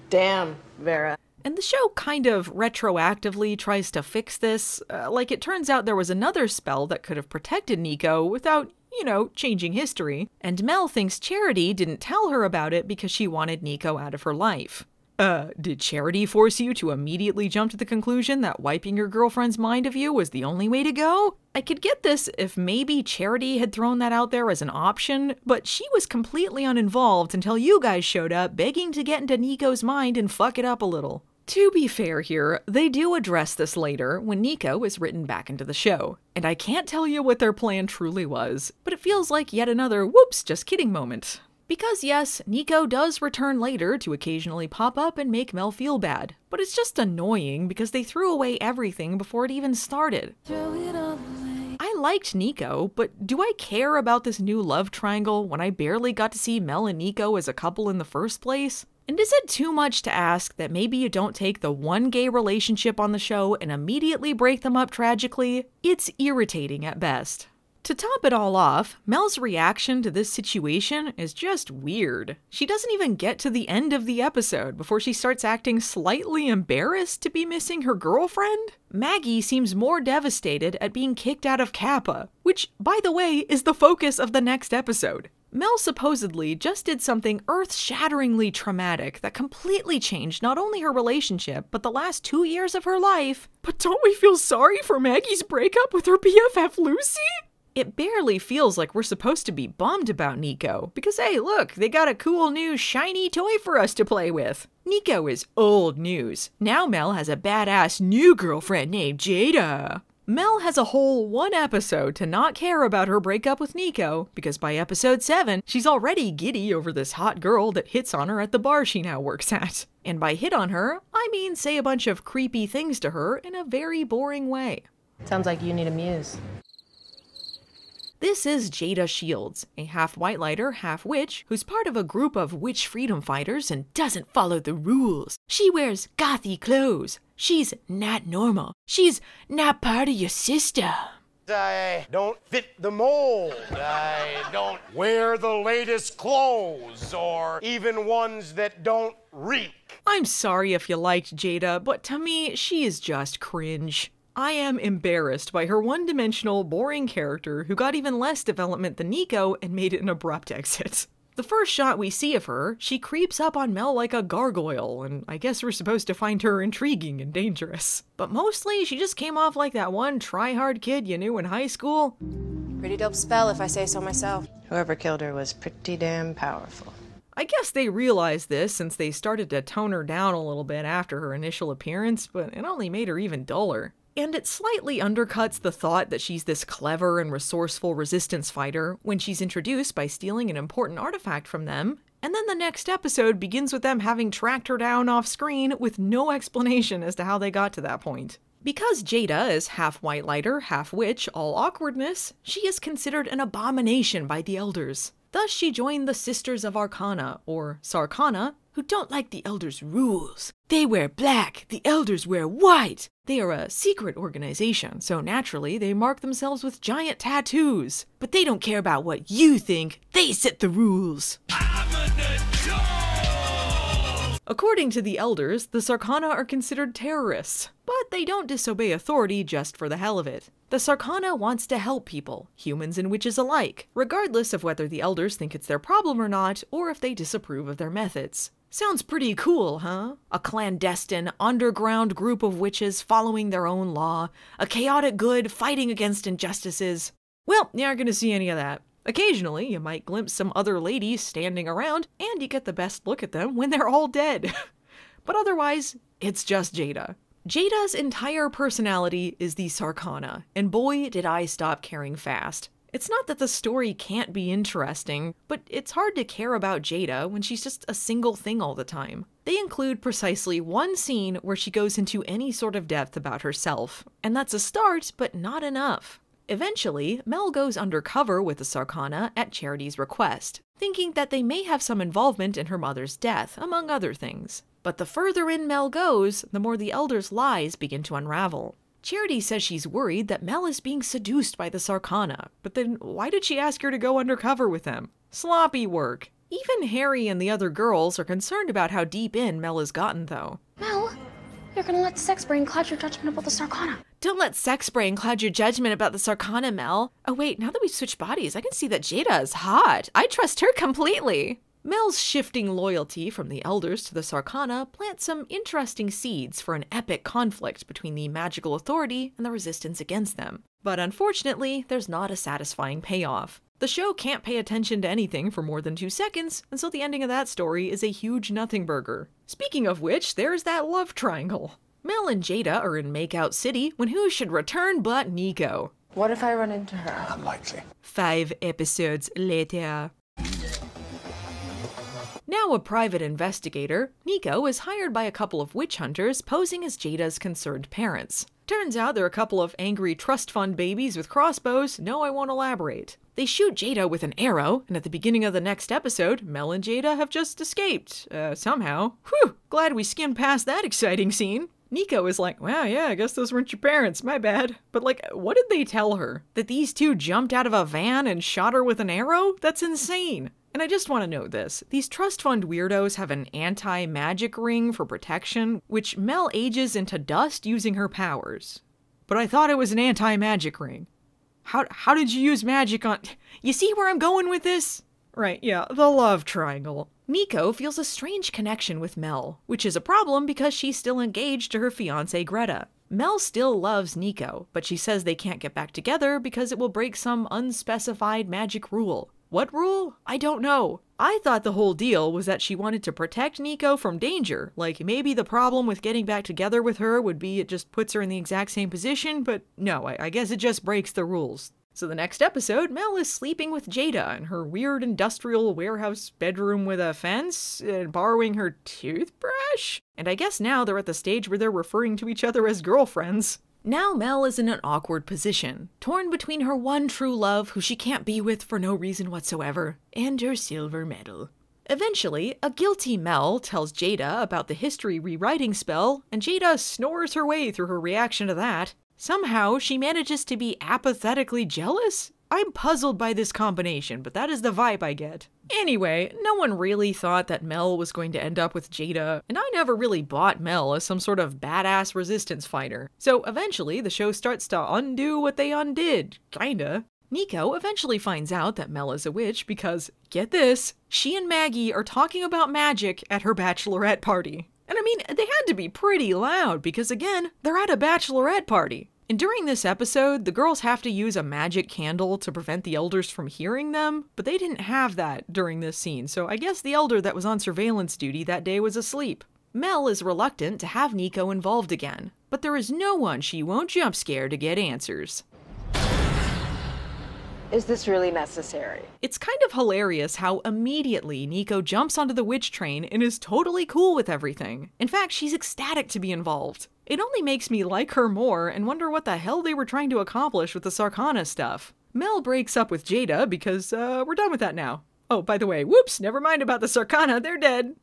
Damn, Vera. And the show kind of retroactively tries to fix this. Like it turns out there was another spell that could have protected Nico without, changing history. And Mel thinks Charity didn't tell her about it because she wanted Nico out of her life. Did Charity force you to immediately jump to the conclusion that wiping your girlfriend's mind of you was the only way to go? I could get this if maybe Charity had thrown that out there as an option, but she was completely uninvolved until you guys showed up begging to get into Nico's mind and fuck it up a little. To be fair here, they do address this later when Nico is written back into the show, and I can't tell you what their plan truly was, but it feels like yet another whoops, just kidding moment. Because yes, Nico does return later to occasionally pop up and make Mel feel bad, but it's just annoying because they threw away everything before it even started. I liked Nico, but do I care about this new love triangle when I barely got to see Mel and Nico as a couple in the first place? And is it too much to ask that maybe you don't take the one gay relationship on the show and immediately break them up tragically? It's irritating at best. To top it all off, Mel's reaction to this situation is just weird. She doesn't even get to the end of the episode before she starts acting slightly embarrassed to be missing her girlfriend. Maggie seems more devastated at being kicked out of Kappa, which, by the way, is the focus of the next episode. Mel supposedly just did something earth-shatteringly traumatic that completely changed not only her relationship, but the last 2 years of her life. But don't we feel sorry for Maggie's breakup with her BFF Lucy? It barely feels like we're supposed to be bummed about Nico, because hey look, they got a cool new shiny toy for us to play with. Nico is old news. Now Mel has a badass new girlfriend named Jada. Mel has a whole 1 episode to not care about her breakup with Nico, because by episode 7, she's already giddy over this hot girl that hits on her at the bar she now works at. And by hit on her, I mean say a bunch of creepy things to her in a very boring way. Sounds like you need a muse. This is Jada Shields, a half-white-lighter, half-witch, who's part of a group of witch freedom fighters and doesn't follow the rules. She wears gothy clothes. She's not normal. She's not part of your system. I don't fit the mold. I don't wear the latest clothes, or even ones that don't reek. I'm sorry if you liked Jada, but to me, she is just cringe. I am embarrassed by her one-dimensional, boring character who got even less development than Nico and made it an abrupt exit. The first shot we see of her, she creeps up on Mel like a gargoyle, and I guess we're supposed to find her intriguing and dangerous. But mostly, she just came off like that one try-hard kid you knew in high school. Pretty dope spell, if I say so myself. Whoever killed her was pretty damn powerful. I guess they realized this since they started to tone her down a little bit after her initial appearance, but it only made her even duller. And it slightly undercuts the thought that she's this clever and resourceful resistance fighter when she's introduced by stealing an important artifact from them, and then the next episode begins with them having tracked her down off screen with no explanation as to how they got to that point. Because Jada is half white-lighter, half witch, all awkwardness, she is considered an abomination by the elders. Thus she joined the Sisters of Arcana, or Sarcana, who don't like the elders' rules. They wear black, the elders wear white. They are a secret organization, so naturally they mark themselves with giant tattoos. But they don't care about what you think, they set the rules. According to the elders, the Sarcana are considered terrorists, but they don't disobey authority just for the hell of it. The Sarcana wants to help people, humans and witches alike, regardless of whether the elders think it's their problem or not, or if they disapprove of their methods. Sounds pretty cool, huh? A clandestine, underground group of witches following their own law, a chaotic good fighting against injustices. Well, you aren't gonna see any of that. Occasionally, you might glimpse some other ladies standing around, and you get the best look at them when they're all dead. But otherwise, it's just Jada. Jada's entire personality is the Sarkana, and boy did I stop caring fast. It's not that the story can't be interesting, but it's hard to care about Jada when she's just a single thing all the time. They include precisely one scene where she goes into any sort of depth about herself, and that's a start, but not enough. Eventually, Mel goes undercover with the Sarkana at Charity's request, thinking that they may have some involvement in her mother's death, among other things. But the further in Mel goes, the more the Elder's lies begin to unravel. Charity says she's worried that Mel is being seduced by the Sarkana, but then why did she ask her to go undercover with them? Sloppy work. Even Harry and the other girls are concerned about how deep in Mel has gotten, though. Mel, you're gonna let sex brain cloud your judgment about the Sarkana. Don't let sex brain cloud your judgment about the Sarkana, Mel. Oh wait, now that we've switched bodies, I can see that Jada is hot. I trust her completely. Mel's shifting loyalty from the Elders to the Sarkana plants some interesting seeds for an epic conflict between the magical authority and the resistance against them. But unfortunately, there's not a satisfying payoff. The show can't pay attention to anything for more than 2 seconds, and so the ending of that story is a huge nothing burger. Speaking of which, there's that love triangle. Mel and Jada are in Makeout City when who should return but Nico. What if I run into her? Unlikely. 5 episodes later. Now a private investigator, Nico is hired by a couple of witch hunters posing as Jada's concerned parents. Turns out they're a couple of angry trust fund babies with crossbows. No, I won't elaborate. They shoot Jada with an arrow, and at the beginning of the next episode, Mel and Jada have just escaped. Somehow. Whew, glad we skimmed past that exciting scene. Nico is like, wow, yeah, I guess those weren't your parents, my bad. But like, what did they tell her? That these two jumped out of a van and shot her with an arrow? That's insane. And I just want to note this. These trust fund weirdos have an anti-magic ring for protection, which Mel ages into dust using her powers. But I thought it was an anti-magic ring. How did you use magic on... You see where I'm going with this? Right, yeah, the love triangle. Nico feels a strange connection with Mel, which is a problem because she's still engaged to her fiancé Greta. Mel still loves Nico, but she says they can't get back together because it will break some unspecified magic rule. What rule? I don't know. I thought the whole deal was that she wanted to protect Nico from danger. Like, maybe the problem with getting back together with her would be it just puts her in the exact same position, but no, I guess it just breaks the rules. So the next episode, Mel is sleeping with Jada in her weird industrial warehouse bedroom with a fence, and borrowing her toothbrush? And I guess now they're at the stage where they're referring to each other as girlfriends. Now Mel is in an awkward position, torn between her one true love, who she can't be with for no reason whatsoever, and her silver medal. Eventually, a guilty Mel tells Jada about the history rewriting spell, and Jada snores her way through her reaction to that. Somehow, she manages to be apathetically jealous? I'm puzzled by this combination, but that is the vibe I get. Anyway, no one really thought that Mel was going to end up with Jada, and I never really bought Mel as some sort of badass resistance fighter. So eventually, the show starts to undo what they undid, kinda. Nico eventually finds out that Mel is a witch because, get this, she and Maggie are talking about magic at her bachelorette party. And I mean, they had to be pretty loud because, again, they're at a bachelorette party. And during this episode, the girls have to use a magic candle to prevent the elders from hearing them, but they didn't have that during this scene, so I guess the elder that was on surveillance duty that day was asleep. Mel is reluctant to have Nico involved again, but there is no one she won't jump scare to get answers. Is this really necessary? It's kind of hilarious how immediately Nico jumps onto the witch train and is totally cool with everything. In fact, she's ecstatic to be involved. It only makes me like her more and wonder what the hell they were trying to accomplish with the Sarkana stuff. Mel breaks up with Jada because, we're done with that now. Oh, by the way, whoops, never mind about the Sarkana, they're dead.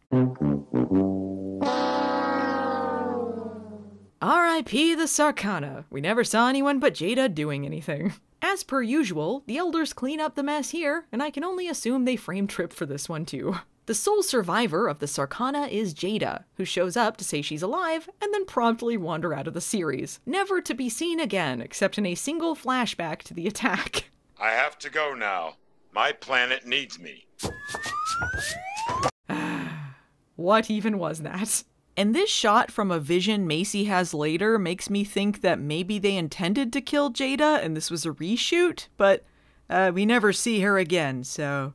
R.I.P. the Sarkana. We never saw anyone but Jada doing anything. As per usual, the elders clean up the mess here, and I can only assume they frame Trip for this one too. The sole survivor of the Sarkana is Jada, who shows up to say she's alive and then promptly wander out of the series, never to be seen again except in a single flashback to the attack. I have to go now. My planet needs me. What even was that? And this shot from a vision Macy has later makes me think that maybe they intended to kill Jada and this was a reshoot, but we never see her again, so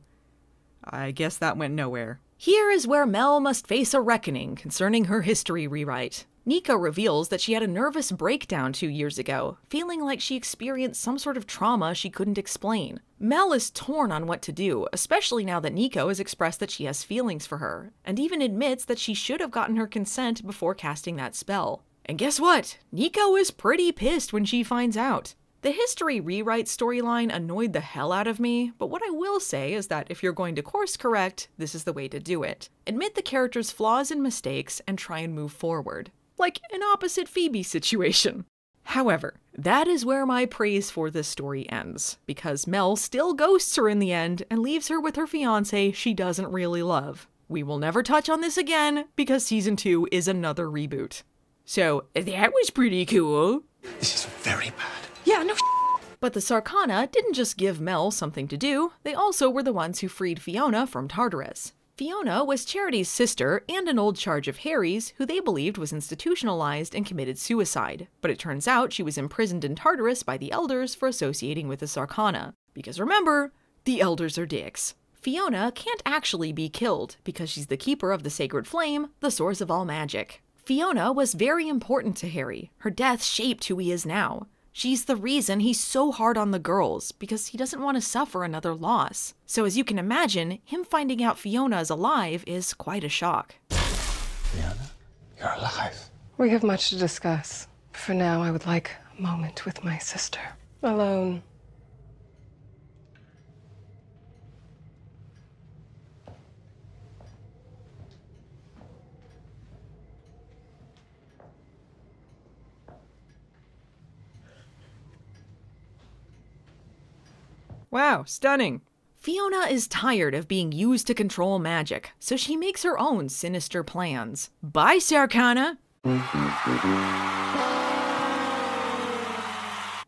I guess that went nowhere. Here is where Mel must face a reckoning concerning her history rewrite. Nico reveals that she had a nervous breakdown 2 years ago, feeling like she experienced some sort of trauma she couldn't explain. Mel is torn on what to do, especially now that Nico has expressed that she has feelings for her, and even admits that she should have gotten her consent before casting that spell. And guess what? Nico is pretty pissed when she finds out. The history rewrite storyline annoyed the hell out of me, but what I will say is that if you're going to course correct, this is the way to do it. Admit the character's flaws and mistakes and try and move forward. Like an opposite Phoebe situation. However, that is where my praise for this story ends, because Mel still ghosts her in the end and leaves her with her fiancé she doesn't really love. We will never touch on this again, because season 2 is another reboot. So, that was pretty cool. This is very bad. Yeah, no But the Sarkana didn't just give Mel something to do, they also were the ones who freed Fiona from Tartarus. Fiona was Charity's sister and an old charge of Harry's who they believed was institutionalized and committed suicide, but it turns out she was imprisoned in Tartarus by the Elders for associating with the Sarkana. Because remember, the Elders are dicks. Fiona can't actually be killed because she's the keeper of the sacred flame, the source of all magic. Fiona was very important to Harry. Her death shaped who he is now. She's the reason he's so hard on the girls, because he doesn't want to suffer another loss. So as you can imagine, him finding out Fiona is alive is quite a shock. Fiona, you're alive. We have much to discuss. For now, I would like a moment with my sister. Alone. Wow, stunning. Fiona is tired of being used to control magic, so she makes her own sinister plans. Bye, Sarkana!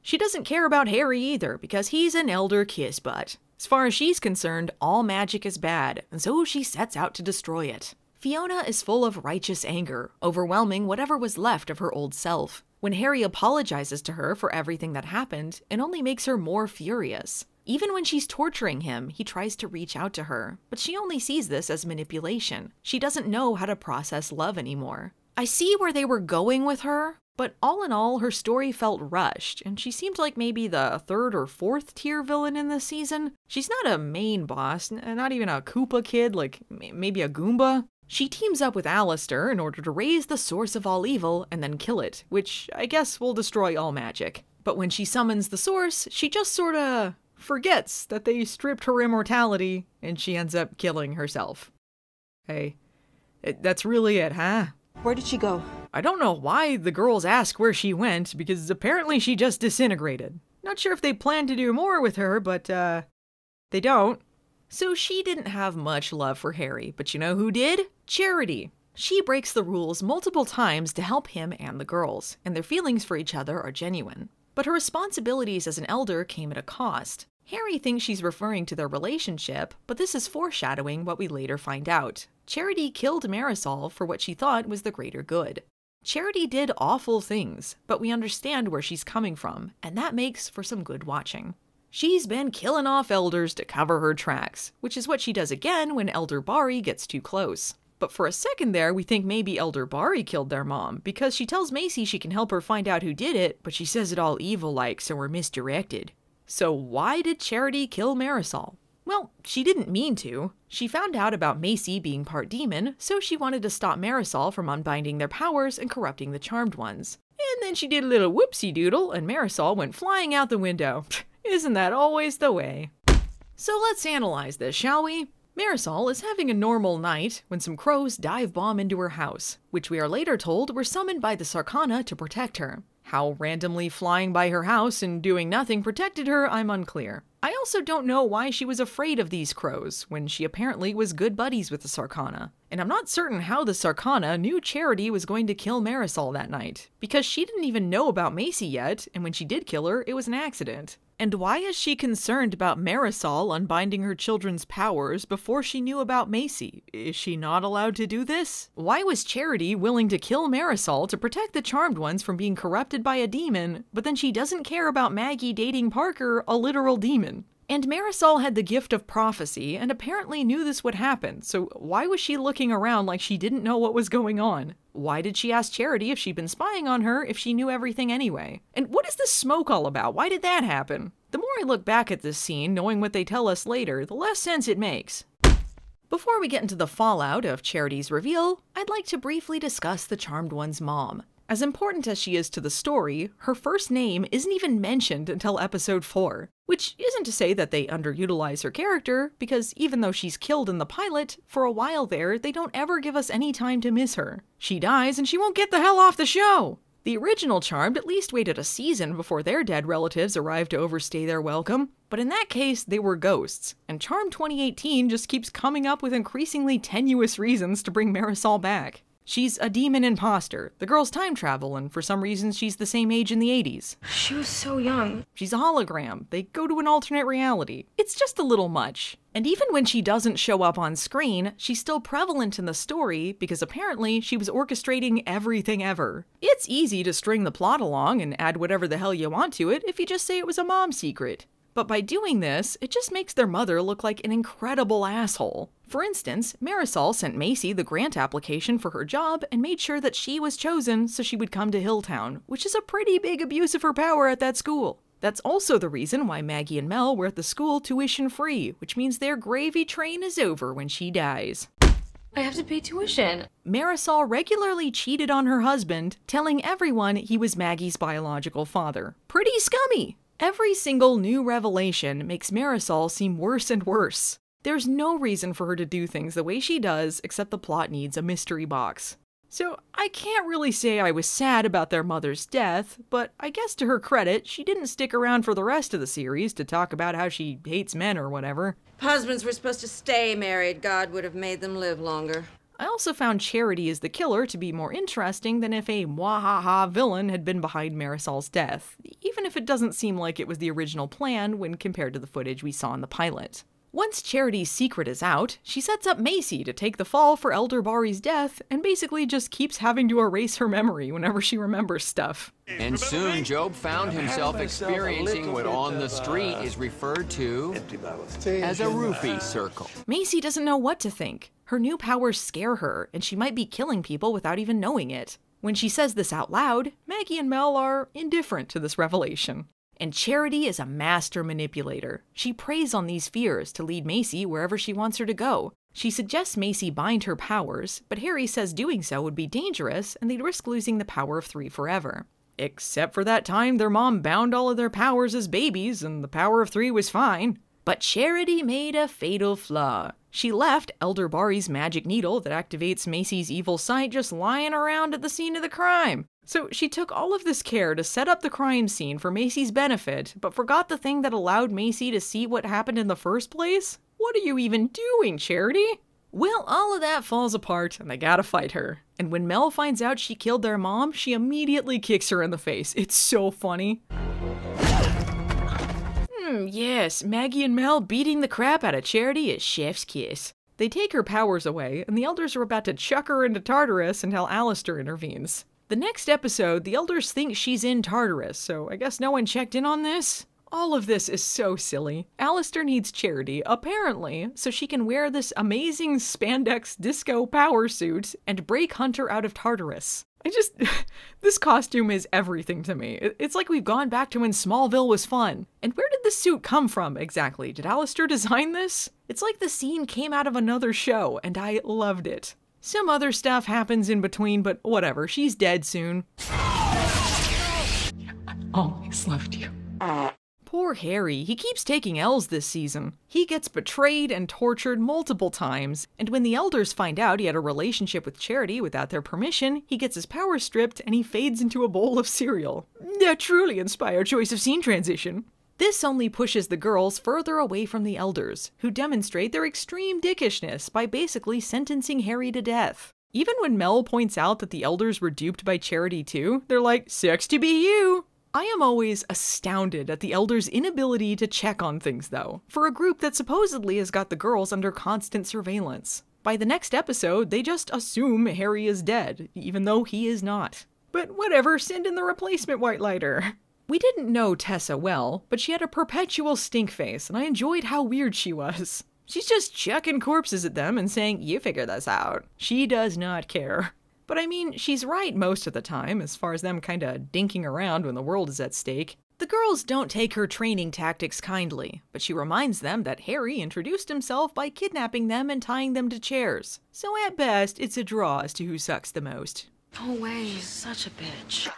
She doesn't care about Harry either, because he's an elder kiss butt. As far as she's concerned, all magic is bad, and so she sets out to destroy it. Fiona is full of righteous anger, overwhelming whatever was left of her old self. When Harry apologizes to her for everything that happened, it only makes her more furious. Even when she's torturing him, he tries to reach out to her, but she only sees this as manipulation. She doesn't know how to process love anymore. I see where they were going with her, but all in all, her story felt rushed, and she seemed like maybe the 3rd or 4th tier villain in this season. She's not a main boss, not even a Koopa kid, like maybe a Goomba. She teams up with Alistair in order to raise the source of all evil and then kill it, which I guess will destroy all magic. But when she summons the source, she just sorta forgets that they stripped her immortality, and she ends up killing herself. Hey, that's really it, huh? Where did she go? I don't know why the girls ask where she went, because apparently she just disintegrated. Not sure if they plan to do more with her, but, they don't. So she didn't have much love for Harry, but you know who did? Charity. She breaks the rules multiple times to help him and the girls, and their feelings for each other are genuine. But her responsibilities as an elder came at a cost. Harry thinks she's referring to their relationship, but this is foreshadowing what we later find out. Charity killed Marisol for what she thought was the greater good. Charity did awful things, but we understand where she's coming from, and that makes for some good watching. She's been killing off elders to cover her tracks, which is what she does again when Elder Bari gets too close. But for a second there, we think maybe Elder Bari killed their mom, because she tells Macy she can help her find out who did it, but she says it all evil-like, so we're misdirected. So why did Charity kill Marisol? Well, she didn't mean to. She found out about Macy being part demon, so she wanted to stop Marisol from unbinding their powers and corrupting the Charmed Ones. And then she did a little whoopsie-doodle, and Marisol went flying out the window. Isn't that always the way? So let's analyze this, shall we? Marisol is having a normal night when some crows dive bomb into her house, which we are later told were summoned by the Sarkana to protect her. How randomly flying by her house and doing nothing protected her, I'm unclear. I also don't know why she was afraid of these crows, when she apparently was good buddies with the Sarkana. And I'm not certain how the Sarkana knew Charity was going to kill Marisol that night, because she didn't even know about Macy yet, and when she did kill her, it was an accident. And why is she concerned about Marisol unbinding her children's powers before she knew about Macy? Is she not allowed to do this? Why was Charity willing to kill Marisol to protect the Charmed Ones from being corrupted by a demon, but then she doesn't care about Maggie dating Parker, a literal demon? And Marisol had the gift of prophecy and apparently knew this would happen, so why was she looking around like she didn't know what was going on? Why did she ask Charity if she'd been spying on her if she knew everything anyway? And what is this smoke all about? Why did that happen? The more I look back at this scene, knowing what they tell us later, the less sense it makes. Before we get into the fallout of Charity's reveal, I'd like to briefly discuss the Charmed One's mom. As important as she is to the story, her first name isn't even mentioned until episode 4. Which isn't to say that they underutilize her character, because even though she's killed in the pilot, for a while there, they don't ever give us any time to miss her. She dies and she won't get the hell off the show! The original Charmed at least waited a season before their dead relatives arrived to overstay their welcome, but in that case, they were ghosts, and Charmed 2018 just keeps coming up with increasingly tenuous reasons to bring Marisol back. She's a demon imposter. The girls time travel, and for some reason she's the same age in the 80s. She was so young. She's a hologram. They go to an alternate reality. It's just a little much. And even when she doesn't show up on screen, she's still prevalent in the story because apparently she was orchestrating everything ever. It's easy to string the plot along and add whatever the hell you want to it if you just say it was a mom secret. But by doing this, it just makes their mother look like an incredible asshole. For instance, Marisol sent Macy the grant application for her job and made sure that she was chosen so she would come to Hilltown, which is a pretty big abuse of her power at that school. That's also the reason why Maggie and Mel were at the school tuition-free, which means their gravy train is over when she dies. I have to pay tuition. Marisol regularly cheated on her husband, telling everyone he was Maggie's biological father. Pretty scummy! Every single new revelation makes Marisol seem worse and worse. There's no reason for her to do things the way she does, except the plot needs a mystery box. So I can't really say I was sad about their mother's death, but I guess to her credit, she didn't stick around for the rest of the series to talk about how she hates men or whatever. If husbands were supposed to stay married, God would have made them live longer. I also found Charity as the killer to be more interesting than if a mwahaha villain had been behind Marisol's death, even if it doesn't seem like it was the original plan when compared to the footage we saw in the pilot. Once Charity's secret is out, she sets up Macy to take the fall for Elder Bari's death and basically just keeps having to erase her memory whenever she remembers stuff. And soon Job found himself experiencing what on the street is referred to as a roofie circle. Macy doesn't know what to think. Her new powers scare her, and she might be killing people without even knowing it. When she says this out loud, Maggie and Mel are indifferent to this revelation. And Charity is a master manipulator. She preys on these fears to lead Macy wherever she wants her to go. She suggests Macy bind her powers, but Harry says doing so would be dangerous and they'd risk losing the power of 3 forever. Except for that time their mom bound all of their powers as babies and the power of 3 was fine. But Charity made a fatal flaw. She left Elder Bari's magic needle that activates Macy's evil sight just lying around at the scene of the crime. So she took all of this care to set up the crime scene for Macy's benefit, but forgot the thing that allowed Macy to see what happened in the first place? What are you even doing, Charity? Well, all of that falls apart and they gotta fight her. And when Mel finds out she killed their mom, she immediately kicks her in the face. It's so funny. Yes, Maggie and Mel beating the crap out of Charity is chef's kiss. They take her powers away, and the elders are about to chuck her into Tartarus until Alistair intervenes. The next episode, the elders think she's in Tartarus, so I guess no one checked in on this? All of this is so silly. Alistair needs Charity, apparently, so she can wear this amazing spandex disco power suit and break Hunter out of Tartarus. This costume is everything to me. It's like we've gone back to when Smallville was fun. And where did the suit come from, exactly? Did Alistair design this? It's like the scene came out of another show, and I loved it. Some other stuff happens in between, but whatever, she's dead soon. I always loved you. Poor Harry, he keeps taking L's this season. He gets betrayed and tortured multiple times, and when the elders find out he had a relationship with Charity without their permission, he gets his powers stripped and he fades into a bowl of cereal. A truly inspired choice of scene transition. This only pushes the girls further away from the elders, who demonstrate their extreme dickishness by basically sentencing Harry to death. Even when Mel points out that the elders were duped by Charity too, they're like, sucks to be you! I am always astounded at the elders' inability to check on things though, for a group that supposedly has got the girls under constant surveillance. By the next episode, they just assume Harry is dead, even though he is not. But whatever, send in the replacement White Lighter. We didn't know Tessa well, but she had a perpetual stink face, and I enjoyed how weird she was. She's just chucking corpses at them and saying, "You figure this out." She does not care. But I mean, she's right most of the time, as far as them kinda dinking around when the world is at stake. The girls don't take her training tactics kindly, but she reminds them that Harry introduced himself by kidnapping them and tying them to chairs. So at best, it's a draw as to who sucks the most. No way, he's such a bitch.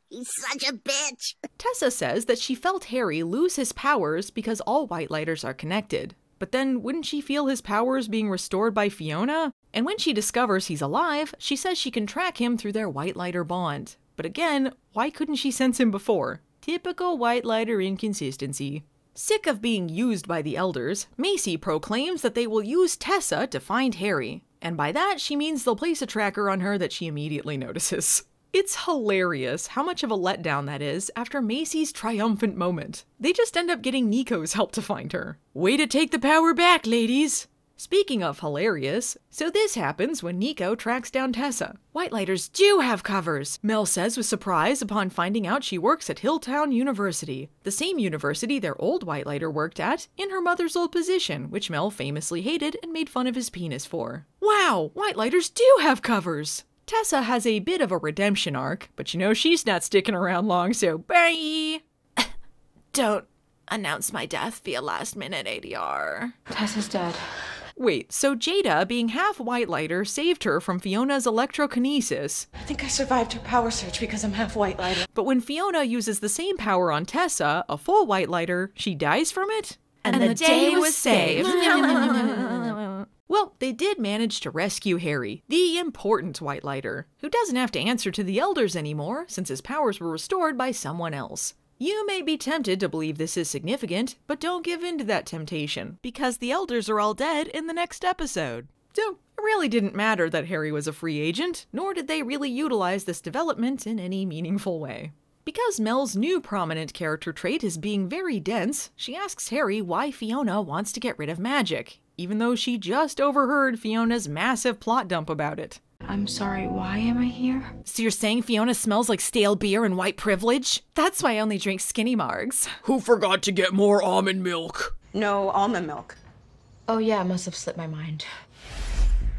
He's such a bitch. Tessa says that she felt Harry lose his powers because all Whitelighters are connected. But then wouldn't she feel his powers being restored by Fiona? And when she discovers he's alive, she says she can track him through their Whitelighter bond. But again, why couldn't she sense him before? Typical Whitelighter inconsistency. Sick of being used by the elders, Macy proclaims that they will use Tessa to find Harry. And by that, she means they'll place a tracker on her that she immediately notices. It's hilarious how much of a letdown that is after Macy's triumphant moment. They just end up getting Nico's help to find her. Way to take the power back, ladies! Speaking of hilarious, so this happens when Nico tracks down Tessa. Whitelighters do have covers, Mel says with surprise upon finding out she works at Hilltown University, the same university their old Whitelighter worked at, in her mother's old position, which Mel famously hated and made fun of his penis for. Wow, Whitelighters do have covers! Tessa has a bit of a redemption arc, but you know she's not sticking around long, so bye! Don't announce my death via last-minute ADR. Tessa's dead. Wait, so Jada, being half Whitelighter, saved her from Fiona's electrokinesis. I think I survived her power surge because I'm half Whitelighter. But when Fiona uses the same power on Tessa, a full Whitelighter, she dies from it? And the day was saved. Well, they did manage to rescue Harry, the important Whitelighter, who doesn't have to answer to the elders anymore since his powers were restored by someone else. You may be tempted to believe this is significant, but don't give in to that temptation, because the elders are all dead in the next episode. So, it really didn't matter that Harry was a free agent, nor did they really utilize this development in any meaningful way. Because Mel's new prominent character trait is being very dense, she asks Harry why Fiona wants to get rid of magic, even though she just overheard Fiona's massive plot dump about it. I'm sorry, why am I here? So you're saying Fiona smells like stale beer and white privilege? That's why I only drink Skinny Margs. Who forgot to get more almond milk? No almond milk. Oh yeah, must have slipped my mind.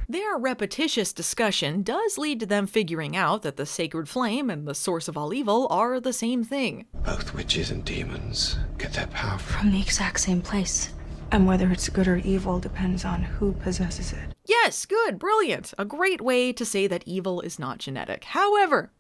Their repetitious discussion does lead to them figuring out that the sacred flame and the source of all evil are the same thing. Both witches and demons get their power From the exact same place. And whether it's good or evil depends on who possesses it. Yes, good, brilliant. A great way to say that evil is not genetic. However,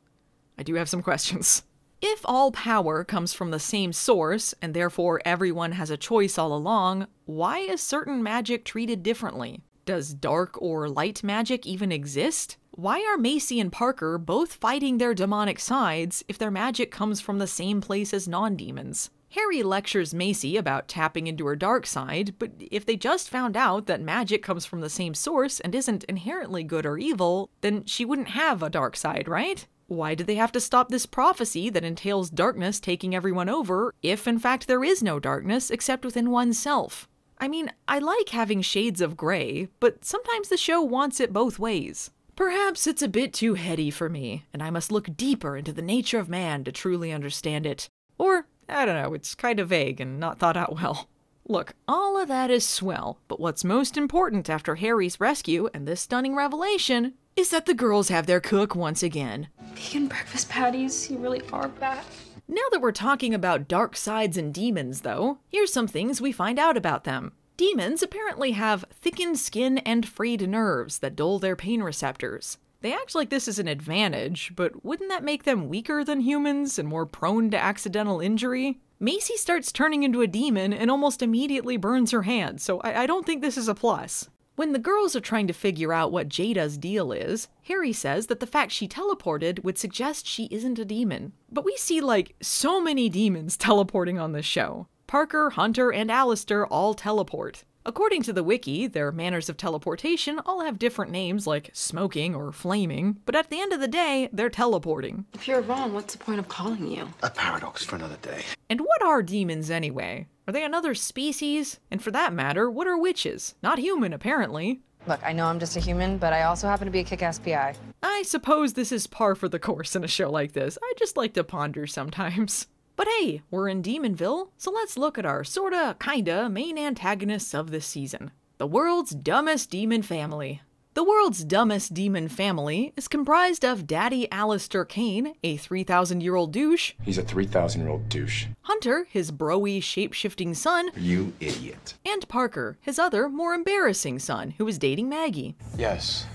I do have some questions. If all power comes from the same source, and therefore everyone has a choice all along, why is certain magic treated differently? Does dark or light magic even exist? Why are Macy and Parker both fighting their demonic sides if their magic comes from the same place as non-demons? Harry lectures Macy about tapping into her dark side, but if they just found out that magic comes from the same source and isn't inherently good or evil, then she wouldn't have a dark side, right? Why do they have to stop this prophecy that entails darkness taking everyone over, if in fact there is no darkness except within oneself? I mean, I like having shades of gray, but sometimes the show wants it both ways. Perhaps it's a bit too heady for me, and I must look deeper into the nature of man to truly understand it. Or, I don't know, it's kind of vague and not thought out well. Look, all of that is swell, but what's most important after Harry's rescue and this stunning revelation is that the girls have their cook once again. Vegan breakfast patties, you really are bad. Now that we're talking about dark sides and demons, though, here's some things we find out about them. Demons apparently have thickened skin and frayed nerves that dull their pain receptors. They act like this is an advantage, but wouldn't that make them weaker than humans and more prone to accidental injury? Macy starts turning into a demon and almost immediately burns her hand, so I don't think this is a plus. When the girls are trying to figure out what Jada's deal is, Harry says that the fact she teleported would suggest she isn't a demon. But we see, like, so many demons teleporting on this show. Parker, Hunter, and Alistair all teleport. According to the wiki, their manners of teleportation all have different names like smoking or flaming, but at the end of the day, they're teleporting. If you're wrong, what's the point of calling you? A paradox for another day. And what are demons anyway? Are they another species? And for that matter, what are witches? Not human, apparently. Look, I know I'm just a human, but I also happen to be a kick-ass PI. I suppose this is par for the course in a show like this. I just like to ponder sometimes. But hey, we're in Demonville, so let's look at our sorta, kinda main antagonists of this season. The world's dumbest demon family. The world's dumbest demon family is comprised of Daddy Alistair Kane, a 3,000-year-old douche. He's a 3,000-year-old douche. Hunter, his bro-y, shape-shifting son. You idiot. And Parker, his other, more embarrassing son, who is dating Maggie. Yes,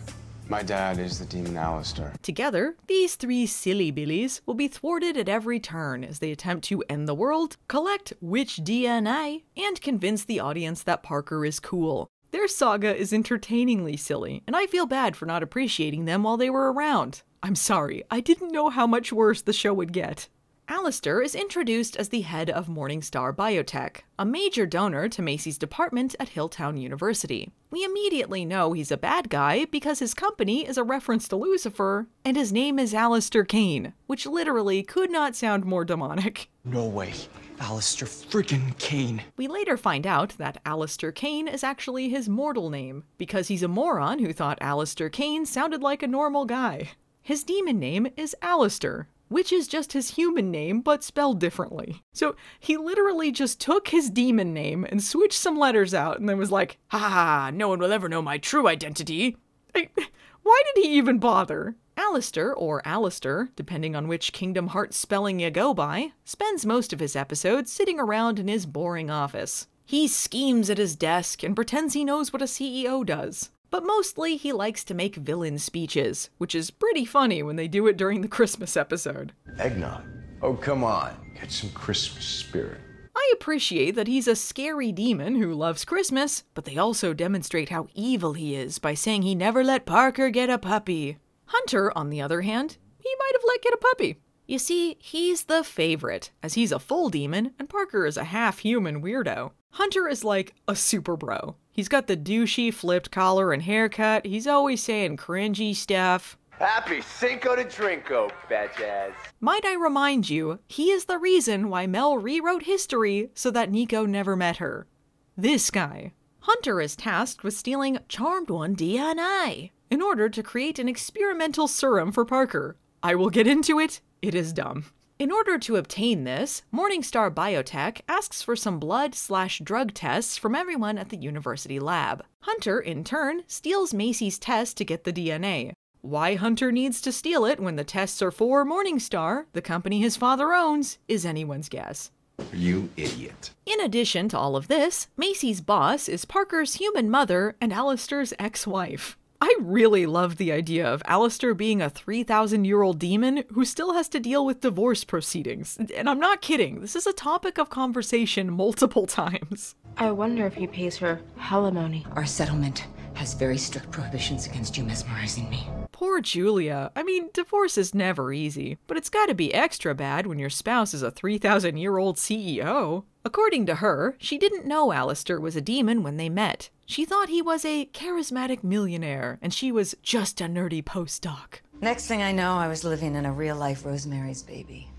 my dad is the demon Alistair. Together, these three silly billies will be thwarted at every turn as they attempt to end the world, collect witch DNA, and convince the audience that Parker is cool. Their saga is entertainingly silly, and I feel bad for not appreciating them while they were around. I'm sorry, I didn't know how much worse the show would get. Alistair is introduced as the head of Morningstar Biotech, a major donor to Macy's department at Hilltown University. We immediately know he's a bad guy because his company is a reference to Lucifer, and his name is Alistair Kane, which literally could not sound more demonic. No way. Alistair friggin' Kane. We later find out that Alistair Kane is actually his mortal name, because he's a moron who thought Alistair Kane sounded like a normal guy. His demon name is Alistair, which is just his human name, but spelled differently. So he literally just took his demon name and switched some letters out and then was like, ha ha ha, no one will ever know my true identity. Why did he even bother? Alistair, or Alistair, depending on which Kingdom Hearts spelling you go by, spends most of his episodes sitting around in his boring office. He schemes at his desk and pretends he knows what a CEO does. But mostly he likes to make villain speeches, which is pretty funny when they do it during the Christmas episode. Eggnog. Oh, come on. Get some Christmas spirit. I appreciate that he's a scary demon who loves Christmas, but they also demonstrate how evil he is by saying he never let Parker get a puppy. Hunter, on the other hand, he might have let get a puppy. You see, he's the favorite, as he's a full demon and Parker is a half-human weirdo. Hunter is like a super bro. He's got the douchey flipped collar and haircut, he's always saying cringy stuff. Happy Cinco de Drinko, bitches. Might I remind you, he is the reason why Mel rewrote history so that Nico never met her. This guy. Hunter is tasked with stealing Charmed One DNA in order to create an experimental serum for Parker. I will get into it, it is dumb. In order to obtain this, Morningstar Biotech asks for some blood/drug tests from everyone at the university lab. Hunter, in turn, steals Macy's test to get the DNA. Why Hunter needs to steal it when the tests are for Morningstar, the company his father owns, is anyone's guess. You idiot. In addition to all of this, Macy's boss is Parker's human mother and Alistair's ex-wife. I really love the idea of Alistair being a 3,000-year-old demon who still has to deal with divorce proceedings. And I'm not kidding, this is a topic of conversation multiple times. I wonder if he pays her alimony. Our settlement has very strict prohibitions against you mesmerizing me. Poor Julia. I mean, divorce is never easy, but it's gotta be extra bad when your spouse is a 3,000-year-old CEO. According to her, she didn't know Alistair was a demon when they met. She thought he was a charismatic millionaire, and she was just a nerdy postdoc. Next thing I know, I was living in a real-life Rosemary's Baby.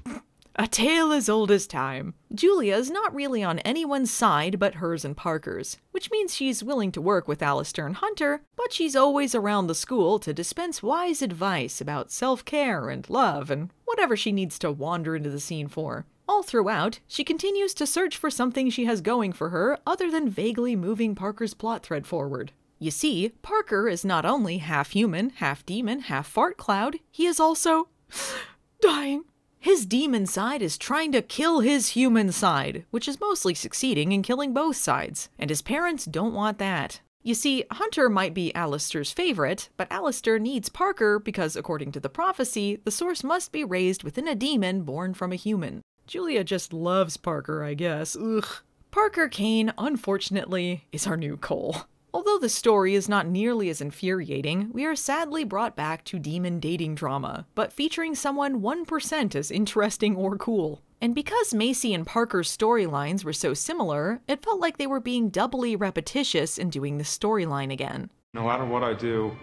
A tale as old as time. Julia is not really on anyone's side but hers and Parker's, which means she's willing to work with Alistair and Hunter, but she's always around the school to dispense wise advice about self-care and love and whatever she needs to wander into the scene for. All throughout, she continues to search for something she has going for her other than vaguely moving Parker's plot thread forward. You see, Parker is not only half human, half demon, half fart cloud, he is also dying. His demon side is trying to kill his human side, which is mostly succeeding in killing both sides, and his parents don't want that. You see, Hunter might be Alistair's favorite, but Alistair needs Parker because, according to the prophecy, the source must be raised within a demon born from a human. Julia just loves Parker, I guess. Ugh. Parker Kane, unfortunately, is our new Cole. Although the story is not nearly as infuriating, we are sadly brought back to demon dating drama, but featuring someone 1% as interesting or cool. And because Macy and Parker's storylines were so similar, it felt like they were being doubly repetitious in doing the storyline again. No matter what I do,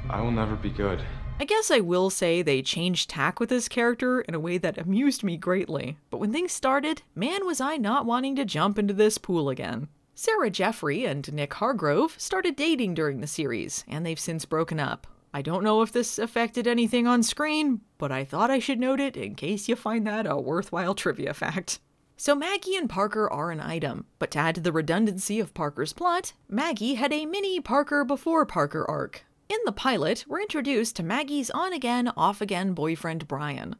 I will never be good. I guess I will say they changed tack with this character in a way that amused me greatly, but when things started, man was I not wanting to jump into this pool again. Sarah Jeffery and Nick Hargrove started dating during the series, and they've since broken up. I don't know if this affected anything on screen, but I thought I should note it in case you find that a worthwhile trivia fact. So Maggie and Parker are an item, but to add to the redundancy of Parker's plot, Maggie had a mini Parker before Parker arc. In the pilot, we're introduced to Maggie's on-again, off-again boyfriend Brian.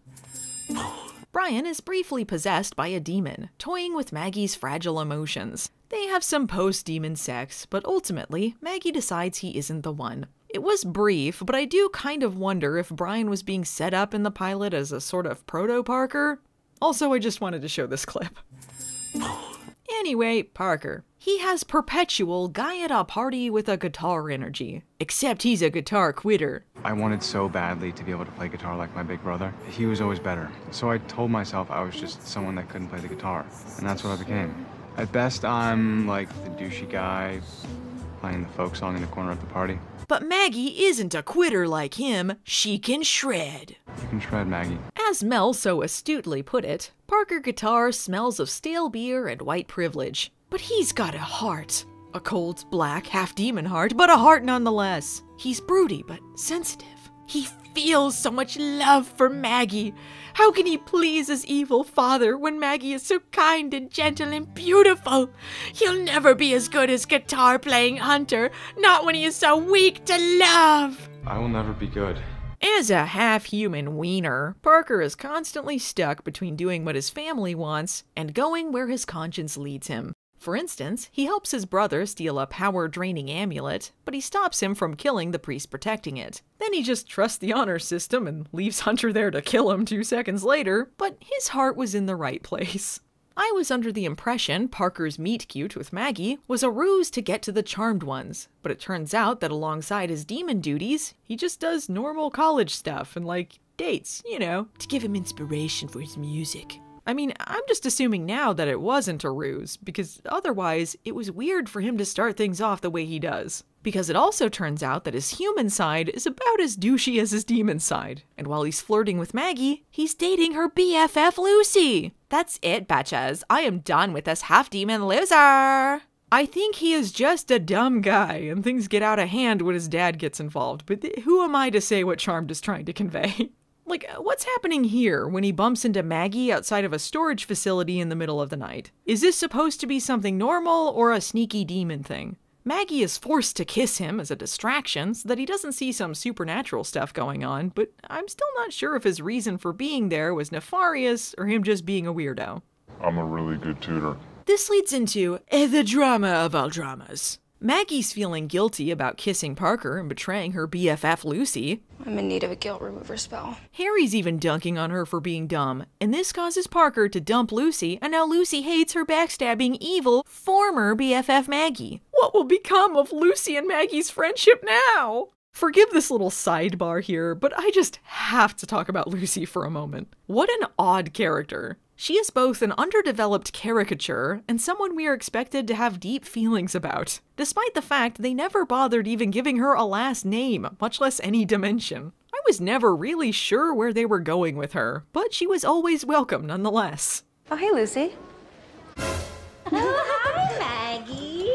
Brian is briefly possessed by a demon, toying with Maggie's fragile emotions. They have some post-demon sex, but ultimately, Maggie decides he isn't the one. It was brief, but I do kind of wonder if Brian was being set up in the pilot as a sort of proto-Parker. Also, I just wanted to show this clip. Anyway, Parker. He has perpetual guy at a party with a guitar energy. Except he's a guitar quitter. I wanted so badly to be able to play guitar like my big brother. He was always better. So I told myself I was just someone that couldn't play the guitar. And that's what I became. At best, I'm like the douchey guy playing the folk song in the corner of the party. But Maggie isn't a quitter like him. She can shred. You can shred, Maggie. As Mel so astutely put it, Parker Guitar smells of stale beer and white privilege. But he's got a heart. A cold, black, half-demon heart, but a heart nonetheless. He's broody, but sensitive. He feels so much love for Maggie. How can he please his evil father when Maggie is so kind and gentle and beautiful? He'll never be as good as guitar-playing Hunter, not when he is so weak to love. I will never be good. As a half-human wiener, Parker is constantly stuck between doing what his family wants and going where his conscience leads him. For instance, he helps his brother steal a power-draining amulet, but he stops him from killing the priest protecting it. Then he just trusts the honor system and leaves Hunter there to kill him 2 seconds later, but his heart was in the right place. I was under the impression Parker's meet-cute with Maggie was a ruse to get to the Charmed ones, but it turns out that alongside his demon duties, he just does normal college stuff and, like, dates, you know, to give him inspiration for his music. I mean, I'm just assuming now that it wasn't a ruse, because otherwise, it was weird for him to start things off the way he does. Because it also turns out that his human side is about as douchey as his demon side, and while he's flirting with Maggie, he's dating her BFF Lucy! That's it, bitches. I am done with this half-demon loser! I think he is just a dumb guy, and things get out of hand when his dad gets involved, but who am I to say what Charmed is trying to convey? Like, what's happening here when he bumps into Maggie outside of a storage facility in the middle of the night? Is this supposed to be something normal or a sneaky demon thing? Maggie is forced to kiss him as a distraction so that he doesn't see some supernatural stuff going on, but I'm still not sure if his reason for being there was nefarious or him just being a weirdo. I'm a really good tutor. This leads into the drama of all dramas. Maggie's feeling guilty about kissing Parker and betraying her BFF Lucy. I'm in need of a guilt remover spell. Harry's even dunking on her for being dumb, and this causes Parker to dump Lucy, and now Lucy hates her backstabbing evil former BFF Maggie. What will become of Lucy and Maggie's friendship now? Forgive this little sidebar here, but I just have to talk about Lucy for a moment. What an odd character. She is both an underdeveloped caricature and someone we are expected to have deep feelings about, despite the fact they never bothered even giving her a last name, much less any dimension. I was never really sure where they were going with her, but she was always welcome nonetheless. Oh, hey, Lucy. Hi, Maggie.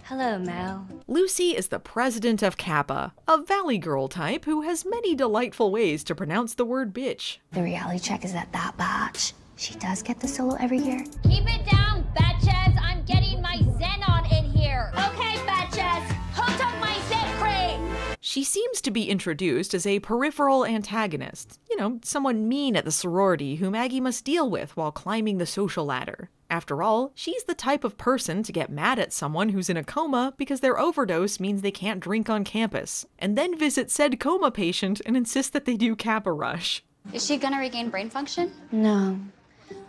Hello, Mel. Lucy is the president of Kappa, a Valley Girl type who has many delightful ways to pronounce the word bitch. The reality check is at that batch. She does get the solo every year. Keep it down, bitches. I'm getting my Xenon in here. Okay, bitches. Hooked up my zip crate. She seems to be introduced as a peripheral antagonist. You know, someone mean at the sorority who Maggie must deal with while climbing the social ladder. After all, she's the type of person to get mad at someone who's in a coma because their overdose means they can't drink on campus, and then visit said coma patient and insist that they do Kappa Rush. Is she gonna regain brain function? No,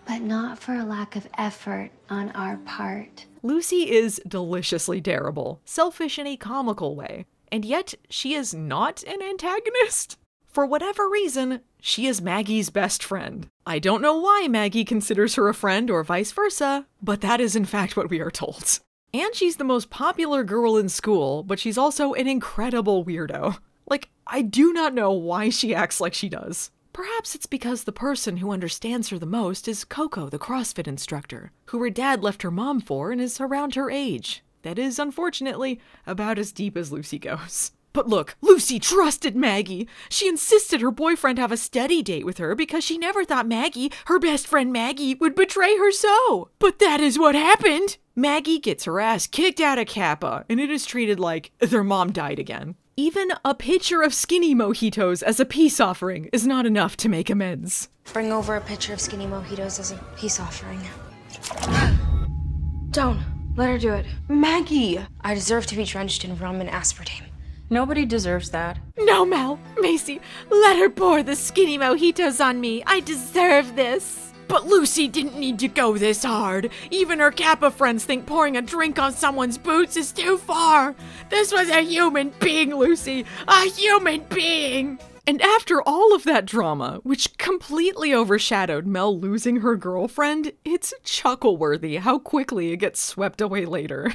but not for a lack of effort on our part. Lucy is deliciously terrible, selfish in a comical way, and yet she is not an antagonist. For whatever reason, she is Maggie's best friend. I don't know why Maggie considers her a friend or vice versa, but that is in fact what we are told. And she's the most popular girl in school, but she's also an incredible weirdo. Like, I do not know why she acts like she does. Perhaps it's because the person who understands her the most is Coco, the CrossFit instructor, who her dad left her mom for and is around her age. That is, unfortunately, about as deep as Lucy goes. But look, Lucy trusted Maggie. She insisted her boyfriend have a steady date with her because she never thought Maggie, her best friend Maggie, would betray her so. But that is what happened. Maggie gets her ass kicked out of Kappa, and it is treated like their mom died again. Even a pitcher of skinny mojitos as a peace offering is not enough to make amends. Bring over a pitcher of skinny mojitos as a peace offering. Don't. Let her do it. Maggie! I deserve to be drenched in rum and aspartame. Nobody deserves that. No, Mel. Macy, let her pour the skinny mojitos on me. I deserve this. But Lucy didn't need to go this hard. Even her Kappa friends think pouring a drink on someone's boots is too far. This was a human being, Lucy. A human being! And after all of that drama, which completely overshadowed Mel losing her girlfriend, it's chuckle-worthy how quickly it gets swept away later.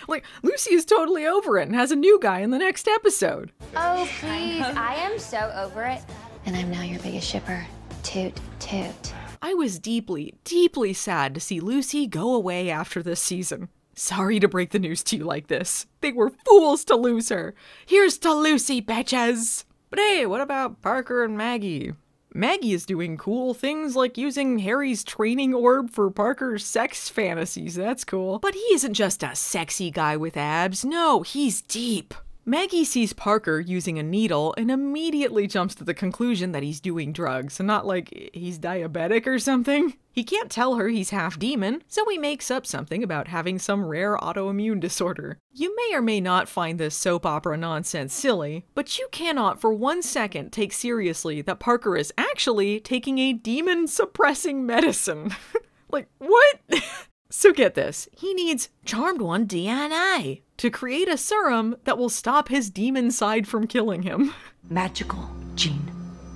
Like, Lucy is totally over it and has a new guy in the next episode. Oh, please. I am so over it. And I'm now your biggest shipper. Toot, toot. I was deeply, deeply sad to see Lucy go away after this season. Sorry to break the news to you like this. They were fools to lose her. Here's to Lucy, bitches! But hey, what about Parker and Maggie? Maggie is doing cool things like using Harry's training orb for Parker's sex fantasies. That's cool. But he isn't just a sexy guy with abs. No, he's deep. Maggie sees Parker using a needle and immediately jumps to the conclusion that he's doing drugs, and not like he's diabetic or something. He can't tell her he's half demon, so he makes up something about having some rare autoimmune disorder. You may or may not find this soap opera nonsense silly, but you cannot for 1 second take seriously that Parker is actually taking a demon-suppressing medicine. Like, what? So get this, he needs Charmed One DNA to create a serum that will stop his demon side from killing him. Magical gene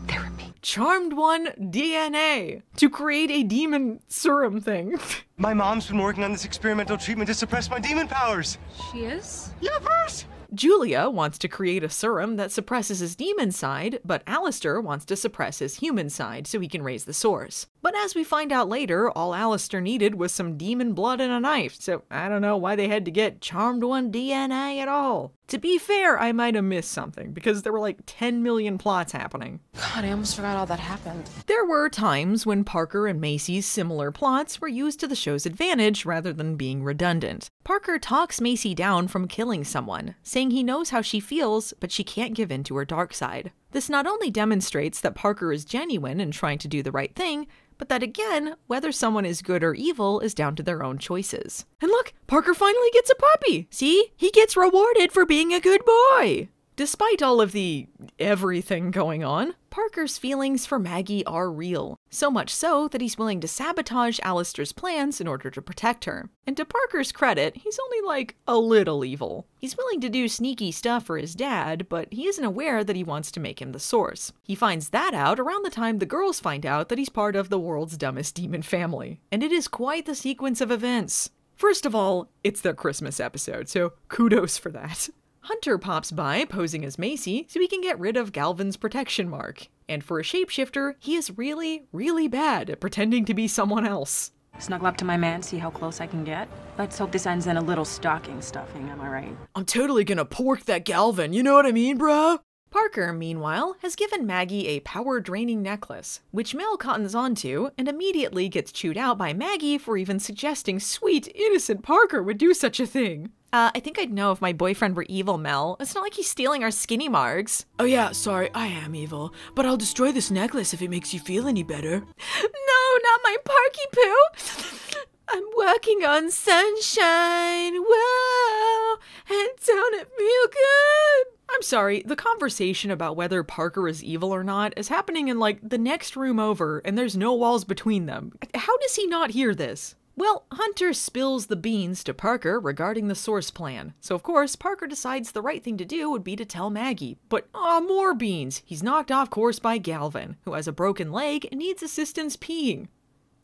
therapy. Charmed One DNA to create a demon serum thing. My mom's been working on this experimental treatment to suppress my demon powers. She is? Yeah, first! Julia wants to create a serum that suppresses his demon side, but Alistair wants to suppress his human side so he can raise the source. But as we find out later, all Alistair needed was some demon blood and a knife, so I don't know why they had to get Charmed One DNA at all. To be fair, I might have missed something, because there were like 10 million plots happening. God, I almost forgot all that happened. There were times when Parker and Macy's similar plots were used to the show's advantage rather than being redundant. Parker talks Macy down from killing someone, saying he knows how she feels, but she can't give in to her dark side. This not only demonstrates that Parker is genuine in trying to do the right thing, but that again, whether someone is good or evil is down to their own choices. And look, Parker finally gets a puppy! See? He gets rewarded for being a good boy! Despite all of the everything going on, Parker's feelings for Maggie are real. So much so that he's willing to sabotage Alistair's plans in order to protect her. And to Parker's credit, he's only like a little evil. He's willing to do sneaky stuff for his dad, but he isn't aware that he wants to make him the source. He finds that out around the time the girls find out that he's part of the world's dumbest demon family. And it is quite the sequence of events. First of all, it's their Christmas episode, so kudos for that. Hunter pops by posing as Macy so he can get rid of Galvin's protection mark. And for a shapeshifter, he is really, really bad at pretending to be someone else. Snuggle up to my man, see how close I can get. Let's hope this ends in a little stocking stuffing, am I right? I'm totally gonna pork that Galvin, you know what I mean, bro? Parker, meanwhile, has given Maggie a power-draining necklace, which Mel cottons onto and immediately gets chewed out by Maggie for even suggesting sweet, innocent Parker would do such a thing. I think I'd know if my boyfriend were evil, Mel. It's not like he's stealing our skinny margs. Oh yeah, sorry, I am evil, but I'll destroy this necklace if it makes you feel any better. No, not my Parky Poo! I'm working on sunshine, whoa, and don't it feel good? I'm sorry, the conversation about whether Parker is evil or not is happening in like the next room over and there's no walls between them. How does he not hear this? Well, Hunter spills the beans to Parker regarding the source plan. So of course, Parker decides the right thing to do would be to tell Maggie. But more beans! He's knocked off course by Galvin, who has a broken leg and needs assistance peeing.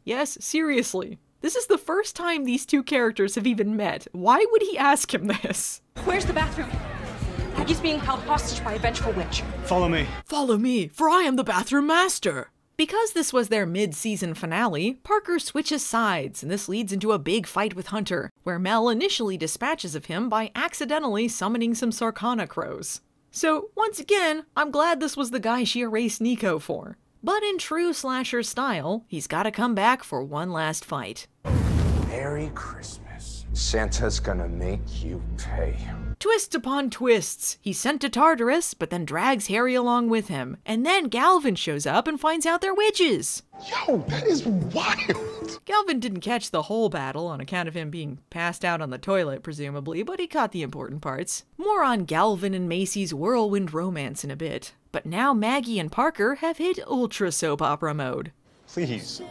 Yes, seriously. This is the first time these two characters have even met. Why would he ask him this? Where's the bathroom? Maggie's being held hostage by a vengeful witch. Follow me. Follow me, for I am the bathroom master. Because this was their mid-season finale, Parker switches sides, and this leads into a big fight with Hunter, where Mel initially dispatches of him by accidentally summoning some Sarkana crows. So, once again, I'm glad this was the guy she erased Nico for. But in true slasher style, he's gotta come back for one last fight. Merry Christmas. Santa's gonna make you pay. Twists upon twists. He's sent to Tartarus, but then drags Harry along with him. And then Galvin shows up and finds out they're witches. Yo, that is wild. Galvin didn't catch the whole battle on account of him being passed out on the toilet, presumably, but he caught the important parts. More on Galvin and Macy's whirlwind romance in a bit. But now Maggie and Parker have hit ultra soap opera mode. Please.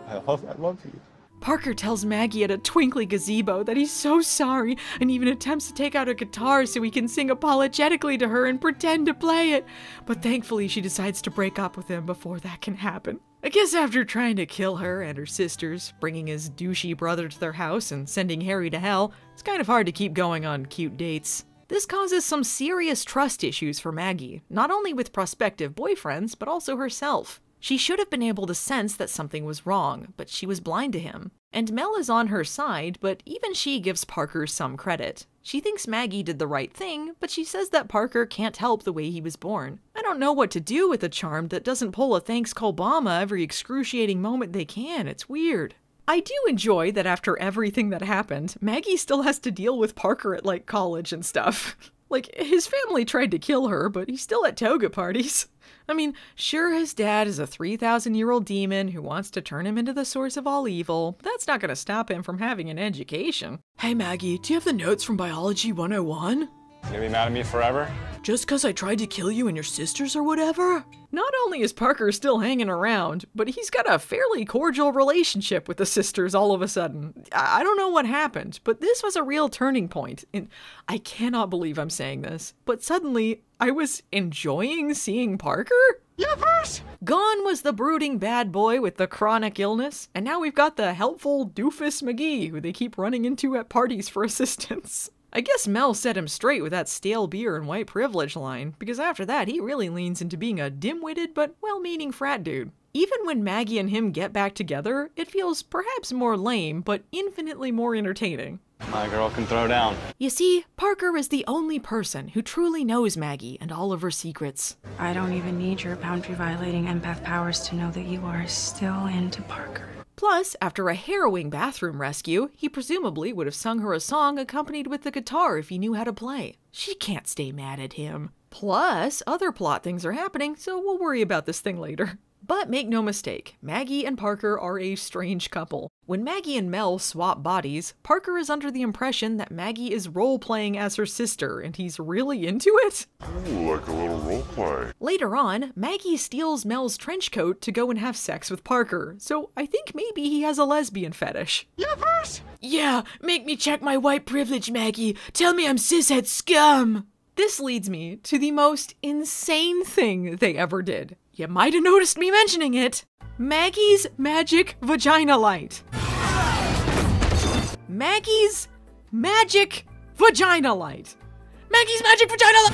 I love you. Parker tells Maggie at a twinkly gazebo that he's so sorry and even attempts to take out a guitar so he can sing apologetically to her and pretend to play it. But thankfully she decides to break up with him before that can happen. I guess after trying to kill her and her sisters, bringing his douchey brother to their house and sending Harry to hell, it's kind of hard to keep going on cute dates. This causes some serious trust issues for Maggie, not only with prospective boyfriends, but also herself. She should have been able to sense that something was wrong, but she was blind to him. And Mel is on her side, but even she gives Parker some credit. She thinks Maggie did the right thing, but she says that Parker can't help the way he was born. I don't know what to do with a Charmed that doesn't pull a thanks Obama every excruciating moment they can. It's weird. I do enjoy that after everything that happened, Maggie still has to deal with Parker at, like, college and stuff. Like, his family tried to kill her, but he's still at toga parties. I mean, sure, his dad is a 3,000-year-old demon who wants to turn him into the source of all evil, but that's not going to stop him from having an education. Hey Maggie, do you have the notes from Biology 101? You gonna be mad at me forever? Just cause I tried to kill you and your sisters or whatever? Not only is Parker still hanging around, but he's got a fairly cordial relationship with the sisters all of a sudden. I don't know what happened, but this was a real turning point. And I cannot believe I'm saying this, but suddenly I was enjoying seeing Parker? Yes! Gone was the brooding bad boy with the chronic illness, and now we've got the helpful doofus McGee who they keep running into at parties for assistance. I guess Mel set him straight with that stale beer and white privilege line, because after that he really leans into being a dim-witted but well-meaning frat dude. Even when Maggie and him get back together, it feels perhaps more lame, but infinitely more entertaining. My girl can throw down. You see, Parker is the only person who truly knows Maggie and all of her secrets. I don't even need your boundary-violating empath powers to know that you are still into Parker. Plus, after a harrowing bathroom rescue, he presumably would have sung her a song accompanied with the guitar if he knew how to play. She can't stay mad at him. Plus, other plot things are happening, so we'll worry about this thing later. But make no mistake, Maggie and Parker are a strange couple. When Maggie and Mel swap bodies, Parker is under the impression that Maggie is role-playing as her sister, and he's really into it. Ooh, like a little roleplay. Later on, Maggie steals Mel's trench coat to go and have sex with Parker, so I think maybe he has a lesbian fetish. Yes! Yeah, make me check my white privilege, Maggie. Tell me I'm cishet scum! This leads me to the most insane thing they ever did. You might have noticed me mentioning it. Maggie's magic vagina light. Maggie's magic vagina light. Maggie's magic vagina light.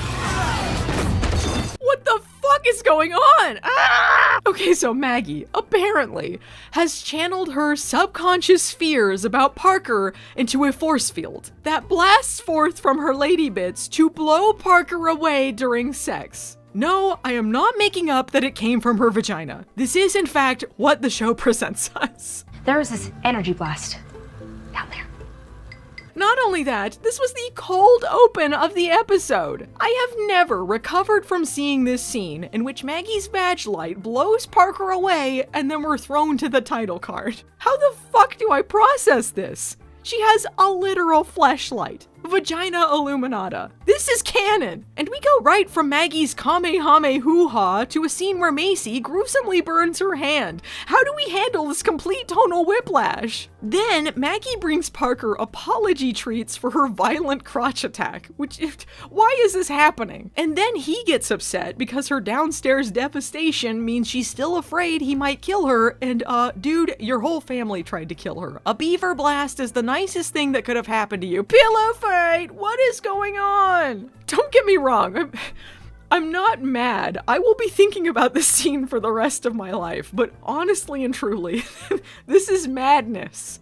What the fuck is going on? Ah! Okay, so Maggie apparently has channeled her subconscious fears about Parker into a force field that blasts forth from her lady bits to blow Parker away during sex. No, I am not making up that it came from her vagina. This is, in fact, what the show presents us. There was this energy blast down there. Not only that, this was the cold open of the episode. I have never recovered from seeing this scene in which Maggie's vag light blows Parker away and then we're thrown to the title card. How the fuck do I process this? She has a literal fleshlight. Vagina Illuminata. This is canon! And we go right from Maggie's Kamehame hoo-ha to a scene where Macy gruesomely burns her hand. How do we handle this complete tonal whiplash? Then, Maggie brings Parker apology treats for her violent crotch attack, why is this happening? And then he gets upset because her downstairs devastation means she's still afraid he might kill her, and dude, your whole family tried to kill her. A beaver blast is the nicest thing that could have happened to you. Pillow fight! Wait, what is going on? Don't get me wrong, I'm not mad. I will be thinking about this scene for the rest of my life, but honestly and truly, this is madness.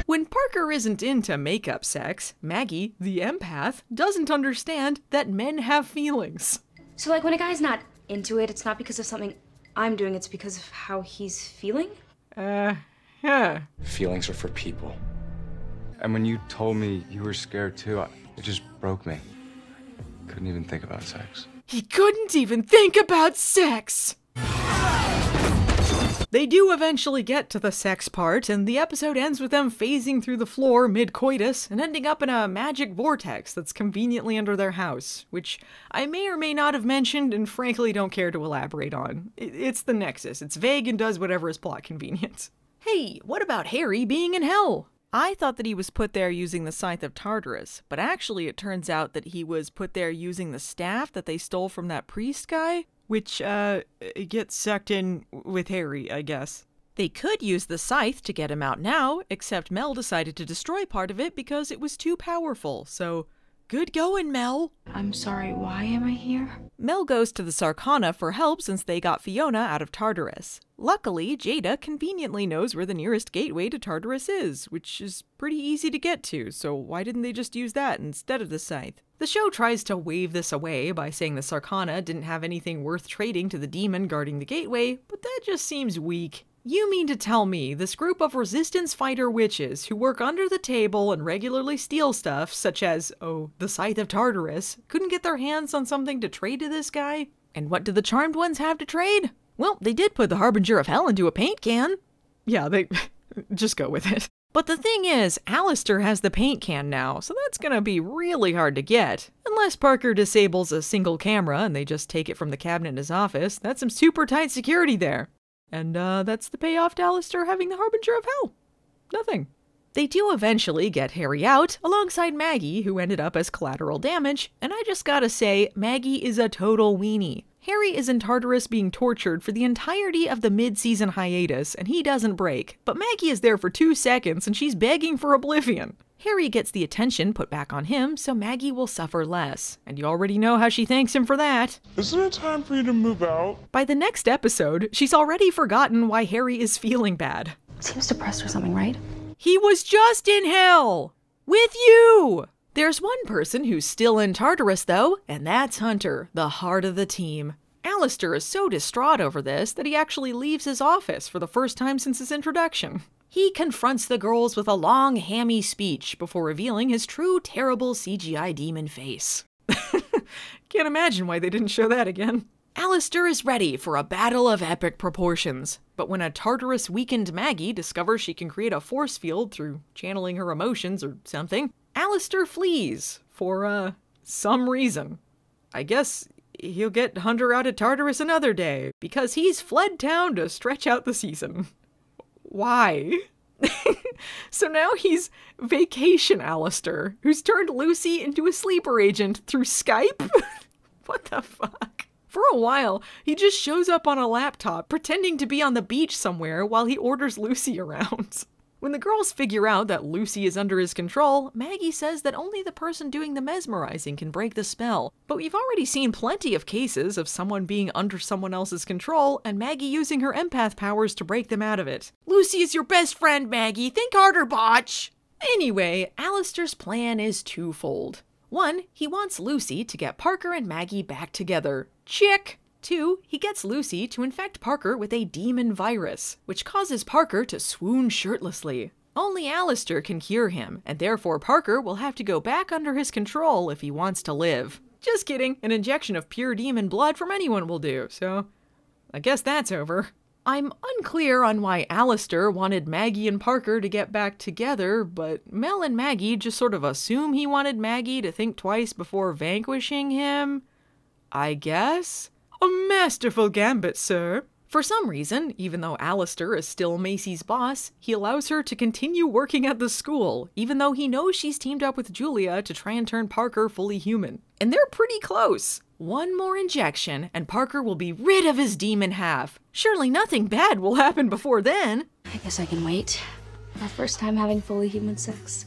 When Parker isn't into makeup sex, Maggie, the empath, doesn't understand that men have feelings. So like when a guy's not into it, it's not because of something I'm doing, it's because of how he's feeling? Yeah. Feelings are for people. And when you told me you were scared too, it just broke me. Couldn't even think about sex. He couldn't even think about sex! They do eventually get to the sex part, and the episode ends with them phasing through the floor mid-coitus and ending up in a magic vortex that's conveniently under their house, which I may or may not have mentioned and frankly don't care to elaborate on. It's the Nexus. It's vague and does whatever is plot convenient. Hey, what about Harry being in hell? I thought that he was put there using the Scythe of Tartarus, but actually it turns out that he was put there using the staff that they stole from that priest guy, which, gets sucked in with Harry, I guess. They could use the scythe to get him out now, except Mel decided to destroy part of it because it was too powerful, so good going, Mel. I'm sorry, why am I here? Mel goes to the Sarkana for help since they got Fiona out of Tartarus. Luckily, Jada conveniently knows where the nearest gateway to Tartarus is, which is pretty easy to get to, so why didn't they just use that instead of the scythe? The show tries to wave this away by saying the Sarkana didn't have anything worth trading to the demon guarding the gateway, but that just seems weak. You mean to tell me this group of resistance fighter witches who work under the table and regularly steal stuff, such as, the Scythe of Tartarus, couldn't get their hands on something to trade to this guy? And what do the Charmed ones have to trade? Well, they did put the Harbinger of Hell into a paint can. Yeah, they... just go with it. But the thing is, Alistair has the paint can now, so that's gonna be really hard to get. Unless Parker disables a single camera and they just take it from the cabinet in his office, that's some super tight security there. And that's the payoff to Alistair having the Harbinger of Hell. Nothing. They do eventually get Harry out, alongside Maggie, who ended up as collateral damage, and I just gotta say, Maggie is a total weenie. Harry is in Tartarus being tortured for the entirety of the mid-season hiatus, and he doesn't break, but Maggie is there for 2 seconds and she's begging for oblivion. Harry gets the attention put back on him, so Maggie will suffer less, and you already know how she thanks him for that. Isn't it time for you to move out? By the next episode, she's already forgotten why Harry is feeling bad. Seems depressed or something, right? He was just in hell! With you! There's one person who's still in Tartarus, though, and that's Hunter, the heart of the team. Alistair is so distraught over this that he actually leaves his office for the first time since his introduction. He confronts the girls with a long, hammy speech before revealing his true, terrible CGI demon face. Can't imagine why they didn't show that again. Alistair is ready for a battle of epic proportions, but when a Tartarus-weakened Maggie discovers she can create a force field through channeling her emotions or something, Alistair flees for, some reason. I guess he'll get Hunter out of Tartarus another day, because he's fled town to stretch out the season. Why? So now he's Vacation Alistair, who's turned Lucy into a sleeper agent through Skype? What the fuck? For a while, he just shows up on a laptop, pretending to be on the beach somewhere while he orders Lucy around. When the girls figure out that Lucy is under his control, Maggie says that only the person doing the mesmerizing can break the spell. But we've already seen plenty of cases of someone being under someone else's control and Maggie using her empath powers to break them out of it. Lucy is your best friend, Maggie. Think harder, botch! Anyway, Alistair's plan is twofold. 1, he wants Lucy to get Parker and Maggie back together. Check! 2, he gets Lucy to infect Parker with a demon virus, which causes Parker to swoon shirtlessly. Only Alistair can cure him, and therefore Parker will have to go back under his control if he wants to live. Just kidding, an injection of pure demon blood from anyone will do, so I guess that's over. I'm unclear on why Alistair wanted Maggie and Parker to get back together, but Mel and Maggie just sort of assume he wanted Maggie to think twice before vanquishing him. I guess? A masterful gambit, sir. For some reason, even though Alistair is still Macy's boss, he allows her to continue working at the school, even though he knows she's teamed up with Julia to try and turn Parker fully human. And they're pretty close. One more injection, and Parker will be rid of his demon half. Surely nothing bad will happen before then. I guess I can wait. Our first time having fully human sex.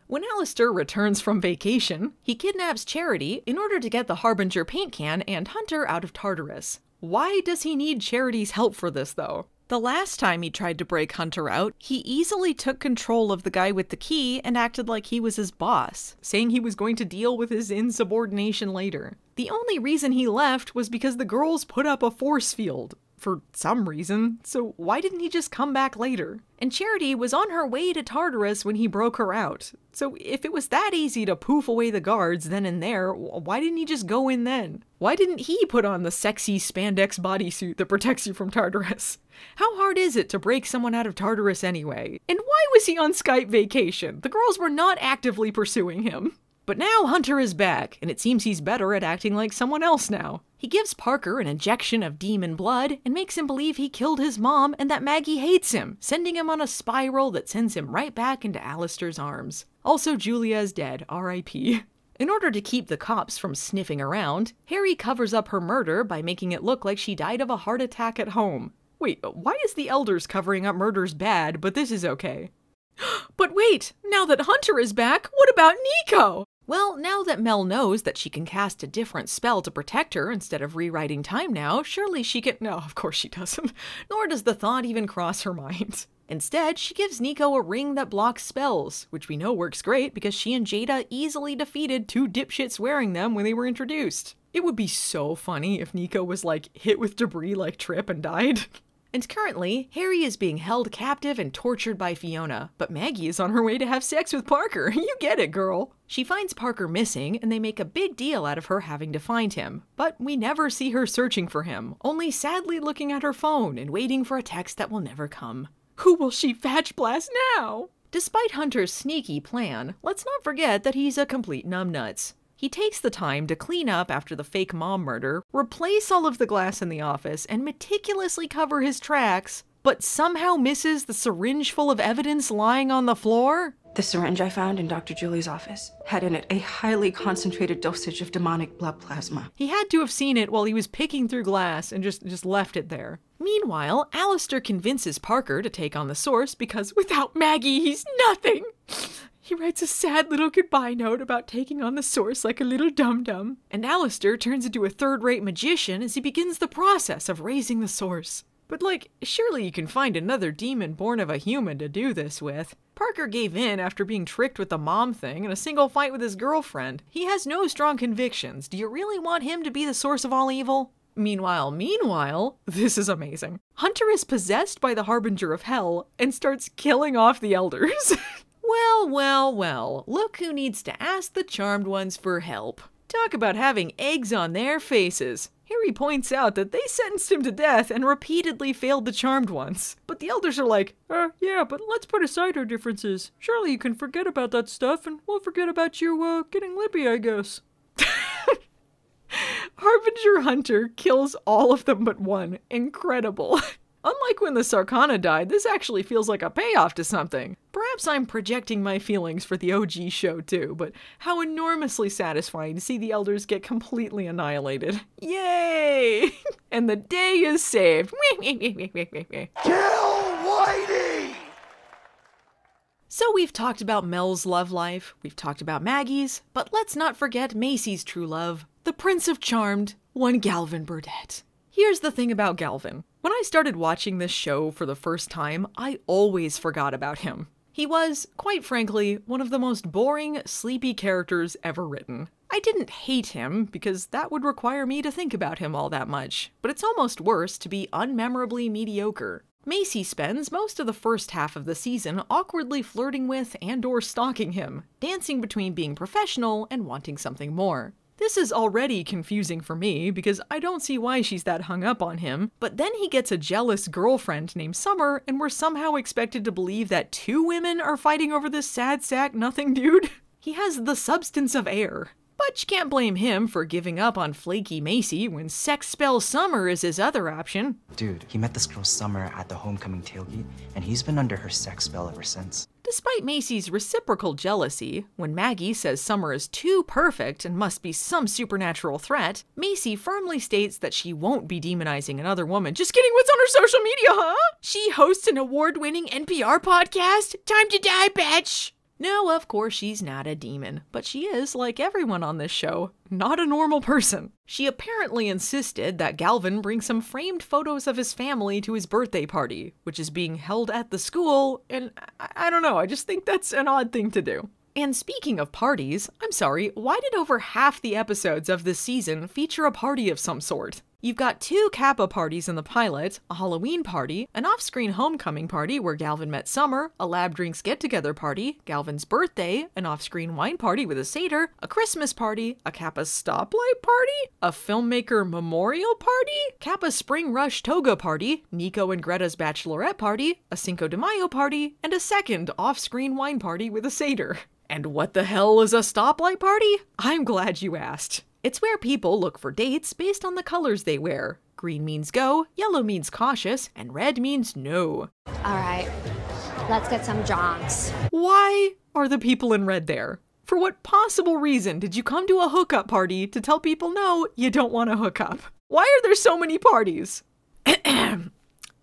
When Alistair returns from vacation, he kidnaps Charity in order to get the Harbinger paint can and Hunter out of Tartarus. Why does he need Charity's help for this, though? The last time he tried to break Hunter out, he easily took control of the guy with the key and acted like he was his boss, saying he was going to deal with his insubordination later. The only reason he left was because the girls put up a force field. For some reason, so why didn't he just come back later? And Charity was on her way to Tartarus when he broke her out. So if it was that easy to poof away the guards then and there, why didn't he just go in then? Why didn't he put on the sexy spandex bodysuit that protects you from Tartarus? How hard is it to break someone out of Tartarus anyway? And why was he on Skype vacation? The girls were not actively pursuing him. But now Hunter is back, and it seems he's better at acting like someone else now. He gives Parker an injection of demon blood and makes him believe he killed his mom and that Maggie hates him, sending him on a spiral that sends him right back into Alistair's arms. Also, Julia is dead, R.I.P. In order to keep the cops from sniffing around, Harry covers up her murder by making it look like she died of a heart attack at home. Wait, why is the Elders covering up murders bad, but this is okay? But wait, now that Hunter is back, what about Nico? Well, now that Mel knows that she can cast a different spell to protect her instead of rewriting time now, surely she can— No, of course she doesn't. Nor does the thought even cross her mind. Instead, she gives Nico a ring that blocks spells, which we know works great because she and Jada easily defeated two dipshits wearing them when they were introduced. It would be so funny if Nico was like hit with debris like Trip and died. And currently, Harry is being held captive and tortured by Fiona, but Maggie is on her way to have sex with Parker. You get it, girl. She finds Parker missing, and they make a big deal out of her having to find him. But we never see her searching for him, only sadly looking at her phone and waiting for a text that will never come. Who will she fetch blast now? Despite Hunter's sneaky plan, let's not forget that he's a complete numbnuts. He takes the time to clean up after the fake mom murder, replace all of the glass in the office, and meticulously cover his tracks, but somehow misses the syringe full of evidence lying on the floor? The syringe I found in Dr. Julie's office had in it a highly concentrated dosage of demonic blood plasma. He had to have seen it while he was picking through glass and just left it there. Meanwhile, Alistair convinces Parker to take on the source because without Maggie, he's nothing. He writes a sad little goodbye note about taking on the source like a little dum-dum, and Alistair turns into a third-rate magician as he begins the process of raising the source. But like, surely you can find another demon born of a human to do this with. Parker gave in after being tricked with the mom thing in a single fight with his girlfriend. He has no strong convictions. Do you really want him to be the source of all evil? Meanwhile, this is amazing. Hunter is possessed by the Harbinger of Hell and starts killing off the Elders. Well, look who needs to ask the Charmed Ones for help. Talk about having eggs on their faces. Harry points out that they sentenced him to death and repeatedly failed the Charmed Ones. But the Elders are like, yeah, but let's put aside our differences. Surely you can forget about that stuff and we'll forget about you, getting lippy, I guess. Harbinger Hunter kills all of them but one. Incredible. Unlike when the Sarkana died, this actually feels like a payoff to something. Perhaps I'm projecting my feelings for the OG show too, but how enormously satisfying to see the Elders get completely annihilated. Yay! And the day is saved. Kill Whitey! So we've talked about Mel's love life, we've talked about Maggie's, but let's not forget Macy's true love, the Prince of Charmed, one Galvin Burdett. Here's the thing about Galvin. When I started watching this show for the first time, I always forgot about him. He was, quite frankly, one of the most boring, sleepy characters ever written. I didn't hate him, because that would require me to think about him all that much, but it's almost worse to be unmemorably mediocre. Macy spends most of the first half of the season awkwardly flirting with and/or stalking him, dancing between being professional and wanting something more. This is already confusing for me because I don't see why she's that hung up on him, but then he gets a jealous girlfriend named Summer and we're somehow expected to believe that two women are fighting over this sad sack nothing dude. He has the substance of air. But you can't blame him for giving up on flaky Macy when sex spell Summer is his other option. Dude, he met this girl Summer at the homecoming tailgate, and he's been under her sex spell ever since. Despite Macy's reciprocal jealousy, when Maggie says Summer is too perfect and must be some supernatural threat, Macy firmly states that she won't be demonizing another woman. Just kidding, what's on her social media, huh? She hosts an award-winning NPR podcast? Time to die, bitch! No, of course she's not a demon, but she is, like everyone on this show, not a normal person. She apparently insisted that Galvin bring some framed photos of his family to his birthday party, which is being held at the school, and I don't know, I just think that's an odd thing to do. And speaking of parties, I'm sorry, why did over half the episodes of this season feature a party of some sort? You've got 2 Kappa parties in the pilot, a Halloween party, an off-screen homecoming party where Galvin met Summer, a lab drinks get-together party, Galvin's birthday, an off-screen wine party with a satyr, a Christmas party, a Kappa stoplight party, a filmmaker memorial party, Kappa spring rush toga party, Nico and Greta's bachelorette party, a Cinco de Mayo party, and a second off-screen wine party with a satyr. And what the hell is a stoplight party? I'm glad you asked. It's where people look for dates based on the colors they wear. Green means go, yellow means cautious, and red means no. All right, let's get some jonks. Why are the people in red there? For what possible reason did you come to a hookup party to tell people no, you don't want to hook up? Why are there so many parties?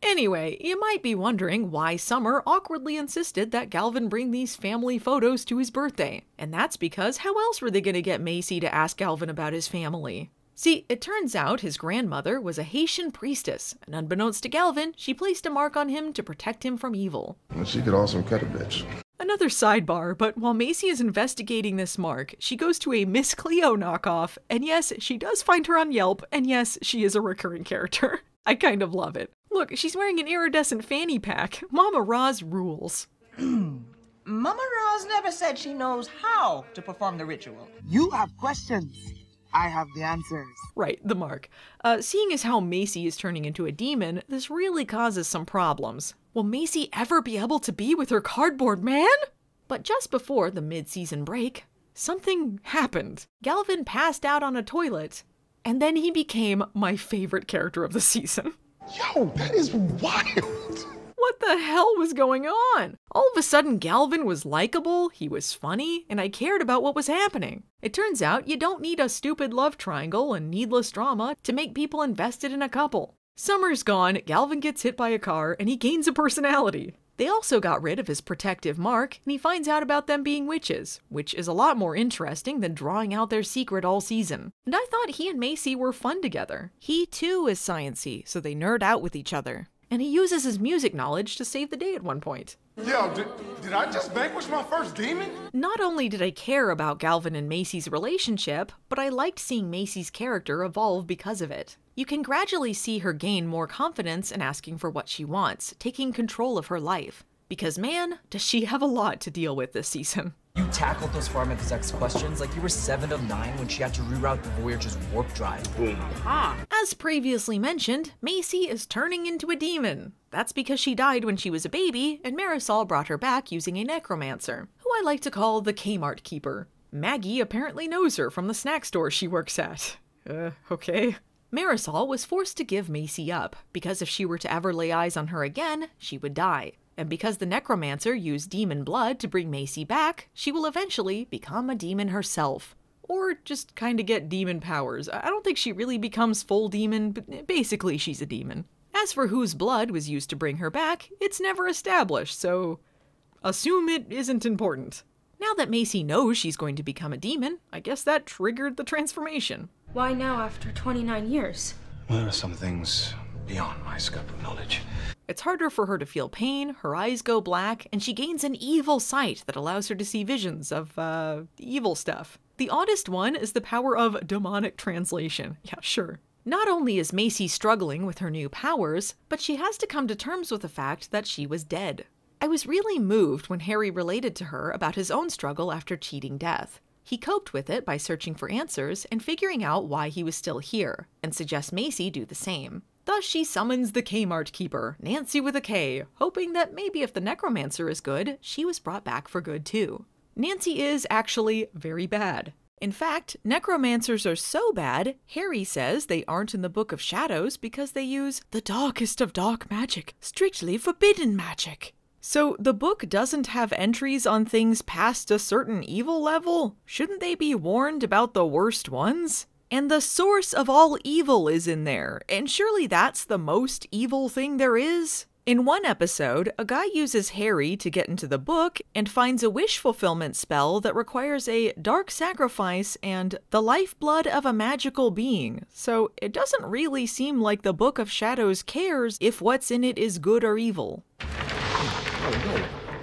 Anyway, you might be wondering why Summer awkwardly insisted that Galvin bring these family photos to his birthday. And that's because how else were they going to get Macy to ask Galvin about his family? See, it turns out his grandmother was a Haitian priestess, and unbeknownst to Galvin, she placed a mark on him to protect him from evil. Well, she could also cut a bitch. Another sidebar, but while Macy is investigating this mark, she goes to a Miss Cleo knockoff, and yes, she does find her on Yelp, and yes, she is a recurring character. I kind of love it. Look, she's wearing an iridescent fanny pack. Mama Roz rules. Mama Roz never said she knows how to perform the ritual. You have questions. I have the answers. Right, the mark. Seeing as how Macy is turning into a demon, this really causes some problems. Will Macy ever be able to be with her cardboard man? But just before the mid-season break, something happened. Galvin passed out on a toilet, and then he became my favorite character of the season. Yo, that is wild. What the hell was going on? All of a sudden, Galvin was likable, he was funny, and I cared about what was happening. It turns out you don't need a stupid love triangle and needless drama to make people invested in a couple. Summer's gone, Galvin gets hit by a car, and he gains a personality. They also got rid of his protective mark, and he finds out about them being witches, which is a lot more interesting than drawing out their secret all season. And I thought he and Macy were fun together. He too is science-y, so they nerd out with each other. And he uses his music knowledge to save the day at one point. Yo, did I just vanquish my first demon? Not only did I care about Galvin and Macy's relationship, but I liked seeing Macy's character evolve because of it. You can gradually see her gain more confidence in asking for what she wants, taking control of her life. Because man, does she have a lot to deal with this season. You tackled those Pharmax questions like you were 7 of 9 when she had to reroute the Voyager's warp drive. Boom. As previously mentioned, Macy is turning into a demon. That's because she died when she was a baby, and Marisol brought her back using a necromancer, who I like to call the Kmart keeper. Maggie apparently knows her from the snack store she works at. Okay. Marisol was forced to give Macy up, because if she were to ever lay eyes on her again, she would die. And because the necromancer used demon blood to bring Macy back, she will eventually become a demon herself. Or just kinda get demon powers. I don't think she really becomes full demon, but basically she's a demon. As for whose blood was used to bring her back, it's never established, so assume it isn't important. Now that Macy knows she's going to become a demon, I guess that triggered the transformation. Why now after 29 years? Well, there are some things beyond my scope of knowledge. It's harder for her to feel pain, her eyes go black, and she gains an evil sight that allows her to see visions of, evil stuff. The oddest one is the power of demonic translation. Yeah, sure. Not only is Macy struggling with her new powers, but she has to come to terms with the fact that she was dead. I was really moved when Harry related to her about his own struggle after cheating death. He coped with it by searching for answers and figuring out why he was still here, and suggests Macy do the same. Thus she summons the Kmart keeper, Nancy with a K, hoping that maybe if the necromancer is good, she was brought back for good too. Nancy is actually very bad. In fact, necromancers are so bad, Harry says they aren't in the Book of Shadows because they use the darkest of dark magic, strictly forbidden magic. So the book doesn't have entries on things past a certain evil level? Shouldn't they be warned about the worst ones? And the source of all evil is in there, and surely that's the most evil thing there is? In one episode, a guy uses Harry to get into the book and finds a wish fulfillment spell that requires a dark sacrifice and the lifeblood of a magical being. So it doesn't really seem like the Book of Shadows cares if what's in it is good or evil.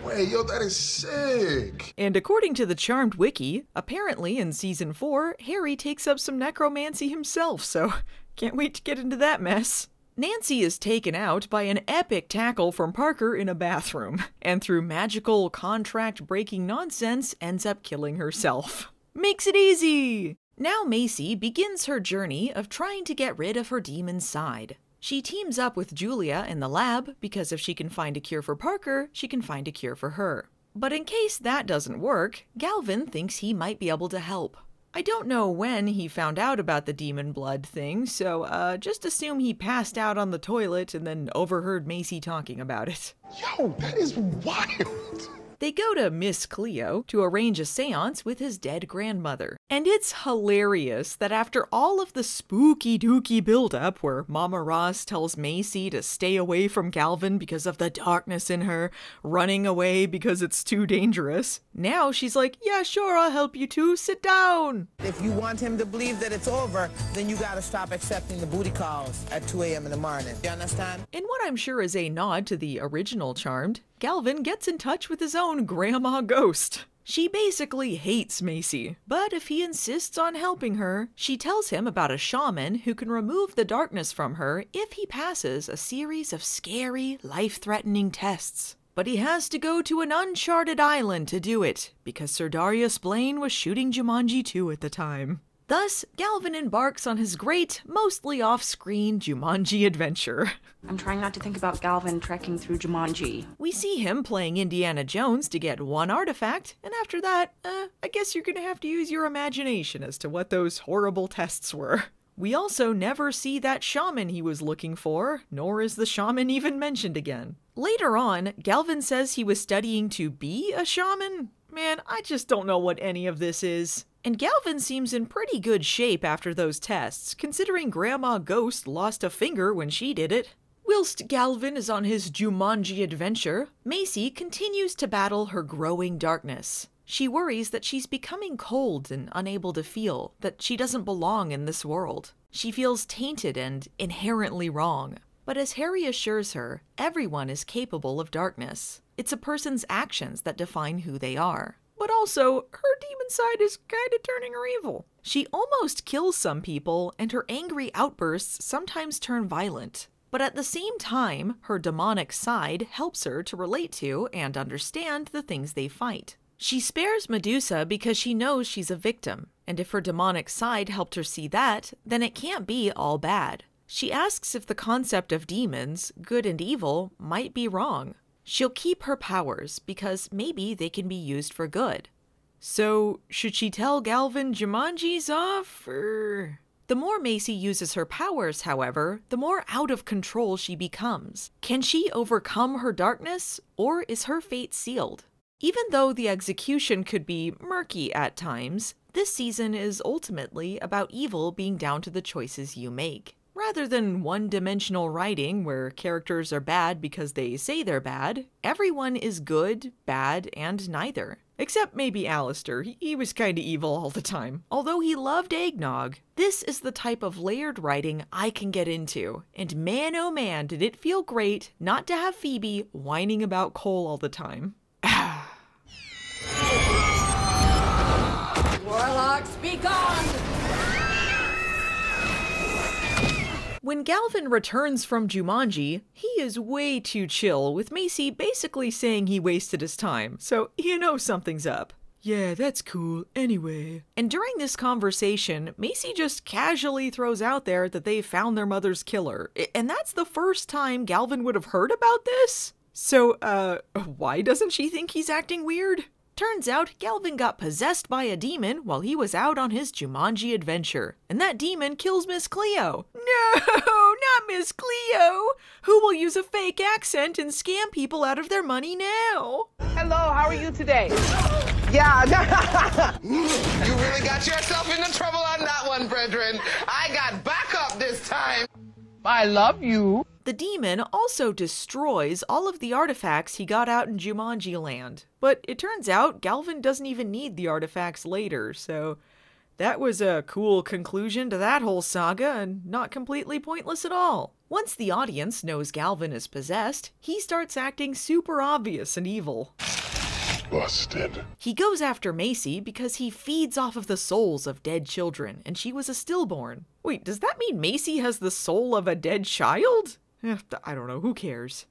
Wait, yo, that is sick! And according to the Charmed Wiki, apparently in Season 4, Harry takes up some necromancy himself, so can't wait to get into that mess. Nancy is taken out by an epic tackle from Parker in a bathroom, and through magical, contract-breaking nonsense, ends up killing herself. Makes it easy! Now Macy begins her journey of trying to get rid of her demon side. She teams up with Julia in the lab, because if she can find a cure for Parker, she can find a cure for her. But in case that doesn't work, Galvin thinks he might be able to help. I don't know when he found out about the demon blood thing, so just assume he passed out on the toilet and then overheard Macy talking about it. Yo, that is wild! They go to Miss Cleo to arrange a seance with his dead grandmother. And it's hilarious that after all of the spooky dooky buildup where Mama Ross tells Macy to stay away from Galvin because of the darkness in her, running away because it's too dangerous, now she's like, yeah, sure, I'll help you too, sit down. If you want him to believe that it's over, then you gotta stop accepting the booty calls at 2 a.m. in the morning. You understand? In what I'm sure is a nod to the original Charmed, Galvin gets in touch with his own grandma ghost. She basically hates Macy, but if he insists on helping her, she tells him about a shaman who can remove the darkness from her if he passes a series of scary, life-threatening tests. But he has to go to an uncharted island to do it, because Sir Darius Blain was shooting Jumanji 2 at the time. Thus, Galvin embarks on his great, mostly off-screen Jumanji adventure. I'm trying not to think about Galvin trekking through Jumanji. We see him playing Indiana Jones to get one artifact, and after that, I guess you're gonna have to use your imagination as to what those horrible tests were. We also never see that shaman he was looking for, nor is the shaman even mentioned again. Later on, Galvin says he was studying to be a shaman. Man, I just don't know what any of this is. And Galvin seems in pretty good shape after those tests, considering Grandma Ghost lost a finger when she did it. Whilst Galvin is on his Jumanji adventure, Macy continues to battle her growing darkness. She worries that she's becoming cold and unable to feel, that she doesn't belong in this world. She feels tainted and inherently wrong. But as Harry assures her, everyone is capable of darkness. It's a person's actions that define who they are. But also, her demon side is kinda turning her evil. She almost kills some people, and her angry outbursts sometimes turn violent. But at the same time, her demonic side helps her to relate to and understand the things they fight. She spares Medusa because she knows she's a victim, and if her demonic side helped her see that, then it can't be all bad. She asks if the concept of demons, good and evil, might be wrong. She'll keep her powers because maybe they can be used for good. So, should she tell Galvin Jumanji's off, or...? The more Macy uses her powers, however, the more out of control she becomes. Can she overcome her darkness, or is her fate sealed? Even though the execution could be murky at times, this season is ultimately about evil being down to the choices you make. Rather than one-dimensional writing where characters are bad because they say they're bad, everyone is good, bad, and neither. Except maybe Alistair, he was kinda evil all the time, although he loved eggnog. This is the type of layered writing I can get into, and man oh man did it feel great not to have Phoebe whining about Cole all the time. Warlocks, be gone! When Galvin returns from Jumanji, he is way too chill, with Macy basically saying he wasted his time, so you know something's up. Yeah, that's cool, anyway. And during this conversation, Macy just casually throws out there that they found their mother's killer, and that's the first time Galvin would have heard about this? So, why doesn't she think he's acting weird? Turns out Galvin got possessed by a demon while he was out on his Jumanji adventure, and that demon kills Miss Cleo. No, not Miss Cleo! Who will use a fake accent and scam people out of their money now? Hello, how are you today? Yeah. You really got yourself into trouble on that one, brethren. I got backup this time. I love you. The demon also destroys all of the artifacts he got out in Jumanji Land. But it turns out Galvin doesn't even need the artifacts later, so that was a cool conclusion to that whole saga and not completely pointless at all. Once the audience knows Galvin is possessed, he starts acting super obvious and evil. Busted. He goes after Macy because he feeds off of the souls of dead children, and she was a stillborn. Wait, does that mean Macy has the soul of a dead child? I don't know, who cares?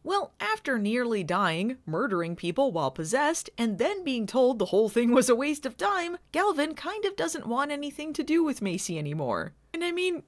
Well, after nearly dying, murdering people while possessed, and then being told the whole thing was a waste of time, Galvin kind of doesn't want anything to do with Macy anymore. And I mean,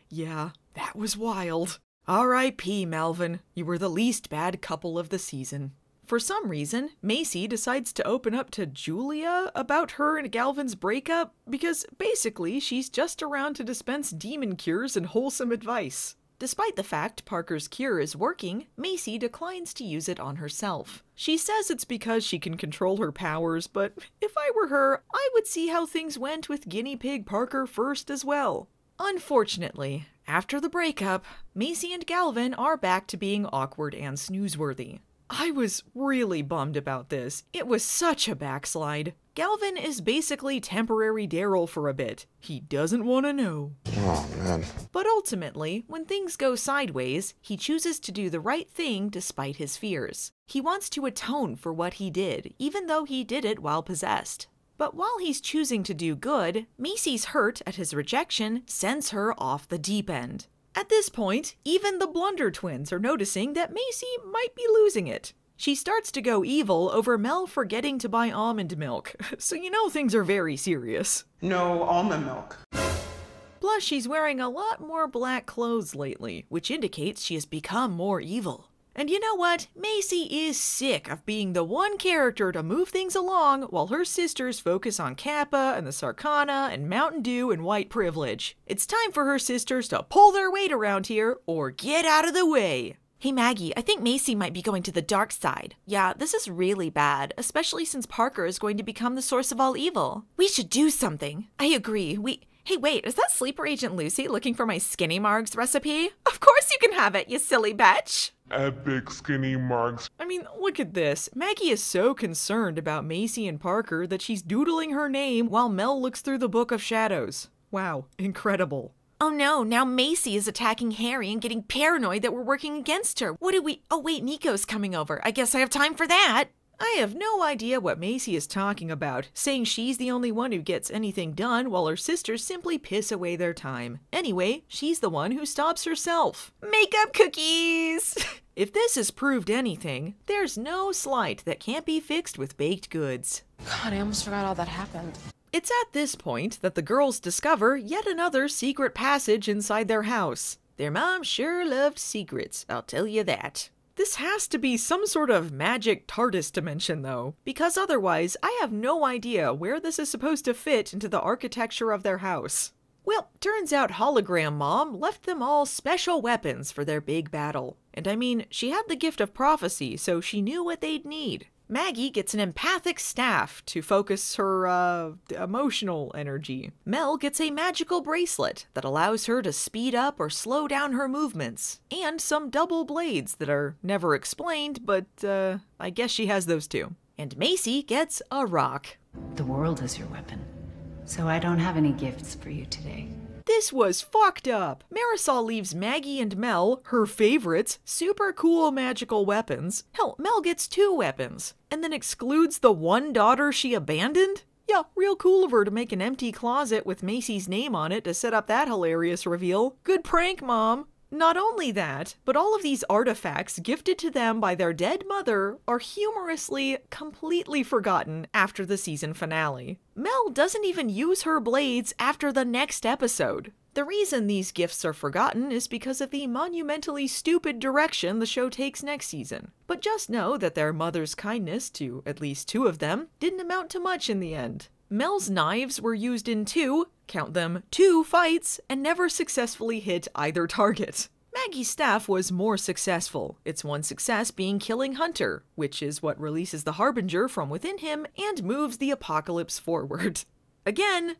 yeah, that was wild. R.I.P. Melvin, you were the least bad couple of the season. For some reason, Macy decides to open up to Julia about her and Galvin's breakup, because basically she's just around to dispense demon cures and wholesome advice. Despite the fact Parker's cure is working, Macy declines to use it on herself. She says it's because she can control her powers, but if I were her, I would see how things went with guinea pig Parker first as well. Unfortunately, after the breakup, Macy and Galvin are back to being awkward and snoozeworthy. I was really bummed about this. It was such a backslide. Galvin is basically temporary Daryl for a bit. He doesn't want to know. Oh, man. But ultimately, when things go sideways, he chooses to do the right thing despite his fears. He wants to atone for what he did, even though he did it while possessed. But while he's choosing to do good, Macy's hurt at his rejection sends her off the deep end. At this point, even the Blunder twins are noticing that Macy might be losing it. She starts to go evil over Mel forgetting to buy almond milk, so you know things are very serious. No almond milk. Plus, she's wearing a lot more black clothes lately, which indicates she has become more evil. And you know what? Macy is sick of being the one character to move things along while her sisters focus on Kappa and the Sarkana and Mountain Dew and white privilege. It's time for her sisters to pull their weight around here or get out of the way. Hey Maggie, I think Macy might be going to the dark side. Yeah, this is really bad, especially since Parker is going to become the source of all evil. We should do something. I agree. Hey wait, is that Sleeper Agent Lucy looking for my Skinny Margs recipe? Of course you can have it, you silly bitch! Epic Skinny Margs. I mean, look at this. Maggie is so concerned about Macy and Parker that she's doodling her name while Mel looks through the Book of Shadows. Wow, incredible. Oh no, now Macy is attacking Harry and getting paranoid that we're working against her. Oh wait, Nico's coming over. I guess I have time for that. I have no idea what Macy is talking about, saying she's the only one who gets anything done while her sisters simply piss away their time. Anyway, she's the one who stops herself. Makeup cookies! If this has proved anything, there's no slight that can't be fixed with baked goods. God, I almost forgot all that happened. It's at this point that the girls discover yet another secret passage inside their house. Their mom sure loved secrets, I'll tell you that. This has to be some sort of magic TARDIS dimension though, because otherwise I have no idea where this is supposed to fit into the architecture of their house. Well, turns out Hologram Mom left them all special weapons for their big battle. And I mean, she had the gift of prophecy, so she knew what they'd need. Maggie gets an empathic staff to focus her, emotional energy. Mel gets a magical bracelet that allows her to speed up or slow down her movements. And some double blades that are never explained, but, I guess she has those too. And Macy gets a rock. The world is your weapon, so I don't have any gifts for you today. This was fucked up. Marisol leaves Maggie and Mel, her favorites, super cool magical weapons. Hell, Mel gets 2 weapons, and then excludes the one daughter she abandoned? Yeah, real cool of her to make an empty closet with Macy's name on it to set up that hilarious reveal. Good prank, Mom. Not only that, but all of these artifacts gifted to them by their dead mother are humorously completely forgotten after the season finale. Mel doesn't even use her blades after the next episode. The reason these gifts are forgotten is because of the monumentally stupid direction the show takes next season. But just know that their mother's kindness to at least 2 of them didn't amount to much in the end. Mel's knives were used in 2, count them, 2 fights, and never successfully hit either target. Maggie's staff was more successful, its one success being killing Hunter, which is what releases the Harbinger from within him and moves the apocalypse forward. Again,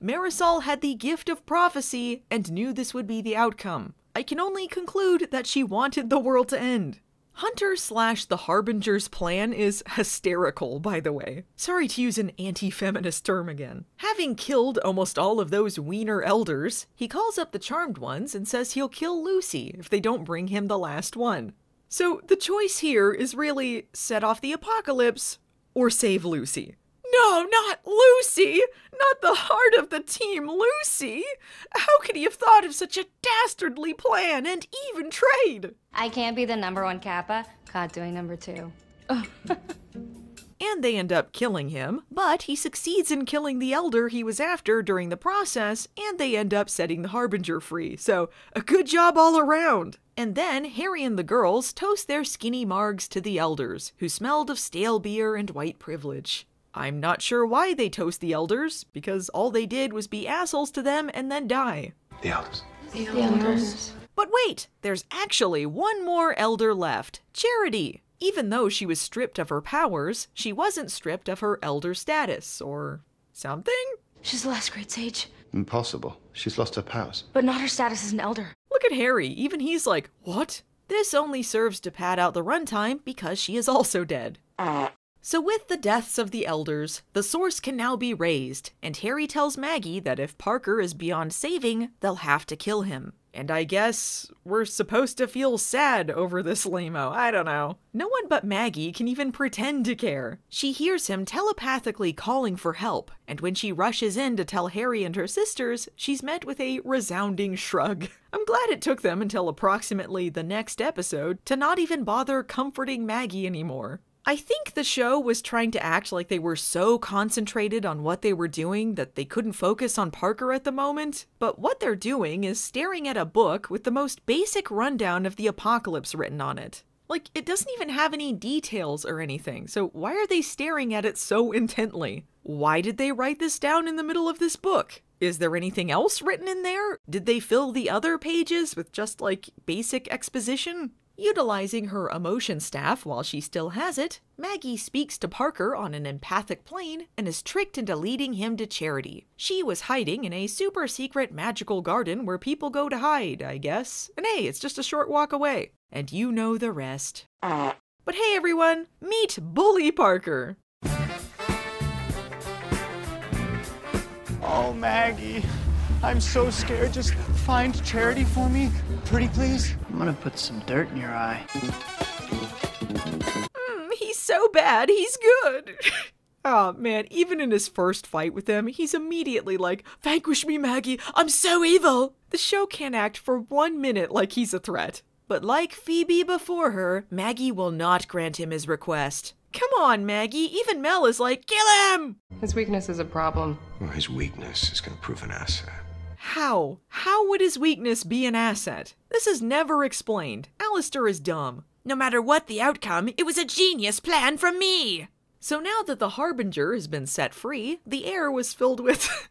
Marisol had the gift of prophecy and knew this would be the outcome. I can only conclude that she wanted the world to end. Hunter/the Harbinger's plan is hysterical, by the way. Sorry to use an anti-feminist term again. Having killed almost all of those wiener elders, he calls up the Charmed ones and says he'll kill Lucy if they don't bring him the last one. So the choice here is really set off the apocalypse or save Lucy. No, not Lucy! Not the heart of the team, Lucy! How could he have thought of such a dastardly plan and even trade? I can't be the #1 Kappa. Caught doing #2. And they end up killing him, but he succeeds in killing the elder he was after during the process, and they end up setting the Harbinger free. So, a good job all around! And then Harry and the girls toast their skinny margs to the elders, who smelled of stale beer and white privilege. I'm not sure why they toast the elders, because all they did was be assholes to them and then die. The elders. The elders. But wait, there's actually one more elder left, Charity. Even though she was stripped of her powers, she wasn't stripped of her elder status, or something? She's the last great sage. Impossible. She's lost her powers. But not her status as an elder. Look at Harry, even he's like, what? This only serves to pad out the runtime because she is also dead. So with the deaths of the elders, the source can now be raised, and Harry tells Maggie that if Parker is beyond saving, they'll have to kill him. And I guess we're supposed to feel sad over this lame-o, I don't know. No one but Maggie can even pretend to care. She hears him telepathically calling for help, and when she rushes in to tell Harry and her sisters, she's met with a resounding shrug. I'm glad it took them until approximately the next episode to not even bother comforting Maggie anymore. I think the show was trying to act like they were so concentrated on what they were doing that they couldn't focus on Parker at the moment, but what they're doing is staring at a book with the most basic rundown of the apocalypse written on it. Like, it doesn't even have any details or anything, so why are they staring at it so intently? Why did they write this down in the middle of this book? Is there anything else written in there? Did they fill the other pages with just, like, basic exposition? Utilizing her emotion staff while she still has it, Maggie speaks to Parker on an empathic plane and is tricked into leading him to Charity. She was hiding in a super secret magical garden where people go to hide, I guess. And hey, it's just a short walk away. And you know the rest. But hey everyone, meet Bully Parker. Oh, Maggie. I'm so scared. Just find Charity for me. Pretty please. I'm gonna put some dirt in your eye. He's so bad, he's good. Oh man, even in his first fight with them, he's immediately like, vanquish me, Maggie, I'm so evil. The show can't act for 1 minute like he's a threat. But like Phoebe before her, Maggie will not grant him his request. Come on, Maggie, even Mel is like, kill him! His weakness is a problem. Well, his weakness is gonna prove an asset. How? How would his weakness be an asset? This is never explained. Alistair is dumb. No matter what the outcome, it was a genius plan from me! So now that the Harbinger has been set free, the air was filled with...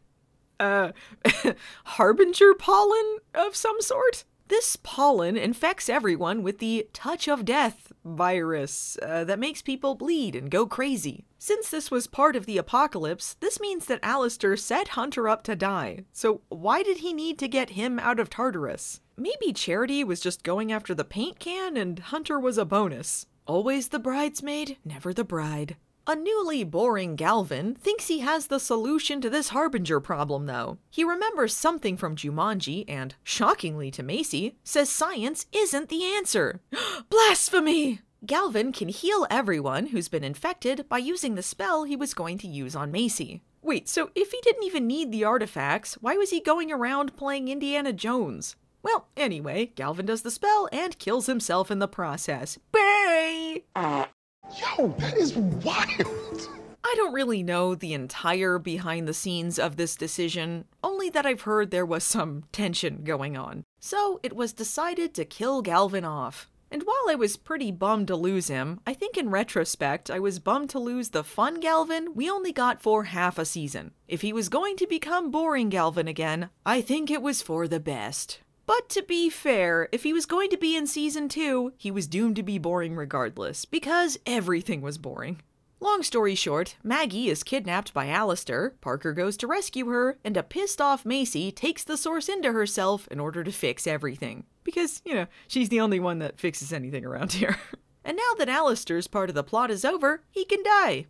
Harbinger pollen of some sort? This pollen infects everyone with the touch of death virus that makes people bleed and go crazy. Since this was part of the apocalypse, this means that Alistair set Hunter up to die. So why did he need to get him out of Tartarus? Maybe Charity was just going after the paint can and Hunter was a bonus. Always the bridesmaid, never the bride. A newly boring Galvin thinks he has the solution to this Harbinger problem, though. He remembers something from Jumanji and, shockingly to Macy, says science isn't the answer. Blasphemy! Galvin can heal everyone who's been infected by using the spell he was going to use on Macy. Wait, so if he didn't even need the artifacts, why was he going around playing Indiana Jones? Well, anyway, Galvin does the spell and kills himself in the process. Bye! Yo, that is wild. I don't really know the entire behind the scenes of this decision, only only that I've heard there was some tension going on. So it was decided to kill Galvin off. And while I was pretty bummed to lose him, I think in retrospect I was bummed to lose the fun Galvin we only got for half a season. If he was going to become boring Galvin again, I think it was for the best. But to be fair, if he was going to be in season 2, he was doomed to be boring regardless, because everything was boring. Long story short, Maggie is kidnapped by Alistair, Parker goes to rescue her, and a pissed off Macy takes the source into herself in order to fix everything. Because, she's the only one that fixes anything around here. And now that Alistair's part of the plot is over, he can die.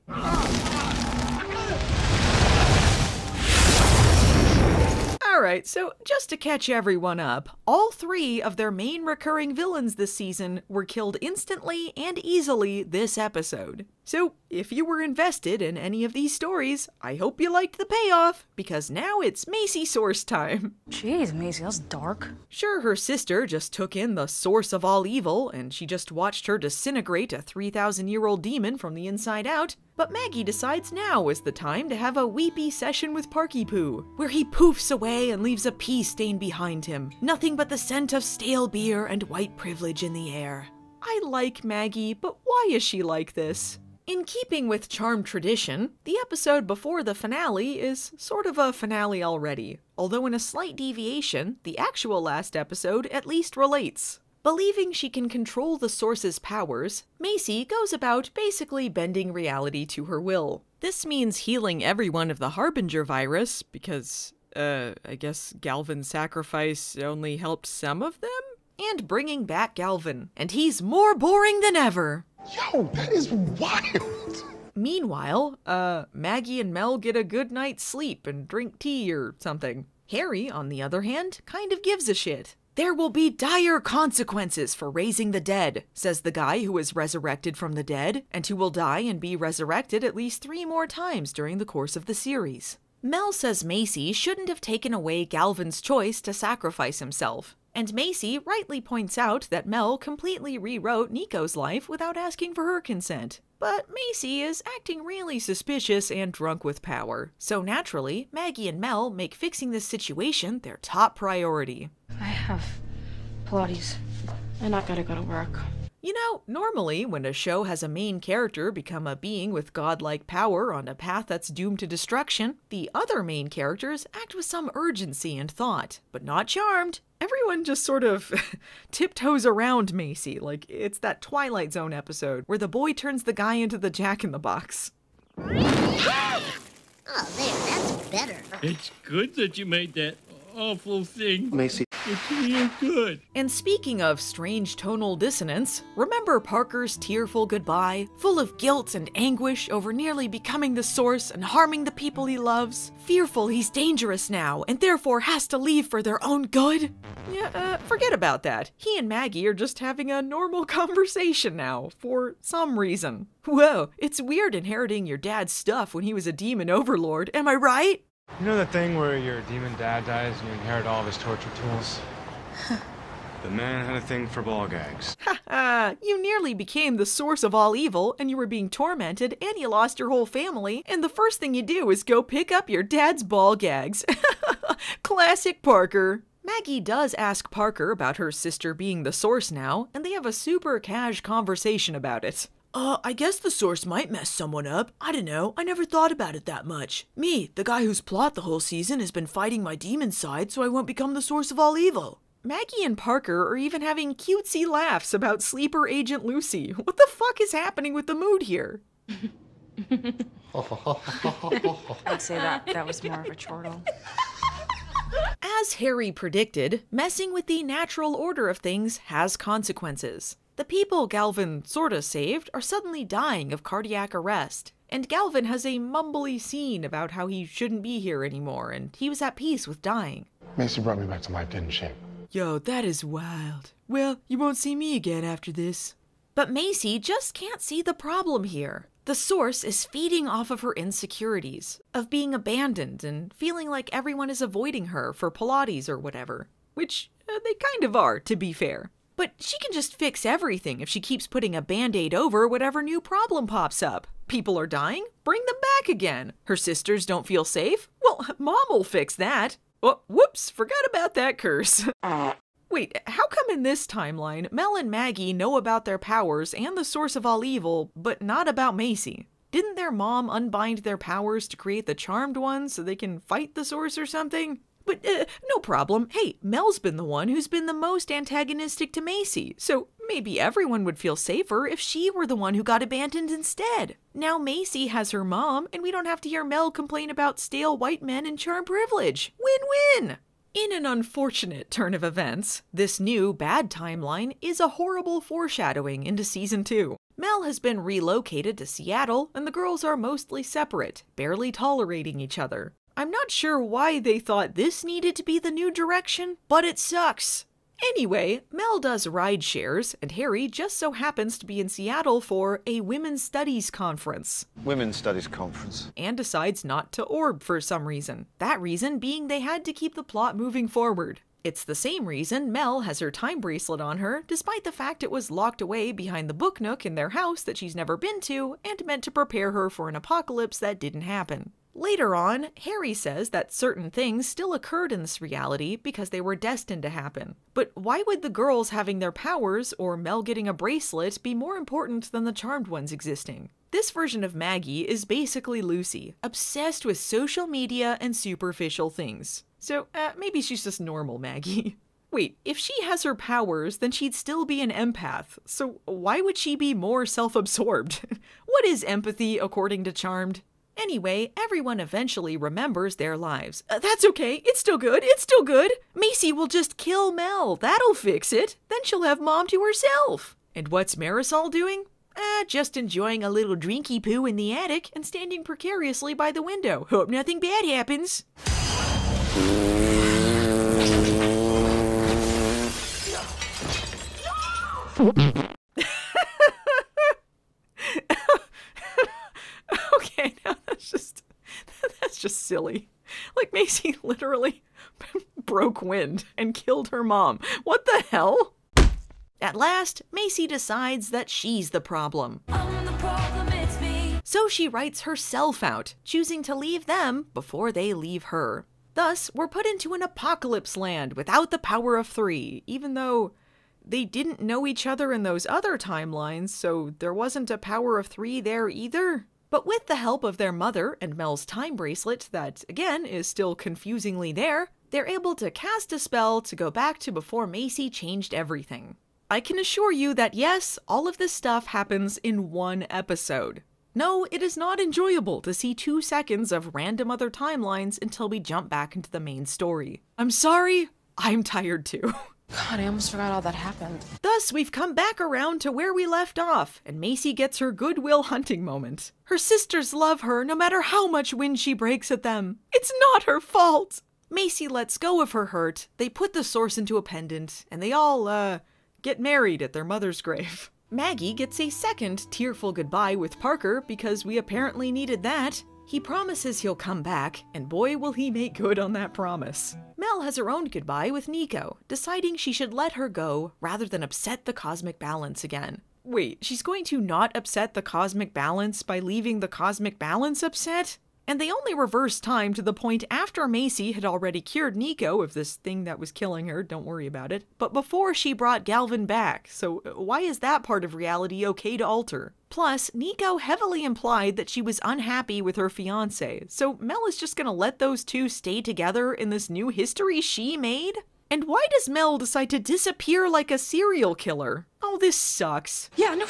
Alright, so just to catch everyone up, all 3 of their main recurring villains this season were killed instantly and easily this episode. So, if you were invested in any of these stories, I hope you liked the payoff, because now it's Macy Source time. Jeez, Macy, that's dark. Sure, her sister just took in the source of all evil, and she just watched her disintegrate a 3,000-year-old demon from the inside out, but Maggie decides now is the time to have a weepy session with Parky Poo, where he poofs away and leaves a pee stain behind him, nothing but the scent of stale beer and white privilege in the air. I like Maggie, but why is she like this? In keeping with Charmed tradition, the episode before the finale is sort of a finale already, although in a slight deviation, the actual last episode at least relates. Believing she can control the Source's powers, Macy goes about basically bending reality to her will. This means healing everyone of the Harbinger virus, because, I guess Galvin's sacrifice only helped some of them? And bringing back Galvin, and he's more boring than ever. Yo, that is wild. Meanwhile, Maggie and Mel get a good night's sleep and drink tea or something. Harry, on the other hand, kind of gives a shit. There will be dire consequences for raising the dead, says the guy who is resurrected from the dead, and who will die and be resurrected at least 3 more times during the course of the series. Mel says Macy shouldn't have taken away Galvin's choice to sacrifice himself. And Macy rightly points out that Mel completely rewrote Nico's life without asking for her consent. But Macy is acting really suspicious and drunk with power. So naturally, Maggie and Mel make fixing this situation their top priority. I have Pilates, and I gotta go to work. You know, normally when a show has a main character become a being with godlike power on a path that's doomed to destruction, the other main characters act with some urgency and thought. But not Charmed. Everyone just sort of tiptoes around Macy, like it's that Twilight Zone episode where the boy turns the guy into the Jack-in-the-Box. Oh, there, that's better. It's good that you made that awful thing. Macy. It's real good. And speaking of strange tonal dissonance, remember Parker's tearful goodbye, full of guilt and anguish over nearly becoming the Source and harming the people he loves? Fearful he's dangerous now and therefore has to leave for their own good? Yeah, forget about that. He and Maggie are just having a normal conversation now, for some reason. Whoa, it's weird inheriting your dad's stuff when he was a demon overlord, am I right? You know that thing where your demon dad dies and you inherit all of his torture tools? The man had a thing for ball gags. Haha, you nearly became the source of all evil, and you were being tormented, and you lost your whole family, and the first thing you do is go pick up your dad's ball gags. Classic Parker. Maggie does ask Parker about her sister being the source now, and they have a super cash conversation about it. I guess the source might mess someone up. I don't know, I never thought about it that much. Me, the guy whose plot the whole season has been fighting my demon side so I won't become the source of all evil. Maggie and Parker are even having cutesy laughs about Sleeper Agent Lucy. What the fuck is happening with the mood here? I'd say that was more of a chortle. As Harry predicted, messing with the natural order of things has consequences. The people Galvin sorta saved are suddenly dying of cardiac arrest, and Galvin has a mumbly scene about how he shouldn't be here anymore and he was at peace with dying. Macy brought me back to life, didn't she? Yo, that is wild. Well, you won't see me again after this. But Macy just can't see the problem here. The source is feeding off of her insecurities, of being abandoned and feeling like everyone is avoiding her for Pilates or whatever. Which they kind of are, to be fair. But she can just fix everything if she keeps putting a band-aid over whatever new problem pops up. People are dying? Bring them back again. Her sisters don't feel safe? Well, Mom will fix that. Oh, whoops, forgot about that curse. Wait, how come in this timeline, Mel and Maggie know about their powers and the source of all evil, but not about Macy? Didn't their mom unbind their powers to create the Charmed One so they can fight the source or something? But, no problem. Hey, Mel's been the one who's been the most antagonistic to Macy, so maybe everyone would feel safer if she were the one who got abandoned instead. Now Macy has her mom, and we don't have to hear Mel complain about stale white men and charm privilege. Win-win! In an unfortunate turn of events, this new bad timeline is a horrible foreshadowing into Season 2. Mel has been relocated to Seattle, and the girls are mostly separate, barely tolerating each other. I'm not sure why they thought this needed to be the new direction, but it sucks. Anyway, Mel does ride shares, and Harry just so happens to be in Seattle for a Women's Studies conference. Women's Studies conference. And decides not to orb for some reason. That reason being they had to keep the plot moving forward. It's the same reason Mel has her time bracelet on her, despite the fact it was locked away behind the book nook in their house that she's never been to, and meant to prepare her for an apocalypse that didn't happen. Later on, Harry says that certain things still occurred in this reality because they were destined to happen. But why would the girls having their powers or Mel getting a bracelet be more important than the Charmed Ones existing? This version of Maggie is basically Lucy, obsessed with social media and superficial things. So maybe she's just normal Maggie. Wait, if she has her powers, then she'd still be an empath. So why would she be more self-absorbed? What is empathy according to Charmed? Anyway, everyone eventually remembers their lives. That's okay, it's still good, it's still good. Macy will just kill Mel, that'll fix it. Then she'll have Mom to herself. And what's Marisol doing? Just enjoying a little drinky poo in the attic and standing precariously by the window. Hope nothing bad happens. Okay, now that's just silly. Like, Macy literally broke wind and killed her mom. What the hell? At last, Macy decides that she's the problem. I'm the problem, it's me. So she writes herself out, choosing to leave them before they leave her. Thus, we're put into an apocalypse land without the power of 3, even though they didn't know each other in those other timelines, so there wasn't a power of 3 there either. But with the help of their mother and Mel's time bracelet that, again, is still confusingly there, they're able to cast a spell to go back to before Macy changed everything. I can assure you that yes, all of this stuff happens in one episode. No, it is not enjoyable to see 2 seconds of random other timelines until we jump back into the main story. I'm sorry, I'm tired too. God, I almost forgot all that happened. Thus, we've come back around to where we left off, and Macy gets her goodwill hunting moment. Her sisters love her no matter how much wind she breaks at them. It's not her fault! Macy lets go of her hurt, they put the source into a pendant, and they all, get married at their mother's grave. Maggie gets a second tearful goodbye with Parker because we apparently needed that. He promises he'll come back, and boy will he make good on that promise. Mel has her own goodbye with Nico, deciding she should let her go rather than upset the cosmic balance again. Wait, she's going to not upset the cosmic balance by leaving the cosmic balance upset? And they only reverse time to the point after Macy had already cured Nico of this thing that was killing her, don't worry about it, but before she brought Galvin back, so why is that part of reality okay to alter? Plus, Nico heavily implied that she was unhappy with her fiancé, so Mel is just gonna let those two stay together in this new history she made? And why does Mel decide to disappear like a serial killer? Oh, this sucks. Yeah, no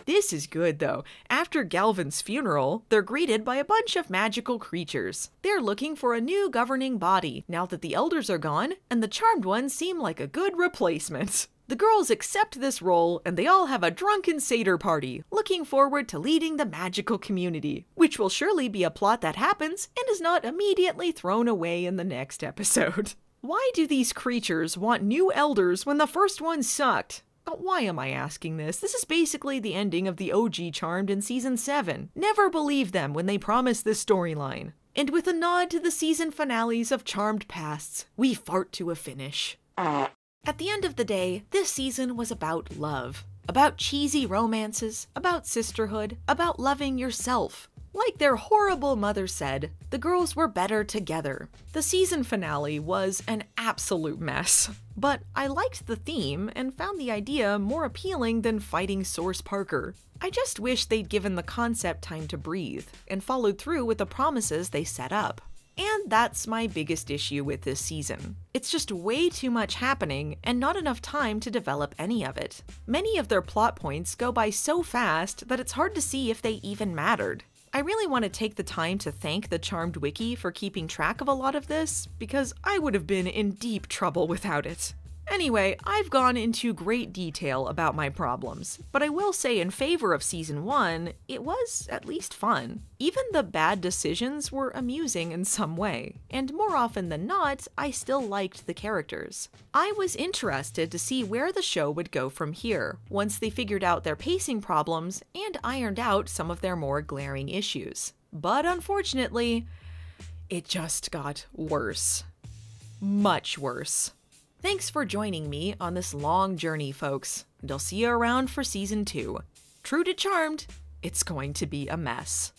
This is good, though. After Galvin's funeral, they're greeted by a bunch of magical creatures. They're looking for a new governing body, now that the elders are gone, and the Charmed Ones seem like a good replacement. The girls accept this role, and they all have a drunken satyr party, looking forward to leading the magical community, which will surely be a plot that happens and is not immediately thrown away in the next episode. Why do these creatures want new elders when the first one sucked? Why am I asking this? This is basically the ending of the OG Charmed in Season 7. Never believe them when they promise this storyline. And with a nod to the season finales of Charmed Pasts, we fart to a finish. At the end of the day, this season was about love. About cheesy romances, about sisterhood, about loving yourself. Like their horrible mother said, the girls were better together. The season finale was an absolute mess, but I liked the theme and found the idea more appealing than fighting Source Parker. I just wish they'd given the concept time to breathe and followed through with the promises they set up. And that's my biggest issue with this season. It's just way too much happening and not enough time to develop any of it. Many of their plot points go by so fast that it's hard to see if they even mattered. I really want to take the time to thank the Charmed Wiki for keeping track of a lot of this, because I would have been in deep trouble without it. Anyway, I've gone into great detail about my problems, but I will say in favor of Season 1, it was at least fun. Even the bad decisions were amusing in some way, and more often than not, I still liked the characters. I was interested to see where the show would go from here, once they figured out their pacing problems and ironed out some of their more glaring issues. But unfortunately, it just got worse. Much worse. Thanks for joining me on this long journey, folks, and I'll see you around for Season 2. True to Charmed, it's going to be a mess.